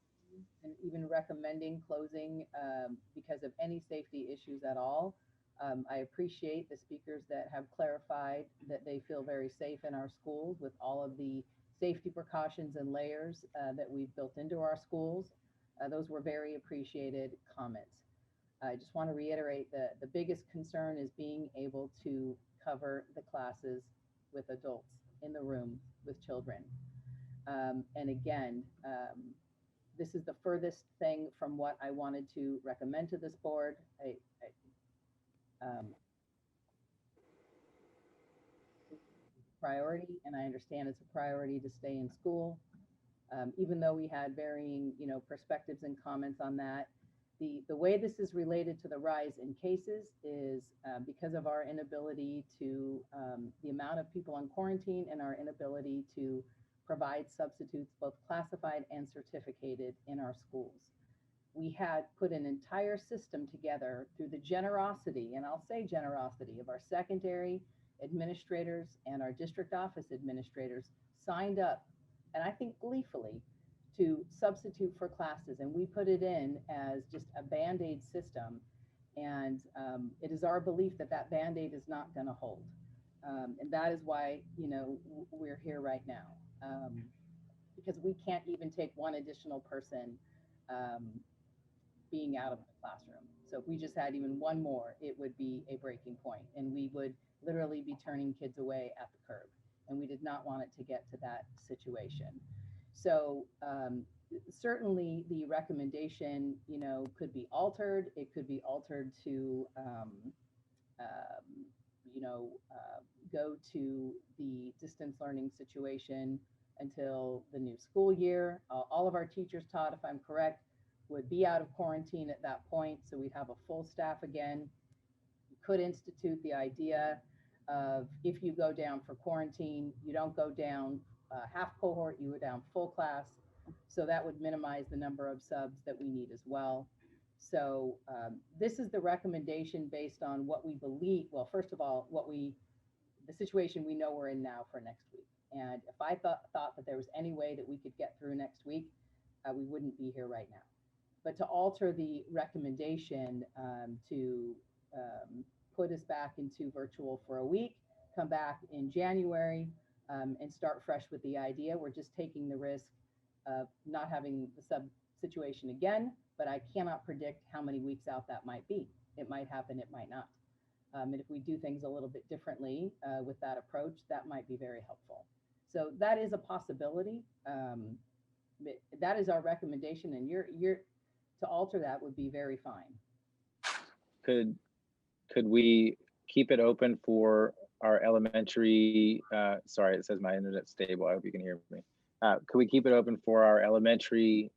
and even recommending closing because of any safety issues at all. I appreciate the speakers that have clarified that they feel very safe in our schools with all of the safety precautions and layers that we've built into our schools. Those were very appreciated comments. I just want to reiterate that the biggest concern is being able to cover the classes with adults in the room with children. And again, this is the furthest thing from what I wanted to recommend to this board. Priority, and I understand it's a priority to stay in school. Even though we had varying, perspectives and comments on that, the way this is related to the rise in cases is because of our inability to, the amount of people on quarantine and our inability to provide substitutes, both classified and certificated, in our schools. We had put an entire system together through the generosity, and I'll say generosity, of our secondary administrators and our district office administrators signed up, and I think gleefully, to substitute for classes. And we put it in as just a Band-Aid system. And it is our belief that that Band-Aid is not going to hold. And that is why, we're here right now. Because we can't even take one additional person being out of the classroom. So if we just had even one more, it would be a breaking point, and we would literally be turning kids away at the curb. And we did not want it to get to that situation. So certainly the recommendation, could be altered. It could be altered to, go to the distance learning situation until the new school year. All of our teachers taught, if I'm correct, would be out of quarantine at that point. So we'd have a full staff again. We could institute the idea of, if you go down for quarantine, you don't go down half cohort, you go down full class. So that would minimize the number of subs that we need as well. So this is the recommendation based on what we believe. Well, first of all, the situation we know we're in now for next week. And if I thought that there was any way that we could get through next week, we wouldn't be here right now. But to alter the recommendation to put us back into virtual for a week, come back in January, and start fresh with the idea. We're just taking the risk of not having the sub situation again, but I cannot predict how many weeks out that might be. It might happen, it might not. And if we do things a little bit differently with that approach, that might be very helpful. So that is a possibility. That is our recommendation, and to alter that would be very fine.
Could we keep it open for our elementary, sorry, it says my internet's stable, I hope you can hear me. Could we keep it open for our elementary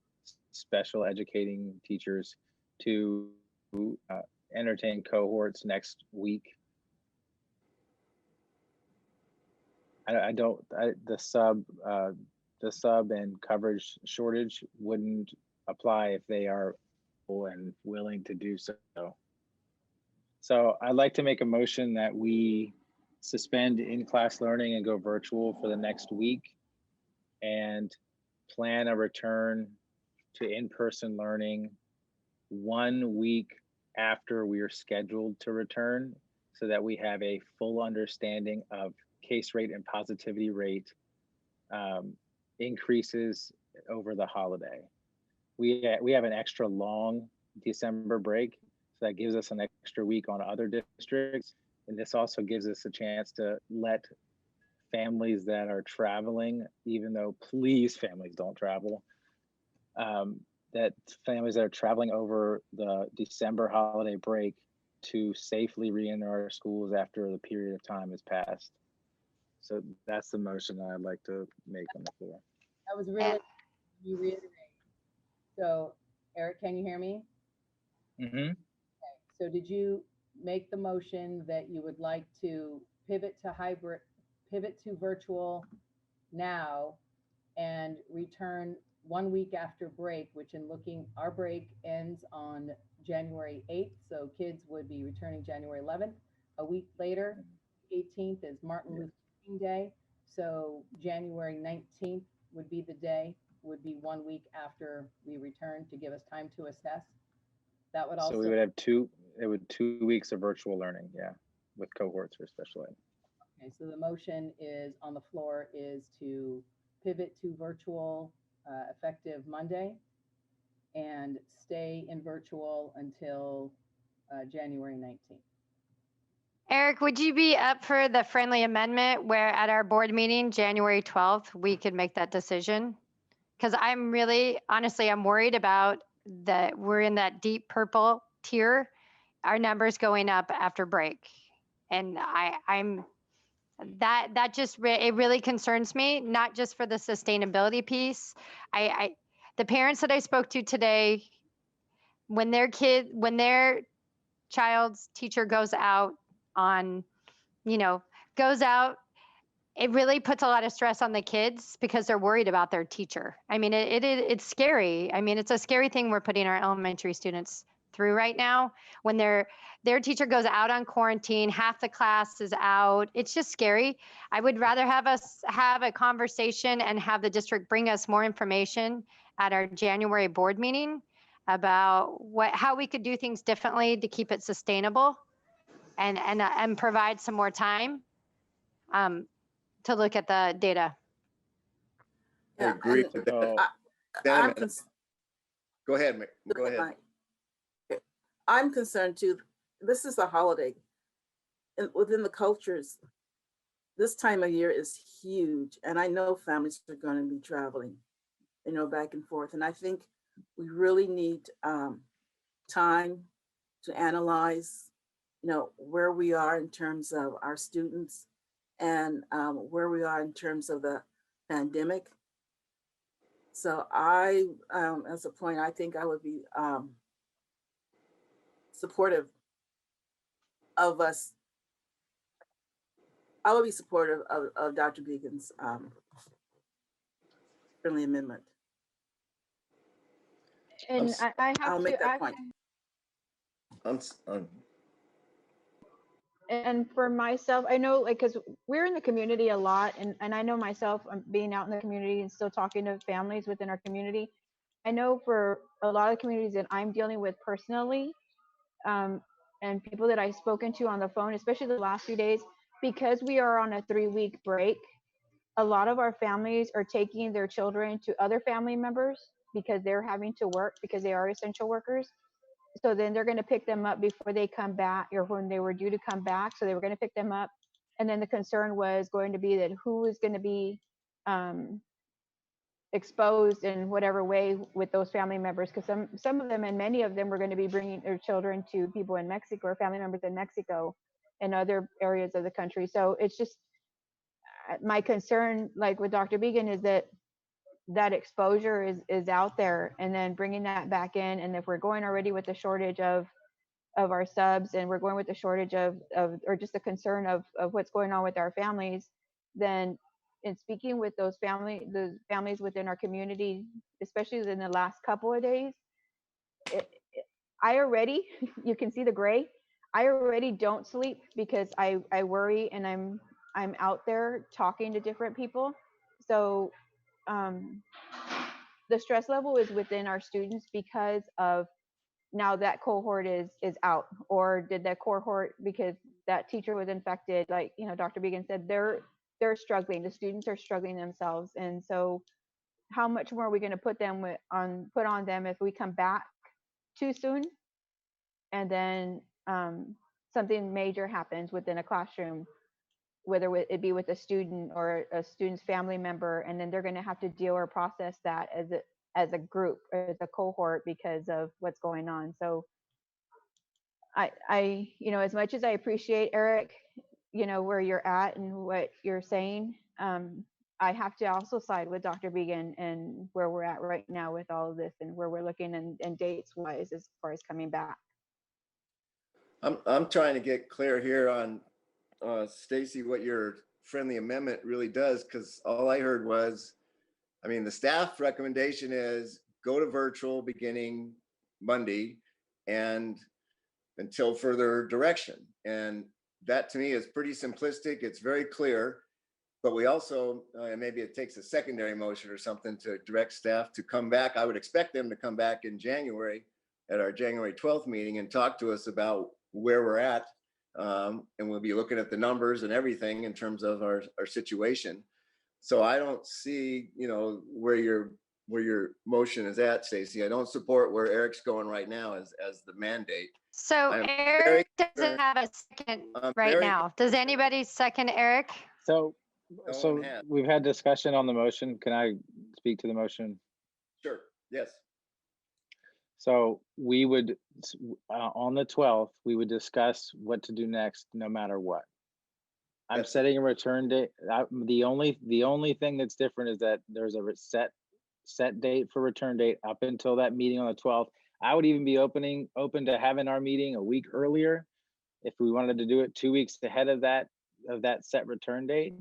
special educating teachers to entertain cohorts next week? the sub and coverage shortage wouldn't apply if they are able and willing to do so. So I'd like to make a motion that we suspend in-class learning and go virtual for the next week and plan a return to in-person learning 1 week after we are scheduled to return, so that we have a full understanding of case rate and positivity rate increases over the holiday. We have an extra long December break, so that gives us an extra week on other districts. And this also gives us a chance to let families that are traveling, even though please families don't travel, that families that are traveling over the December holiday break to safely re-enter our schools after the period of time has passed. So that's the motion that I'd like to make on the floor.
That was really, you reiterate. So Eric, can you hear me?
Mm-hmm.
Okay. So did you make the motion that you would like to pivot to virtual now and return 1 week after break, which in looking, our break ends on January 8th. So kids would be returning January 11th. A week later, 18th is Martin Luther King Day. So January 19th would be the day, would be 1 week after we return to give us time to assess. That would also.
So we would have 2 weeks of virtual learning, yeah, with cohorts for special ed.
Okay, so the motion is on the floor is to pivot to virtual effective Monday and stay in virtual until January 19th.
Eric, would you be up for the friendly amendment where at our board meeting, January 12th, we could make that decision? Because I'm really, honestly, I'm worried about that we're in that deep purple tier, our numbers going up after break. And that just, it really concerns me, not just for the sustainability piece. The parents that I spoke to today, when their child's teacher goes out on, goes out, it really puts a lot of stress on the kids because they're worried about their teacher. I mean, it's scary. I mean, it's a scary thing we're putting our elementary students through right now when their teacher goes out on quarantine, half the class is out. It's just scary. I would rather have us have a conversation and have the district bring us more information at our January board meeting about how we could do things differently to keep it sustainable and provide some more time to look at the data.
I agree with that. Go ahead, Mick. Go ahead.
I'm concerned too. This is a holiday. Within the cultures, this time of year is huge. And I know families are going to be traveling, back and forth. And I think we really need time to analyze, where we are in terms of our students and where we are in terms of the pandemic. So as a point, I think I would be supportive of us. I would be supportive of Dr. Beegan's friendly amendment.
And I'll
make that point.
And for myself, I know, because we're in the community a lot, and I know myself, being out in the community and still talking to families within our community. I know for a lot of communities that I'm dealing with personally, and people that I've spoken to on the phone, especially the last few days, because we are on a 3-week break, a lot of our families are taking their children to other family members because they're having to work because they are essential workers. So then they're going to pick them up before they come back, or when they were due to come back. So they were going to pick them up. And then the concern was going to be that who is going to be exposed in whatever way with those family members. Because some of them and many of them were going to be bringing their children to people in Mexico or family members in Mexico and other areas of the country. So it's just my concern, like with Dr. Beegan, is that exposure is out there, and then bringing that back in. And if we're going already with the shortage of our subs, and we're going with the shortage of or just the concern of what's going on with our families, then in speaking with those families within our community, especially in the last couple of days, I already, you can see the gray. I already don't sleep because I worry, and I'm out there talking to different people. So the stress level is within our students because of now that cohort is out, or did that cohort, because that teacher was infected, like, you know, Dr. Began said, they're struggling, the students are struggling themselves. And so how much more are we going to put on them if we come back too soon, and then something major happens within a classroom, whether it be with a student or a student's family member, and then they're going to have to deal or process that as a group, as a cohort, because of what's going on. So I you know, as much as I appreciate, Eric, you know, where you're at and what you're saying, I have to also side with Dr. Began and where we're at right now with all of this, and where we're looking and dates wise as far as coming back.
I'm trying to get clear here on Stacy, what your friendly amendment really does, because all I heard was, I mean, the staff recommendation is go to virtual beginning Monday and until further direction. And that to me is pretty simplistic. It's very clear, but we also, maybe it takes a secondary motion or something to direct staff to come back. I would expect them to come back in January at our January 12th meeting and talk to us about where we're at. And we'll be looking at the numbers and everything in terms of our situation. So I don't see, you know, where your motion is at, Stacy. I don't support where Eric's going right now as the mandate.
So Eric doesn't have a second right now. Does anybody second Eric?
So
No one has.
we've had discussion on the motion. Can I speak to the motion?
Sure, yes.
So we would, on the 12th, we would discuss what to do next, no matter what. I'm setting a return date. The only thing that's different is that there's a set date for return date up until that meeting on the 12th. I would even be open to having our meeting a week earlier if we wanted to do it 2 weeks ahead of that set return date.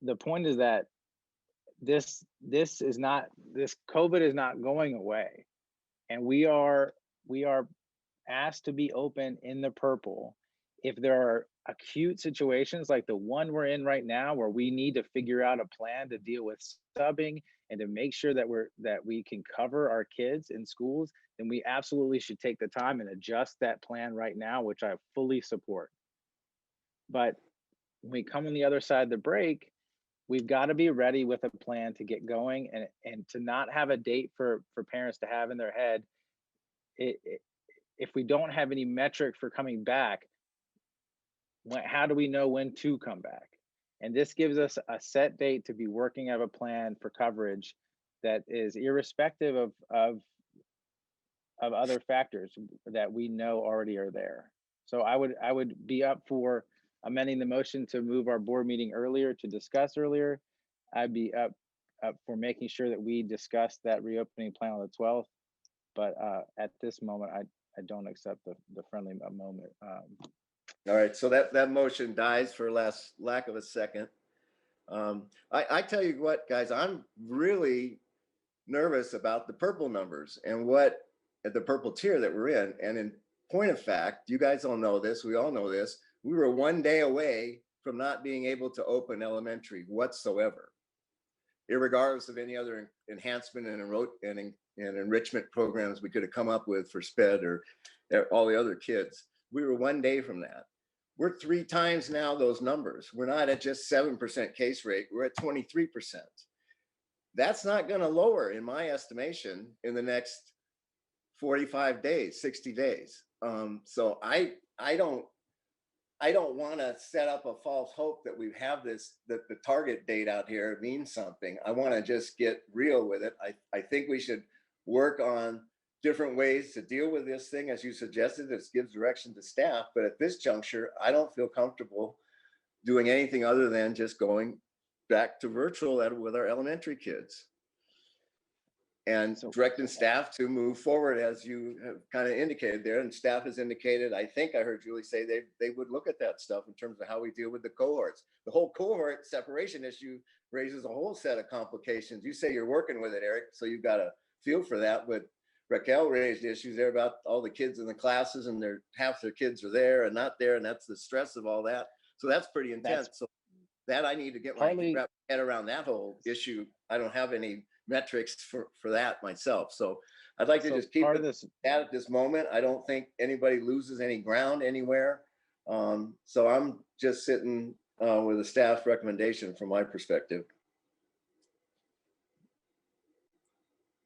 The point is that this COVID is not going away, and we are asked to be open in the purple if there are acute situations like the one we're in right now, where we need to figure out a plan to deal with subbing and to make sure that we can cover our kids in schools, then we absolutely should take the time and adjust that plan right now, which I fully support. But when we come on the other side of the break, we've got to be ready with a plan to get going, and to not have a date for parents to have in their head. If we don't have any metric for coming back, how do we know when to come back? And this gives us a set date to be working out a plan for coverage that is irrespective of other factors that we know already are there. So I would be up for amending the motion to move our board meeting earlier, to discuss earlier. I'd be up for making sure that we discuss that reopening plan on the 12th. But at this moment, I don't accept the friendly moment.
All right, so that motion dies for lack of a second. I tell you what, guys, I'm really nervous about the purple numbers and the purple tier that we're in. And in point of fact, you guys all know this, we all know this, we were 1 day away from not being able to open elementary whatsoever, irregardless of any other enhancement and enrichment programs we could have come up with for SPED or all the other kids. We were 1 day from that. We're 3 times now those numbers. We're not at just 7% case rate, we're at 23%. That's not going to lower, in my estimation, in the next 45 days, 60 days. So I don't want to set up a false hope that we have this, that the target date out here means something. I want to just get real with it. I think we should work on different ways to deal with this thing, as you suggested. This gives direction to staff, but at this juncture, I don't feel comfortable doing anything other than just going back to virtual with our elementary kids. and directing staff to move forward as you have kind of indicated there. And staff has indicated, I think I heard Julie say they would look at that stuff in terms of how we deal with the cohorts. The whole cohort separation issue raises a whole set of complications. You say you're working with it, Eric, so you've got a feel for that, but Raquel raised issues there about all the kids in the classes and half their kids are there and not there, and that's the stress of all that. So that's pretty intense. So that I need to get my head around that whole issue. I don't have any metrics for that myself. So I'd like to just keep it at this moment. I don't think anybody loses any ground anywhere. So I'm just sitting with a staff recommendation from my perspective.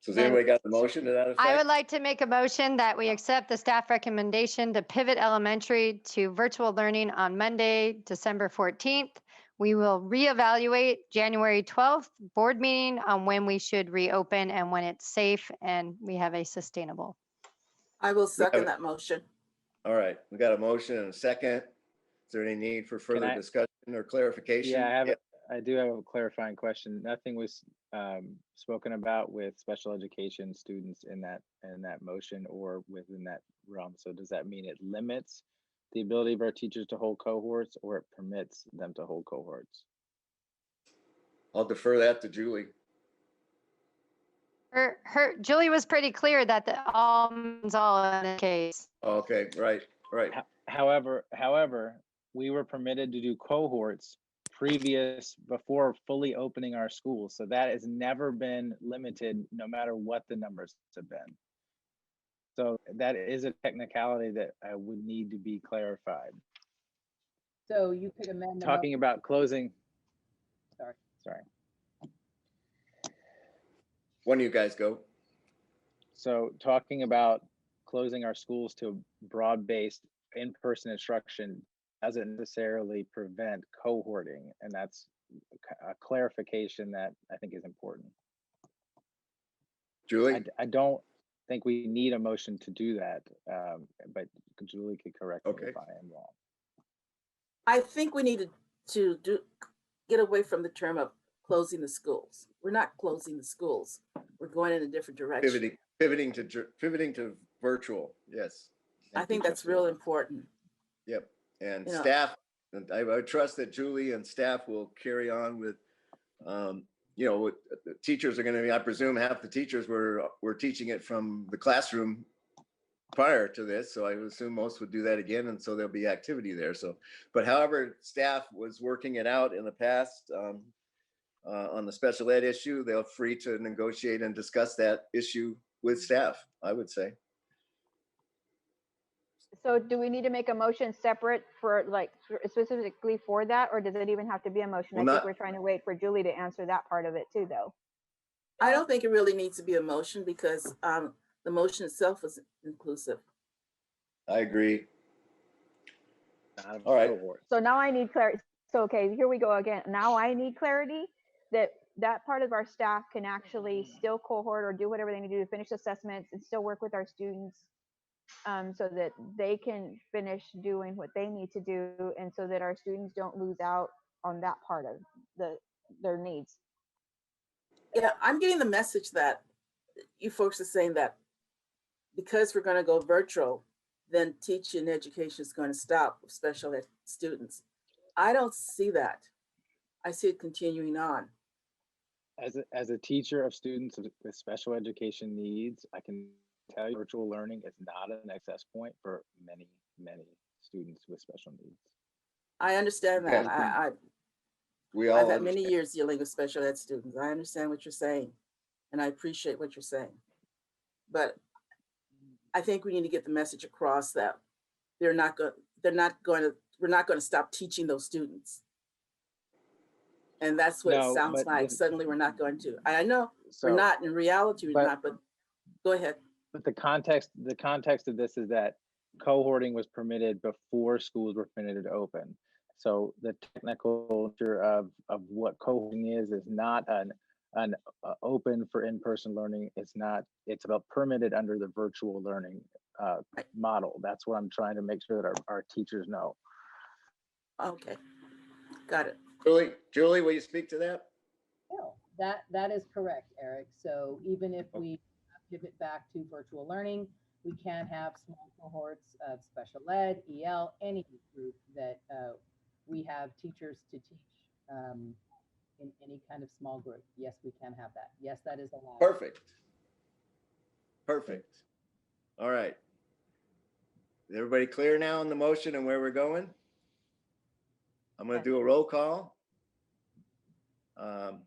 So has anybody got the motion to that effect?
I would like to make a motion that we accept the staff recommendation to pivot elementary to virtual learning on Monday, December 14th. We will reevaluate January 12th board meeting on when we should reopen and when it's safe and we have a sustainable.
I will second that motion.
All right, we got a motion and a second. Is there any need for further discussion or clarification?
Yeah, I do have a clarifying question. Nothing was spoken about with special education students in that motion or within that realm. So does that mean it limits the ability of our teachers to hold cohorts, or it permits them to hold cohorts?
I'll defer that to Julie.
Julie was pretty clear that the all means all in the case.
Okay, right.
However, we were permitted to do cohorts before fully opening our schools. So that has never been limited, no matter what the numbers have been. So that is a technicality that would need to be clarified.
So you could amend.
Talking about closing. Sorry.
When do you guys go?
So talking about closing our schools to broad-based in-person instruction doesn't necessarily prevent cohorting, and that's a clarification that I think is important.
Julie?
I don't think we need a motion to do that, but Julie could correct me if I am wrong.
I think we need to get away from the term of closing the schools. We're not closing the schools. We're going in a different direction.
Pivoting to virtual. Yes.
I think that's real important.
Yep. And staff, and I trust that Julie and staff will carry on with, what the teachers are going to be. I presume half the teachers were teaching it from the classroom prior to this, so I would assume most would do that again, and so there'll be activity there. So, but however staff was working it out in the past on the special ed issue, they're free to negotiate and discuss that issue with staff, I would say.
So do we need to make a motion separate for specifically for that, or does it even have to be a motion?
Well,
I think we're trying to wait for Julie to answer that part of it too, though.
I don't think it really needs to be a motion because the motion itself is inclusive.
I agree. All right.
So now I need clarity. So, okay, here we go again. Now I need clarity that part of our staff can actually still cohort or do whatever they need to do to finish assessments and still work with our students so that they can finish doing what they need to do, and so that our students don't lose out on that part of their needs.
Yeah, I'm getting the message that you folks are saying that because we're going to go virtual, then teaching and education is going to stop with special ed students. I don't see that. I see it continuing on.
As a teacher of students with special education needs, I can tell you virtual learning is not an access point for many, many students with special needs.
I understand that. I've had many years dealing with special ed students. I understand what you're saying, and I appreciate what you're saying. But I think we need to get the message across that we're not going to stop teaching those students. And that's what it sounds like. Suddenly we're not going to. I know we're not, in reality we're not, but go ahead.
But the context of this is that cohorting was permitted before schools were permitted to open. So the technical nature of what cohorting is not an open for in-person learning. It's about permitted under the virtual learning model. That's what I'm trying to make sure that our teachers know.
Okay, got it.
Julie, will you speak to that?
That is correct, Eric. So even if we pivot back to virtual learning, we can have small cohorts of special ed, EL, any group that we have teachers to teach in any kind of small group. Yes, we can have that. Yes, that is allowed.
Perfect. Perfect. All right. Is everybody clear now on the motion and where we're going? I'm going to do a roll call. Want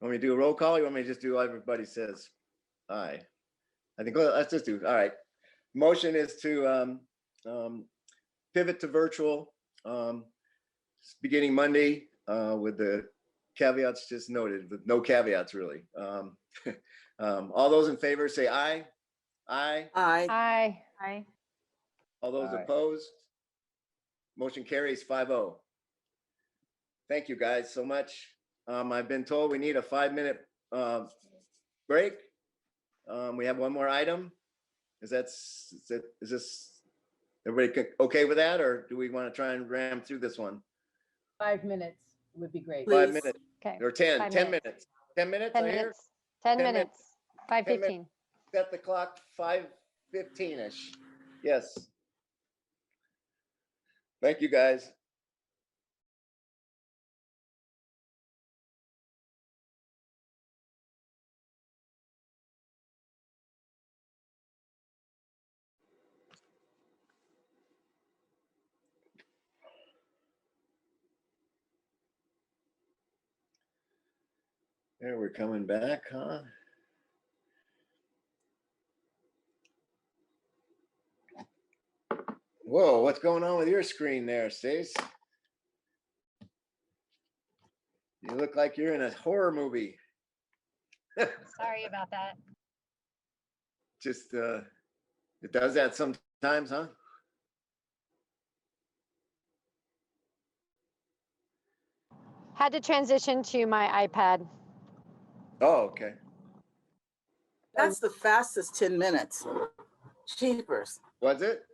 me to do a roll call? You want me to just do everybody says aye? I think let's just do, all right. Motion is to pivot to virtual beginning Monday with the caveats just noted, with no caveats really. All those in favor say aye. Aye.
Aye.
Aye. Aye.
All those opposed? Motion carries 5-0. Thank you guys so much. I've been told we need a 5-minute break. We have one more item. Is this everybody okay with that, or do we want to try and ram through this one?
5 minutes would be great.
5 minutes.
Okay.
Or 10 minutes. 10 minutes.
10
I hear?
minutes. 10
10
minutes. 5:15.
Set the clock 5:15-ish. Yes. Thank you, guys. There, we're coming back, huh? Whoa, what's going on with your screen there, Stace? You look like you're in a horror movie.
Sorry about that.
Just, it does that sometimes, huh?
Had to transition to my iPad.
Oh, okay.
That's the fastest 10 minutes. Cheapers.
Was it?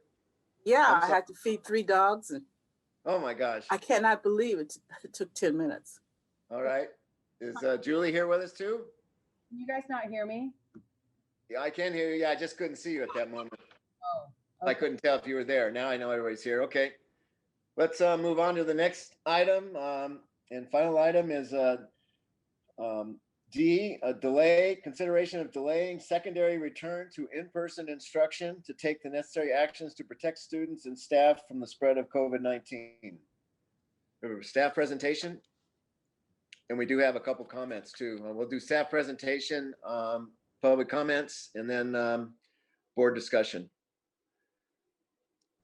Yeah, I had to feed 3 dogs and
oh my gosh.
I cannot believe it took 10 minutes.
All right. Is Julie here with us too?
Can you guys not hear me?
Yeah, I can hear you. Yeah, I just couldn't see you at that moment.
Oh,
I couldn't tell if you were there. Now I know everybody's here. Okay. Let's move on to the next item. And final item is D, a delay, consideration of delaying secondary return to in-person instruction to take the necessary actions to protect students and staff from the spread of COVID-19. Staff presentation. And we do have a couple comments too. We'll do staff presentation, public comments, and then board discussion.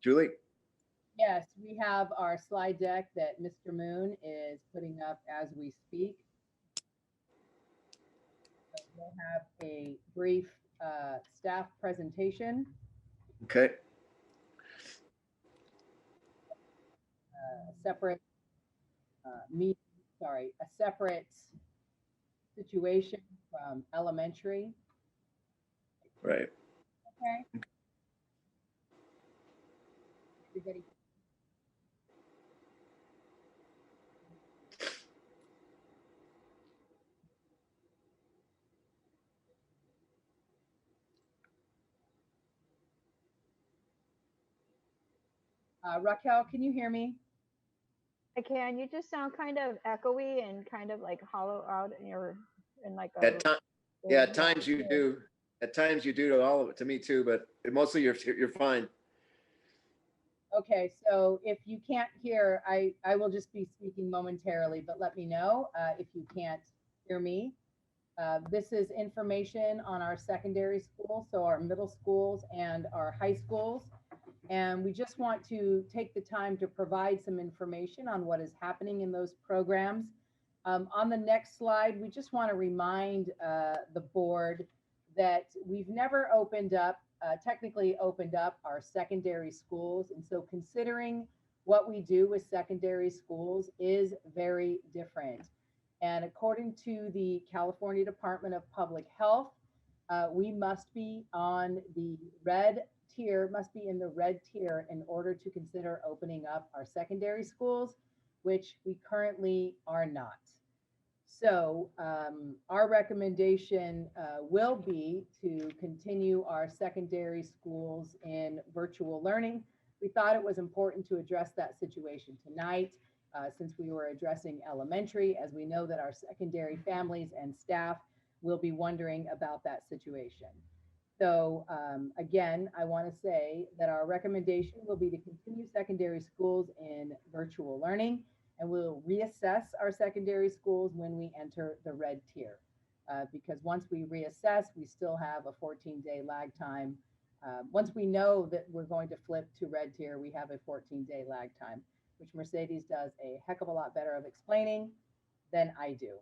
Julie?
Yes, we have our slide deck that Mr. Moon is putting up as we speak. So we'll have a brief staff presentation.
Okay.
A separate a separate situation from elementary.
Right.
Okay. Everybody. Raquel, can you hear me?
I can. You just sound kind of echoey and kind of like hollow out in your like a.
Yeah, at times you do. At times you do to all of it, to me too, but mostly you're fine.
Okay, so if you can't hear, I will just be speaking momentarily, but let me know if you can't hear me. This is information on our secondary schools, so our middle schools and our high schools. And we just want to take the time to provide some information on what is happening in those programs. On the next slide, we just want to remind the board that we've never technically opened up our secondary schools. And so considering what we do with secondary schools is very different. And according to the California Department of Public Health, we must be on the red tier, must be in the red tier in order to consider opening up our secondary schools, which we currently are not. So our recommendation will be to continue our secondary schools in virtual learning. We thought it was important to address that situation tonight since we were addressing elementary, as we know that our secondary families and staff will be wondering about that situation. So again, I want to say that our recommendation will be to continue secondary schools in virtual learning, and we'll reassess our secondary schools when we enter the red tier. Because once we reassess, we still have a 14-day lag time. Once we know that we're going to flip to red tier, we have a 14-day lag time, which Mercedes does a heck of a lot better of explaining than I do.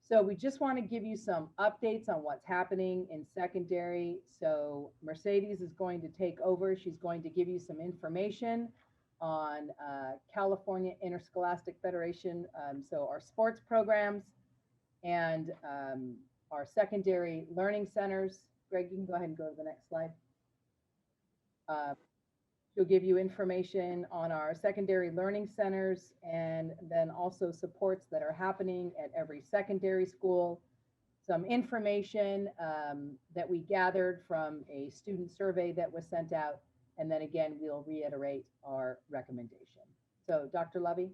So we just want to give you some updates on what's happening in secondary. So Mercedes is going to take over. She's going to give you some information on California Interscholastic Federation. So our sports programs and our secondary learning centers. Greg, you can go ahead and go to the next slide. She'll give you information on our secondary learning centers and then also supports that are happening at every secondary school. Some information that we gathered from a student survey that was sent out. And then again, we'll reiterate our recommendation. So Dr. Lovey.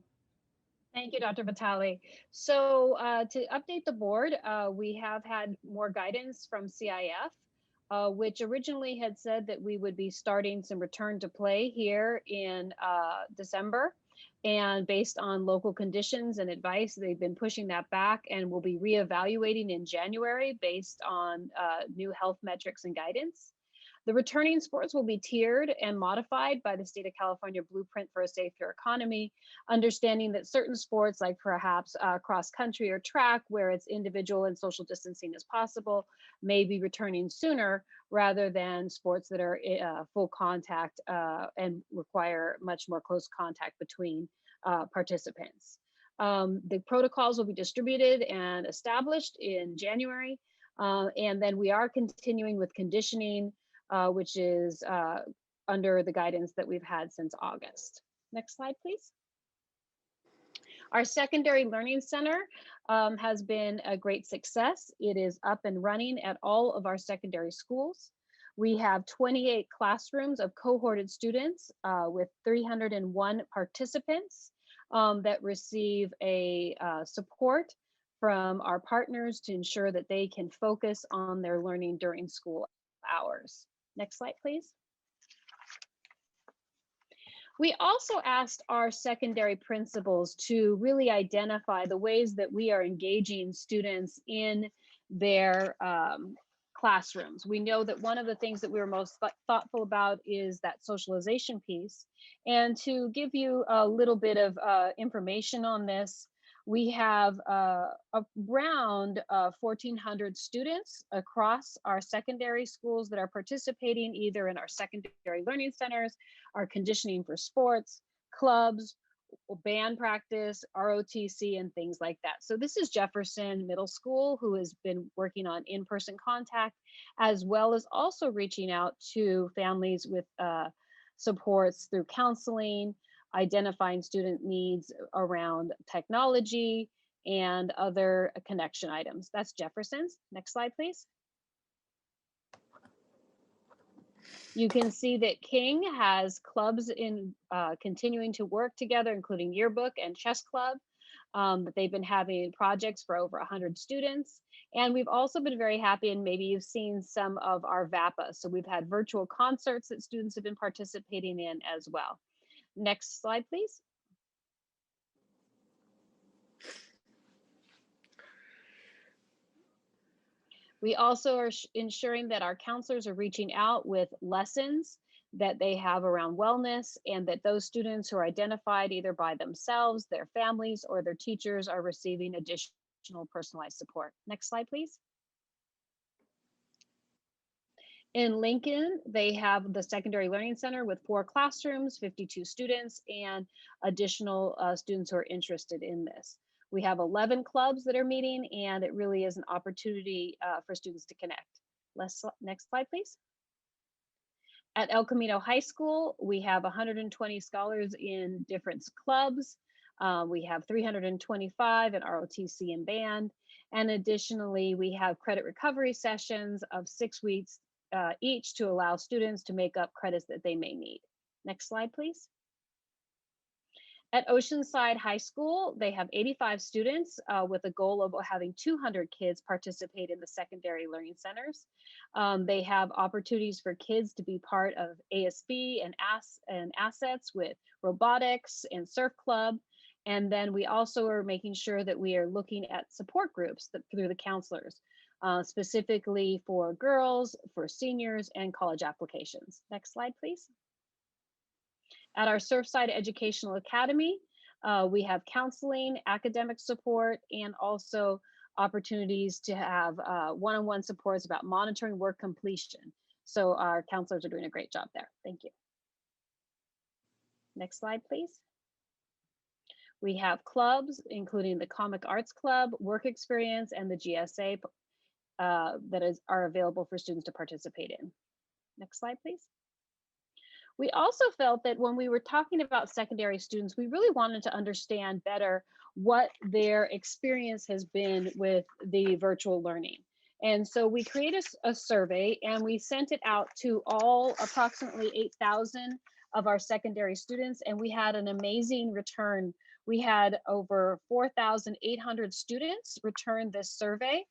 Thank you, Dr. Vitale. So to update the board, we have had more guidance from CIF. Which originally had said that we would be starting some return to play here in December. And based on local conditions and advice, they've been pushing that back and will be reevaluating in January based on new health metrics and guidance. The returning sports will be tiered and modified by the state of California Blueprint for a Safer Economy, understanding that certain sports like perhaps cross country or track, where it's individual and social distancing as possible, may be returning sooner rather than sports that are full contact and require much more close contact between participants. The protocols will be distributed and established in January, and then we are continuing with conditioning, which is under the guidance that we've had since August. Next slide, please. Our secondary learning center has been a great success. It is up and running at all of our secondary schools. We have 28 classrooms of cohorted students with 301 participants that receive a support from our partners to ensure that they can focus on their learning during school hours. Next slide, please. We also asked our secondary principals to really identify the ways that we are engaging students in their classrooms. We know that one of the things that we were most thoughtful about is that socialization piece. And to give you a little bit of information on this, we have around 1,400 students across our secondary schools that are participating either in our secondary learning centers, our conditioning for sports, clubs, band practice, ROTC, and things like that. So this is Jefferson Middle School, who has been working on in-person contact, as well as also reaching out to families with supports through counseling, identifying student needs around technology and other connection items. That's Jefferson's. Next slide, please. You can see that King has clubs in continuing to work together, including yearbook and chess club. That they've been having projects for over 100 students. And we've also been very happy, and maybe you've seen some of our VAPA. So we've had virtual concerts that students have been participating in as well. Next slide, please. We also are ensuring that our counselors are reaching out with lessons that they have around wellness, and that those students who are identified either by themselves, their families, or their teachers are receiving additional personalized support. Next slide, please. In Lincoln, they have the Secondary Learning Center with 4 classrooms, 52 students, and additional students who are interested in this. We have 11 clubs that are meeting, and it really is an opportunity for students to connect. Next slide, please. At El Camino High School, we have 120 scholars in different clubs. We have 325 in ROTC and band. And additionally, we have credit recovery sessions of 6 weeks each to allow students to make up credits that they may need. Next slide, please. At Oceanside High School, they have 85 students with a goal of having 200 kids participate in the secondary learning centers. They have opportunities for kids to be part of ASB and assets with robotics and surf club. And then we also are making sure that we are looking at support groups through the counselors, specifically for girls, for seniors, and college applications. Next slide, please. At our Surfside Educational Academy, we have counseling, academic support, and also opportunities to have one-on-one supports about monitoring work completion. So our counselors are doing a great job there. Thank you. Next slide, please. We have clubs, including the Comic Arts Club, Work Experience, and the GSA that are available for students to participate in. Next slide, please. We also felt that when we were talking about secondary students, we really wanted to understand better what their experience has been with the virtual learning. And so we created a survey and we sent it out to all approximately 8,000 of our secondary students, and we had an amazing return. We had over 4,800 students return this survey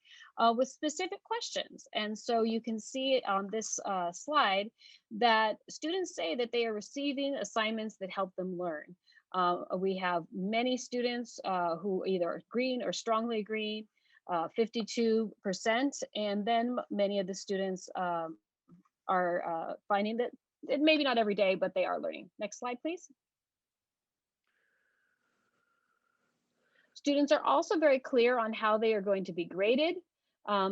with specific questions. And so you can see it on this slide that students say that they are receiving assignments that help them learn. We have many students who either agree or strongly agree, 52%, and then many of the students are finding that it maybe not every day, but they are learning. Next slide, please. Students are also very clear on how they are going to be graded.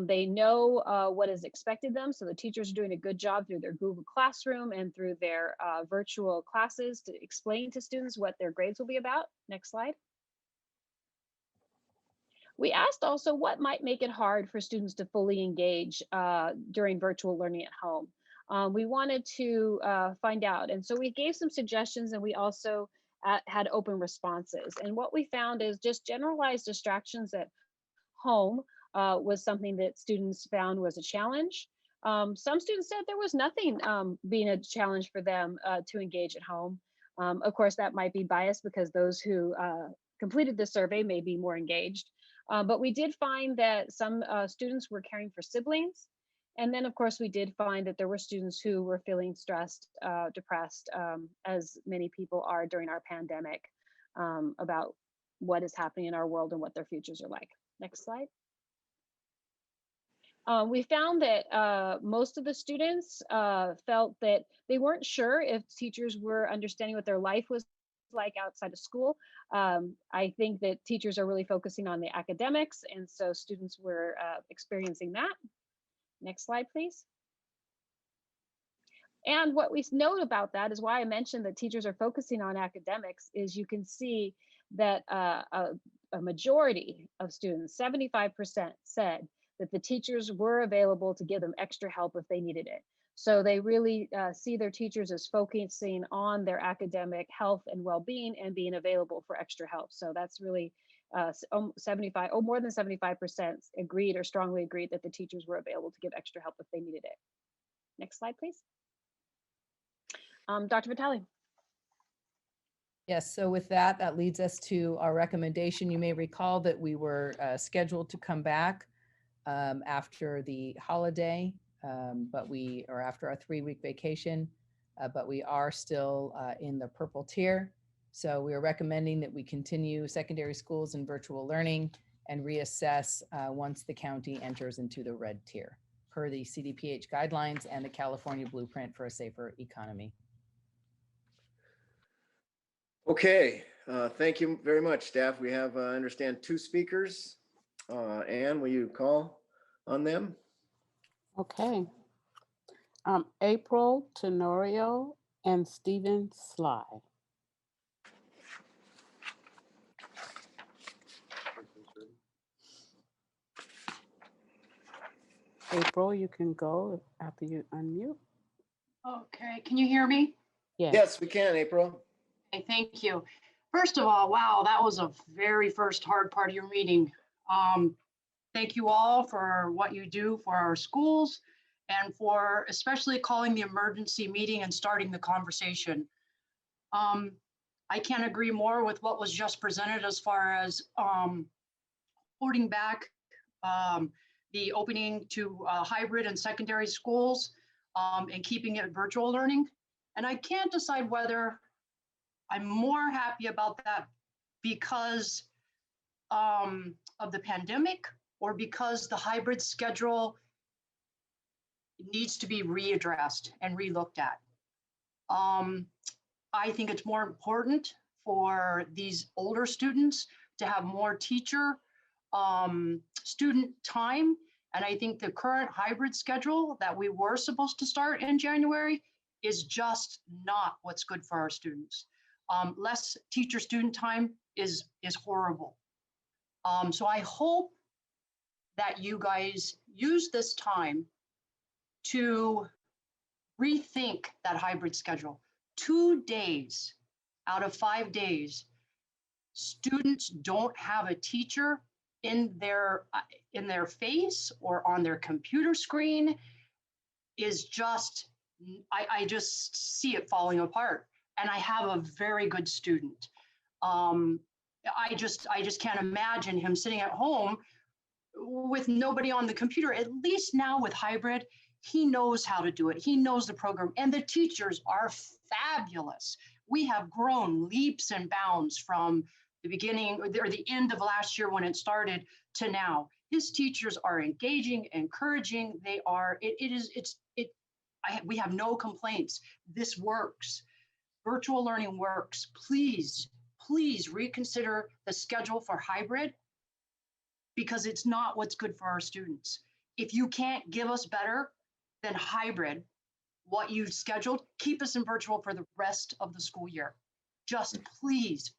They know what is expected them. So the teachers are doing a good job through their Google Classroom and through their virtual classes to explain to students what their grades will be about. Next slide. We asked also what might make it hard for students to fully engage during virtual learning at home. We wanted to find out. And so we gave some suggestions, and we also had open responses. And what we found is just generalized distractions at home was something that students found was a challenge. Some students said there was nothing being a challenge for them to engage at home. Of course, that might be biased because those who completed the survey may be more engaged. But we did find that some students were caring for siblings. And then, of course, we did find that there were students who were feeling stressed, depressed, as many people are during our pandemic, about what is happening in our world and what their futures are like. Next slide. We found that most of the students felt that they weren't sure if teachers were understanding what their life was like outside of school. I think that teachers are really focusing on the academics, and so students were experiencing that. Next slide, please. And what we note about that is why I mentioned that teachers are focusing on academics is you can see that a majority of students, 75%, said that the teachers were available to give them extra help if they needed it. So they really see their teachers as focusing on their academic health and well-being and being available for extra help. So that's really more than 75% agreed or strongly agreed that the teachers were available to give extra help if they needed it. Next slide, please. Dr. Vitale.
Yes, so with that, that leads us to our recommendation. You may recall that we were scheduled to come back after the holiday, or after our 3-week vacation, but we are still in the purple tier. So we are recommending that we continue secondary schools in virtual learning and reassess once the county enters into the red tier per the CDPH guidelines and the California Blueprint for a Safer Economy.
Okay, thank you very much, staff. We have, I understand, 2 speakers. Anne, will you call on them?
Okay. April Tenorio and Stephen Sly. April, you can go after you unmute.
Okay, can you hear me?
Yes.
Yes, we can, April.
Okay, thank you. First of all, wow, that was a very first hard part of your meeting. Thank you all for what you do for our schools and for especially calling the emergency meeting and starting the conversation. I can't agree more with what was just presented as far as holding back the opening to hybrid and secondary schools and keeping it virtual learning. And I can't decide whether I'm more happy about that because of the pandemic or because the hybrid schedule needs to be readdressed and relooked at. I think it's more important for these older students to have more teacher student time. And I think the current hybrid schedule that we were supposed to start in January is just not what's good for our students. Less teacher student time is horrible. So I hope that you guys use this time to rethink that hybrid schedule. 2 days out of 5 days, students don't have a teacher in their face or on their computer screen is just, I just see it falling apart. And I have a very good student. I just can't imagine him sitting at home with nobody on the computer. At least now with hybrid, he knows how to do it. He knows the program, and the teachers are fabulous. We have grown leaps and bounds from the beginning or the end of last year when it started to now. His teachers are engaging, encouraging. They are, we have no complaints. This works. Virtual learning works. Please, please reconsider the schedule for hybrid because it's not what's good for our students. If you can't give us better than hybrid, what you've scheduled, keep us in virtual for the rest of the school year. Just please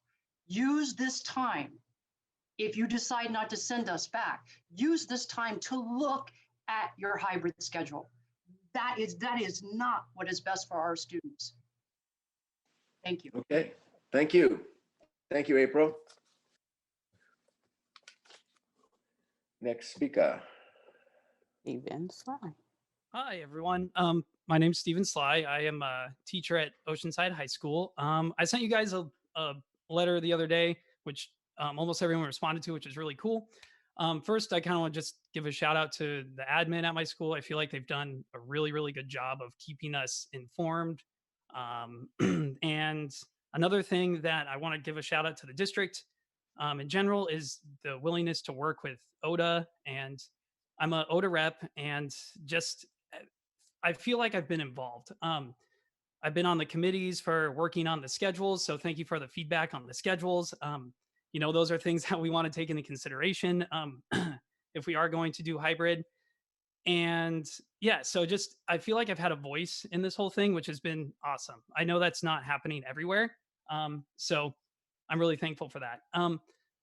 use this time. If you decide not to send us back, use this time to look at your hybrid schedule. That is not what is best for our students. Thank you.
Okay, thank you. Thank you, April. Next speaker.
Stephen Sly.
Hi, everyone. My name's Stephen Sly. I am a teacher at Oceanside High School. I sent you guys a letter the other day, which almost everyone responded to, which is really cool. First, I kind of want to just give a shout out to the admin at my school. I feel like they've done a really, really good job of keeping us informed. And another thing that I want to give a shout out to the district in general is the willingness to work with ODA. And I'm a ODA rep, and just I feel like I've been involved. I've been on the committees for working on the schedules. So thank you for the feedback on the schedules. You know, those are things that we want to take into consideration if we are going to do hybrid. And yeah, so just I feel like I've had a voice in this whole thing, which has been awesome. I know that's not happening everywhere. So I'm really thankful for that.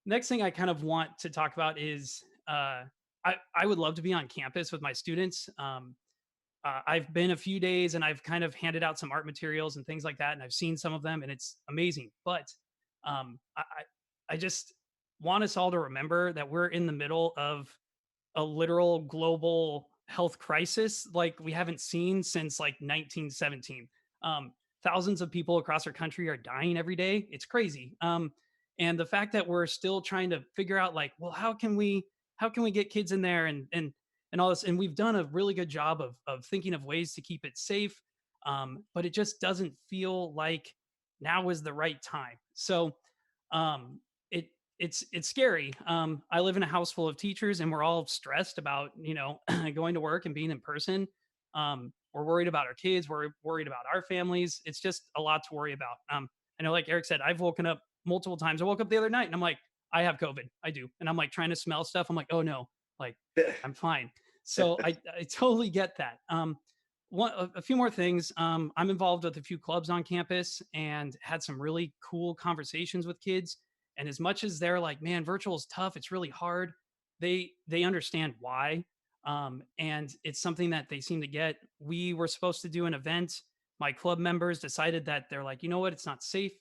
Next thing I kind of want to talk about is I would love to be on campus with my students. I've been a few days and I've kind of handed out some art materials and things like that. And I've seen some of them and it's amazing. But I just want us all to remember that we're in the middle of a literal global health crisis like we haven't seen since like 1917. Thousands of people across our country are dying every day. It's crazy. And the fact that we're still trying to figure out like, well, how can we get kids in there and all this? And we've done a really good job of thinking of ways to keep it safe. But it just doesn't feel like now is the right time. So it's scary. I live in a house full of teachers and we're all stressed about, you know, going to work and being in person. We're worried about our kids. We're worried about our families. It's just a lot to worry about. I know, like Eric said, I've woken up multiple times. I woke up the other night and I'm like, I have COVID. I do. And I'm like trying to smell stuff. I'm like, oh no, like I'm fine. So I totally get that. A few more things. I'm involved with a few clubs on campus and had some really cool conversations with kids. And as much as they're like, man, virtual is tough, it's really hard, they understand why. And it's something that they seem to get. We were supposed to do an event. My club members decided that they're like, you know what, it's not safe.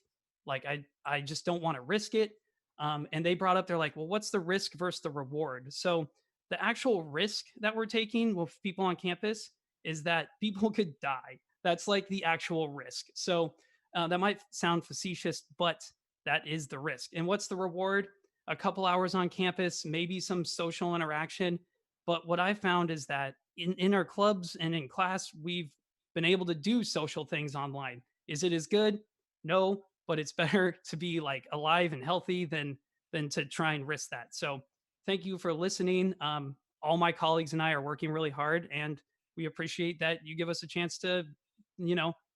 Like I just don't want to risk it. And they brought up, they're like, well, what's the risk versus the reward? So the actual risk that we're taking with people on campus is that people could die. That's like the actual risk. So that might sound facetious, but that is the risk. And what's the reward? A couple hours on campus, maybe some social interaction. But what I found is that in our clubs and in class, we've been able to do social things online. Is it as good? No, but it's better to be like alive and healthy than to try and risk that. So thank you for listening. All my colleagues and I are working really hard, and we appreciate that you give us a chance to,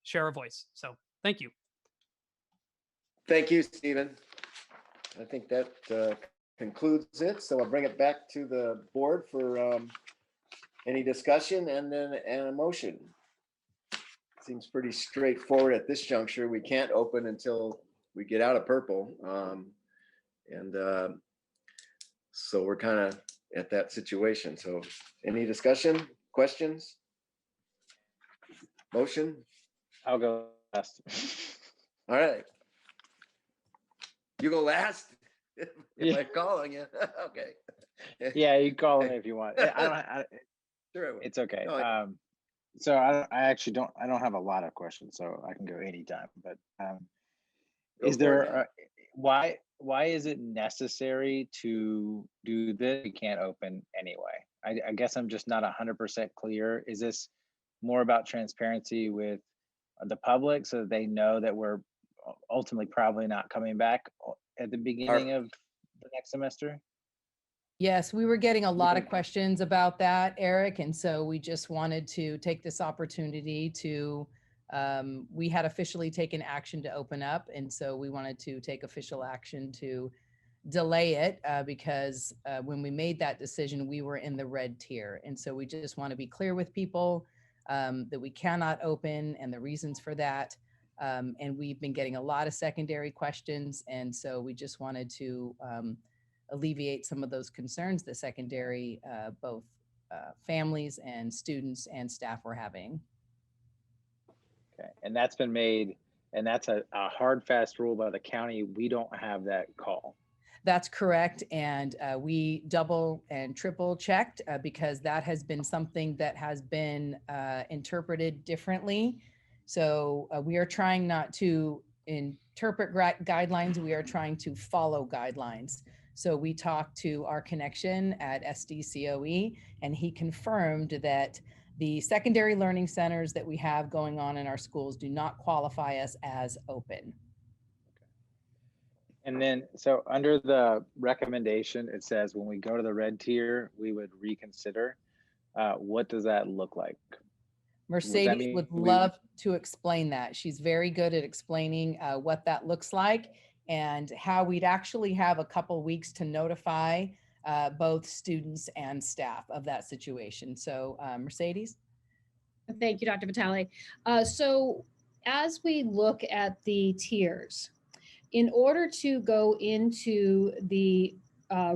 share a voice. So thank you.
Thank you, Stephen. I think that concludes it. So I'll bring it back to the board for any discussion and then a motion. Seems pretty straightforward at this juncture. We can't open until we get out of purple. So we're kind of at that situation. So any discussion, questions? Motion?
I'll go last.
All right. You go last? Am
Yeah.
I calling you? Okay.
Yeah, you can call me if you want.
Sure I will.
It's okay.
No,
So I actually don't have a lot of questions, so I can go anytime. But is there why is it necessary to do this? We can't open anyway. I guess I'm just not 100% clear. Is this more about transparency with the public so that they know that we're ultimately probably not coming back at the beginning of the next semester?
Yes, we were getting a lot of questions about that, Eric. And so we just wanted to take this opportunity to, we had officially taken action to open up. And so we wanted to take official action to delay it because when we made that decision, we were in the red tier. And so we just want to be clear with people that we cannot open and the reasons for that. And we've been getting a lot of secondary questions. And so we just wanted to alleviate some of those concerns that secondary, both families and students and staff were having.
Okay, and that's been made, and that's a hard, fast rule by the county. We don't have that call.
That's correct. And we double and triple checked because that has been something that has been interpreted differently. So we are trying not to interpret guidelines. We are trying to follow guidelines. So we talked to our connection at SDCOE, and he confirmed that the secondary learning centers that we have going on in our schools do not qualify us as open.
And then, so under the recommendation, it says when we go to the red tier, we would reconsider. What does that look like?
Mercedes would love to explain that. She's very good at explaining what that looks like and how we'd actually have a couple weeks to notify both students and staff of that situation. So Mercedes?
Thank you, Dr. Vitale. So as we look at the tiers, in order to go into the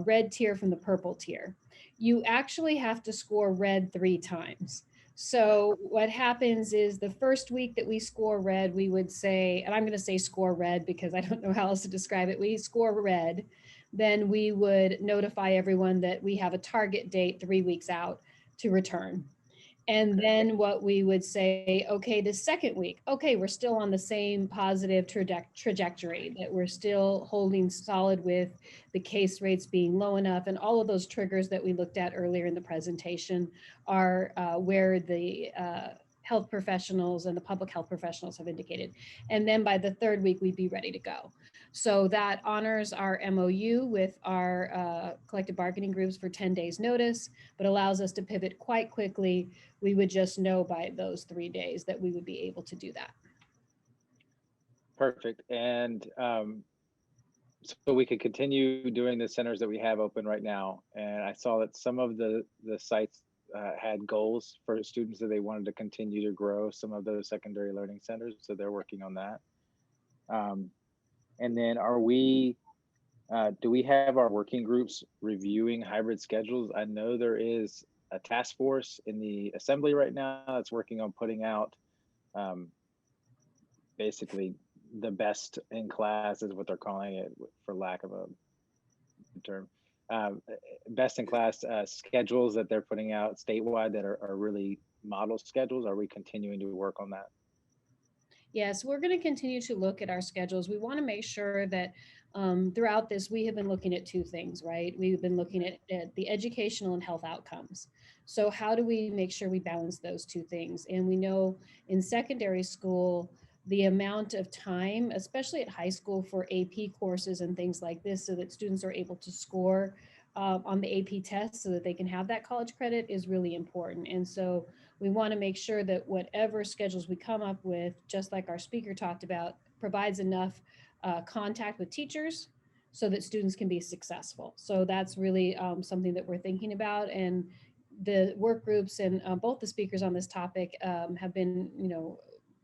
red tier from the purple tier, you actually have to score red 3 times. So what happens is the first week that we score red, we would say, and I'm going to say score red because I don't know how else to describe it. We score red, then we would notify everyone that we have a target date 3 weeks out to return. And then what we would say, okay, the second week, okay, we're still on the same positive trajectory, that we're still holding solid with the case rates being low enough. And all of those triggers that we looked at earlier in the presentation are where the health professionals and the public health professionals have indicated. And then by the third week, we'd be ready to go. So that honors our MOU with our collective bargaining groups for 10 days notice, but allows us to pivot quite quickly. We would just know by those 3 days that we would be able to do that.
Perfect. And so we could continue doing the centers that we have open right now. And I saw that some of the sites had goals for students that they wanted to continue to grow some of those secondary learning centers. So they're working on that. And then are we, do we have our working groups reviewing hybrid schedules? I know there is a task force in the assembly right now that's working on putting out basically the best in class is what they're calling it, for lack of a term. Best in class schedules that they're putting out statewide that are really model schedules? Are we continuing to work on that?
Yes, we're going to continue to look at our schedules. We want to make sure that throughout this, we have been looking at two things, right? We've been looking at the educational and health outcomes. So how do we make sure we balance those two things? And we know in secondary school, the amount of time, especially at high school for AP courses and things like this, so that students are able to score on the AP test so that they can have that college credit is really important. And so we want to make sure that whatever schedules we come up with, just like our speaker talked about, provides enough contact with teachers so that students can be successful. So that's really something that we're thinking about. And the work groups and both the speakers on this topic have been,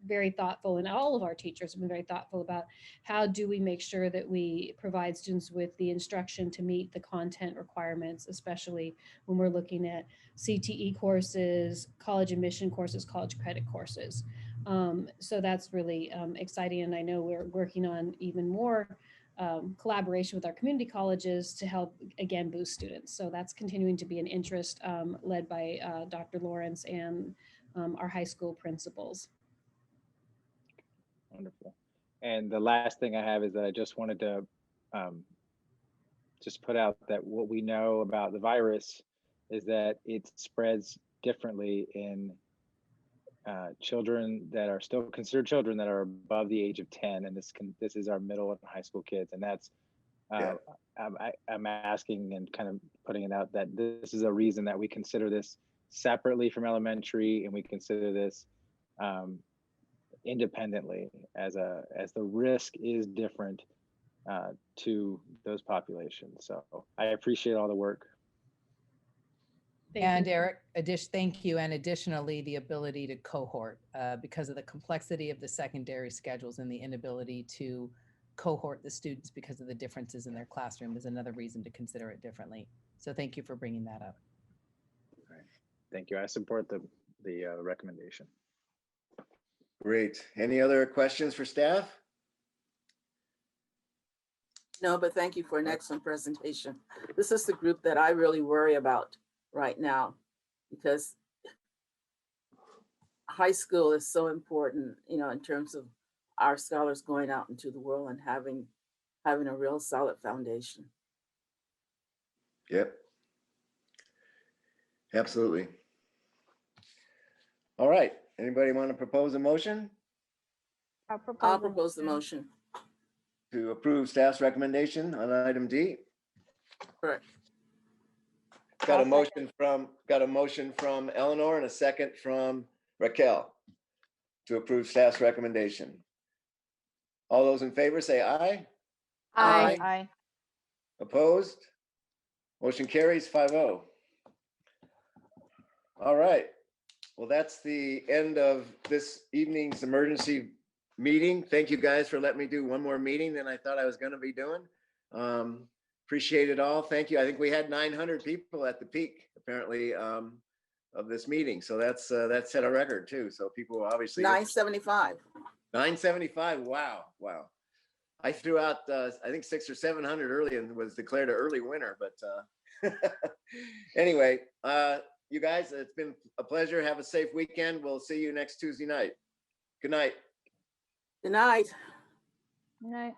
very thoughtful, and all of our teachers have been very thoughtful about how do we make sure that we provide students with the instruction to meet the content requirements, especially when we're looking at CTE courses, college admission courses, college credit courses. So that's really exciting. And I know we're working on even more collaboration with our community colleges to help, again, boost students. So that's continuing to be an interest led by Dr. Lawrence and our high school principals.
Wonderful. And the last thing I have is that I just wanted to just put out that what we know about the virus is that it spreads differently in children that are still considered children that are above the age of 10, and this is our middle and high school kids, and that's I'm asking and kind of putting it out that this is a reason that we consider this separately from elementary, and we consider this independently as the risk is different to those populations. So I appreciate all the work.
And Eric, thank you. And additionally, the ability to cohort because of the complexity of the secondary schedules and the inability to cohort the students because of the differences in their classroom is another reason to consider it differently. So thank you for bringing that up.
All right. Thank you. I support the recommendation.
Great. Any other questions for staff?
No, but thank you for an excellent presentation. This is the group that I really worry about right now, because high school is so important, in terms of our scholars going out into the world and having a real solid foundation.
Yep. Absolutely. All right. Anybody want to propose a motion?
I'll propose the motion.
To approve staff's recommendation on item D?
Correct.
Got a motion from Eleanor and a second from Raquel to approve staff's recommendation. All those in favor say aye.
Aye. Aye.
Opposed? Motion carries 5-0. All right. Well, that's the end of this evening's emergency meeting. Thank you guys for letting me do one more meeting than I thought I was going to be doing. Appreciate it all. Thank you. I think we had 900 people at the peak, apparently, of this meeting. So that set a record too. So people obviously
975.
975. Wow. Wow. I threw out, I think 600 or 700 early and was declared an early winner. But anyway, you guys, it's been a pleasure. Have a safe weekend. We'll see you next Tuesday night. Good night.
Good night.
Good night.